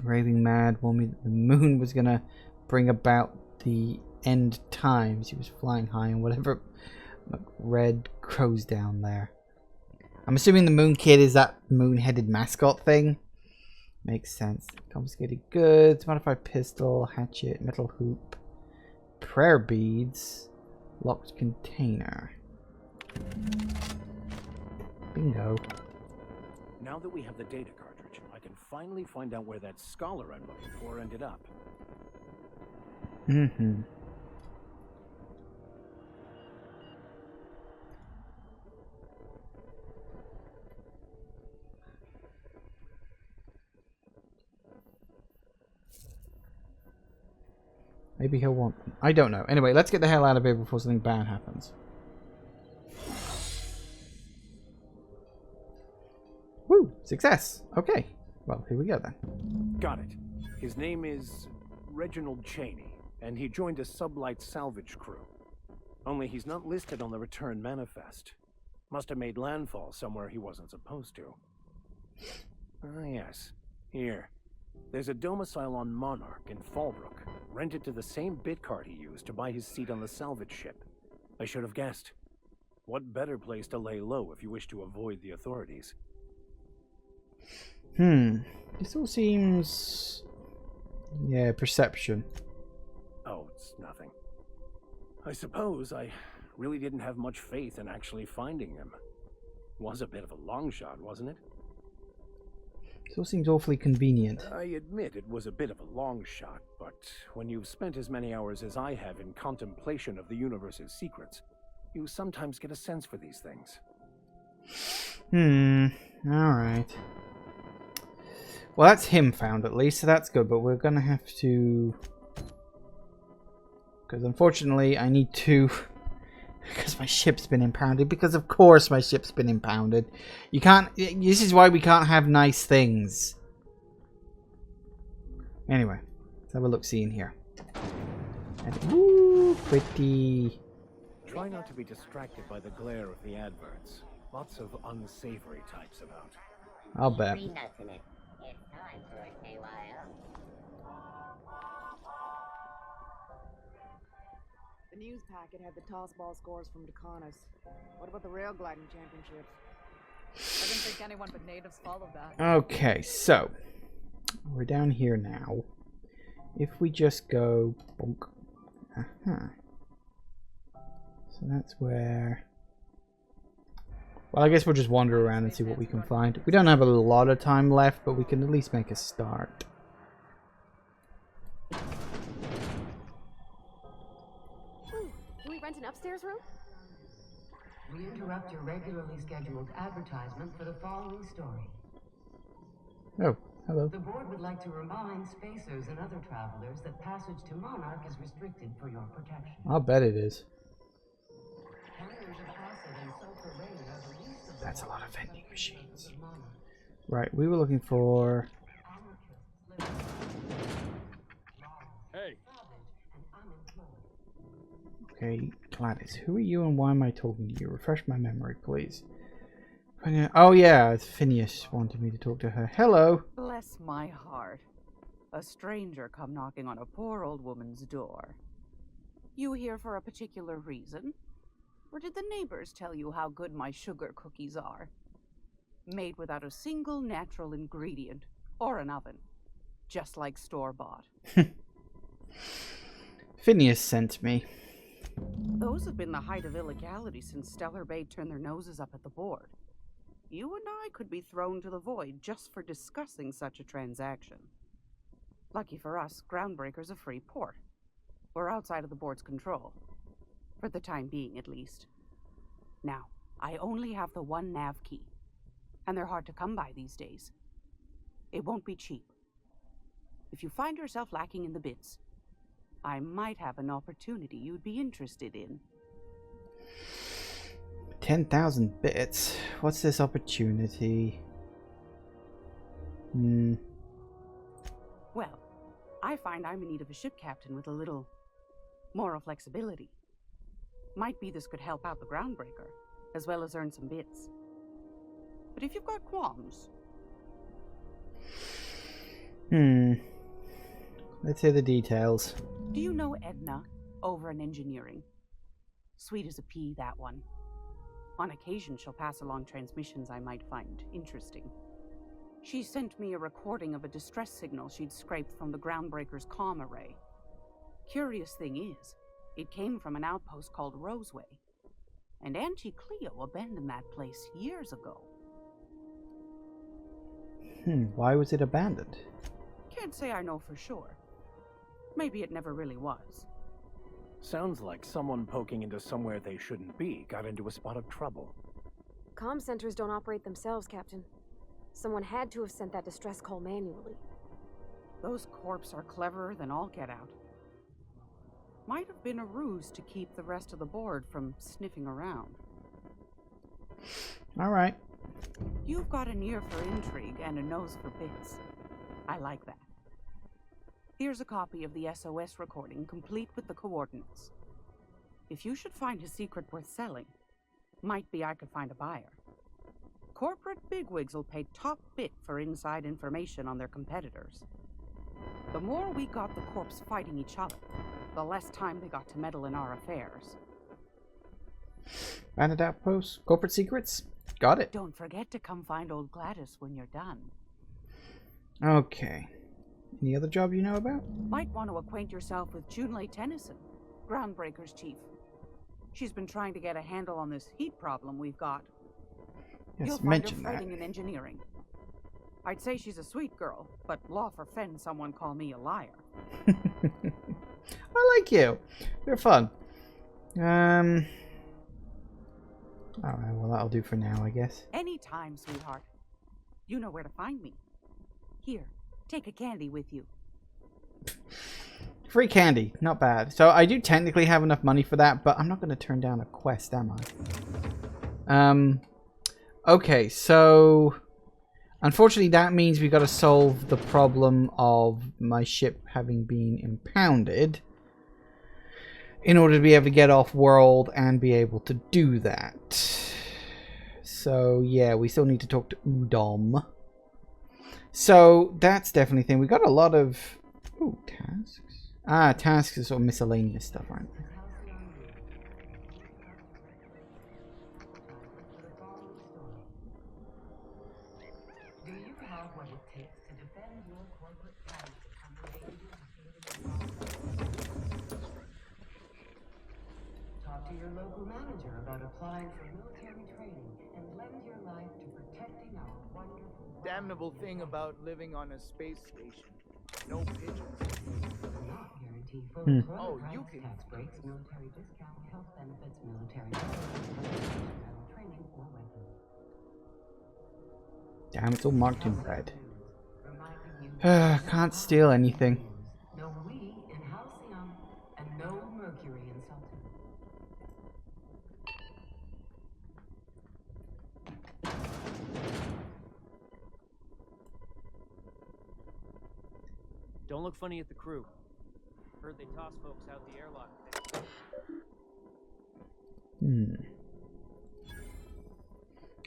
Raving mad, warned me that the moon was gonna bring about the end times. He was flying high and whatever red crows down there. I'm assuming the Moon Kid is that moon-headed mascot thing. Makes sense. Confiscated goods, modified pistol, hatchet, metal hoop, prayer beads, locked container. Bingo. Now that we have the data cartridge, I can finally find out where that scholar I'm looking for ended up. Mm-hmm. Maybe he'll want them. I don't know. Anyway, let's get the hell out of here before something bad happens. Woo! Success! Okay. Well, here we go then. Got it. His name is Reginald Cheney, and he joined a sublight salvage crew. Only he's not listed on the return manifest. Must have made landfall somewhere he wasn't supposed to. Ah, yes. Here. There's a domicile on Monarch in Fallbrook, rented to the same bit card he used to buy his seat on the salvage ship. I should have guessed. What better place to lay low if you wish to avoid the authorities? This all seems... Yeah, perception. Oh, it's nothing. I suppose I really didn't have much faith in actually finding him. Was a bit of a long shot, wasn't it? This all seems awfully convenient. I admit it was a bit of a long shot, but when you've spent as many hours as I have in contemplation of the universe's secrets, you sometimes get a sense for these things. Alright. Well, that's him found at least, so that's good, but we're gonna have to... Because unfortunately, I need to... Because my ship's been impounded. Because of course my ship's been impounded. You can't... This is why we can't have nice things. Anyway, let's have a look-see in here. And, ooh, pretty... Try not to be distracted by the glare of the adverts. Lots of unsavory types about. I'll bet. Free nuts in it. It's time for a KYO. The news packet had the tossball scores from Dakonis. What about the rail gliding championships? I didn't think anyone but natives followed that. Okay, so we're down here now. If we just go bonk. So that's where... Well, I guess we'll just wander around and see what we can find. We don't have a lot of time left, but we can at least make a start. Can we rent an upstairs room? We interrupt your regularly scheduled advertisement for the following story. Oh, hello. The board would like to remind spacers and other travelers that passage to Monarch is restricted for your protection. I'll bet it is. Carriers of acid and sulfur rain are the least of the That's a lot of vending machines. Right, we were looking for... Hey. Okay, Gladys, who are you and why am I talking to you? Refresh my memory, please. Oh yeah, Phineas wanted me to talk to her. Hello. Bless my heart. A stranger come knocking on a poor old woman's door. You here for a particular reason? Or did the neighbors tell you how good my sugar cookies are? Made without a single natural ingredient or an oven. Just like store-bought. Phineas sent me. Those have been the height of illegality since Stellar Bay turned their noses up at the board. You and I could be thrown to the void just for discussing such a transaction. Lucky for us, Groundbreaker's a free port. We're outside of the board's control. For the time being, at least. Now, I only have the one nav key. And they're hard to come by these days. It won't be cheap. If you find yourself lacking in the bits, I might have an opportunity you'd be interested in. 10,000 bits. What's this opportunity? Well, I find I'm in need of a ship captain with a little moral flexibility. Might be this could help out the Groundbreaker, as well as earn some bits. But if you've got qualms... Let's hear the details. Do you know Edna, over in engineering? Sweet as a pea, that one. On occasion, she'll pass along transmissions I might find interesting. She sent me a recording of a distress signal she'd scraped from the Groundbreaker's comm array. Curious thing is, it came from an outpost called Roseway. And Auntie Cleo abandoned that place years ago. Why was it abandoned? Can't say I know for sure. Maybe it never really was. Sounds like someone poking into somewhere they shouldn't be got into a spot of trouble. Comm centers don't operate themselves, Captain. Someone had to have sent that distress call manually. Those corps are cleverer than all get out. Might have been a ruse to keep the rest of the board from sniffing around. Alright. You've got an ear for intrigue and a nose for bits. I like that. Here's a copy of the SOS recording, complete with the coordinates. If you should find a secret worth selling, might be I could find a buyer. Corporate bigwigs will pay top bit for inside information on their competitors. The more we got the corps fighting each other, the less time they got to meddle in our affairs. Bandit outpost. Corporate secrets. Got it. Don't forget to come find old Gladys when you're done. Okay. Any other job you know about? Might want to acquaint yourself with Junlei Tennyson, Groundbreaker's chief. She's been trying to get a handle on this heat problem we've got. Yes, You'll find her mention that. fighting in engineering. I'd say she's a sweet girl, but law forfend someone call me a liar. I like you. You're fun. Alright, well that'll do for now, I guess. Anytime, sweetheart. You know where to find me. Here, take a candy with you. Free candy, not bad. So I do technically have enough money for that, but I'm not going to turn down a quest, am I? Okay, so unfortunately that means we got to solve the problem of my ship having been impounded in order to be able to get off world and be able to do that. So yeah, we still need to talk to Udom. So that's definitely a thing. We got a lot of tasks. Tasks is sort of miscellaneous stuff, aren't they? Do you have what it takes to defend your corporate plans from the dangers of Talk to your local manager about applying for military training and lend your life to protecting our wonderful... Damnable thing about living on a space station. No pigeons. Not guaranteed full Oh, you can... tax breaks, military discount, health benefits, military training, or weapons. Damn, it's all marked in red. Can't steal anything. No we in Halcyon, and no Mercury in Sultan. Don't look funny at the crew. Heard they toss folks out the airlock.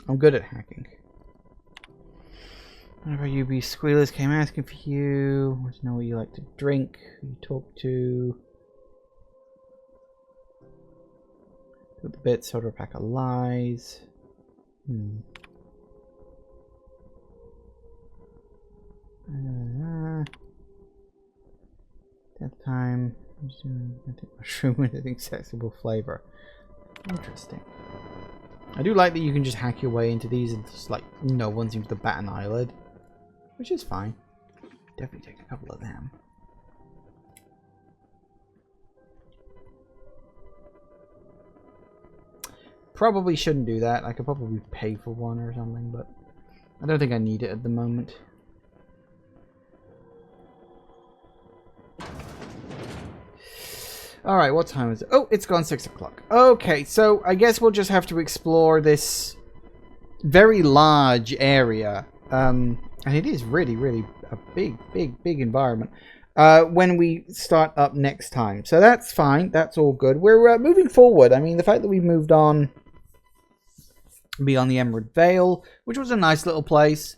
I'm good at hacking. What about you? Be Squealers came asking for you. Want to know what you like to drink, who you talk to. Put the bits, sort of a pack of lies. That time, mushroom with an accessible flavor. Interesting. I do like that you can just hack your way into these and just like no one seems to bat an eyelid, which is fine. Definitely take a couple of them. Probably shouldn't do that. I could probably pay for one or something, but I don't think I need it at the moment. Alright, what time is it? Oh, it's gone 6 o'clock. Okay, so I guess we'll just have to explore this very large area. And it is really, really a big environment. When we start up next time. So that's fine. That's all good. We're moving forward. I mean, the fact that we've moved on beyond the Emerald Vale, which was a nice little place.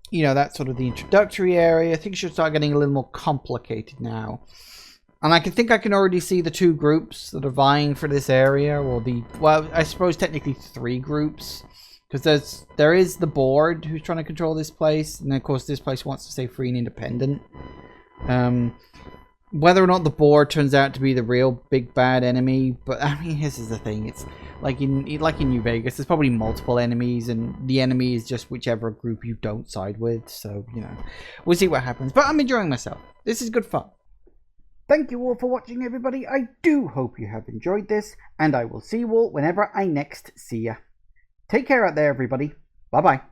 You know, that's sort of the introductory area. I think it should start getting a little more complicated now. And I think I can already see the two groups that are vying for this area, or well, I suppose technically 3 groups. Because there is the board who's trying to control this place, and then of course this place wants to stay free and independent. Whether or not the board turns out to be the real big bad enemy, but I mean, this is the thing. It's like in New Vegas, there's probably multiple enemies, and the enemy is just whichever group you don't side with. So you know, we'll see what happens. But I'm enjoying myself. This is good fun. Thank you all for watching, everybody. I do hope you have enjoyed this, and I will see you all whenever I next see ya. Take care out there, everybody. Bye-bye.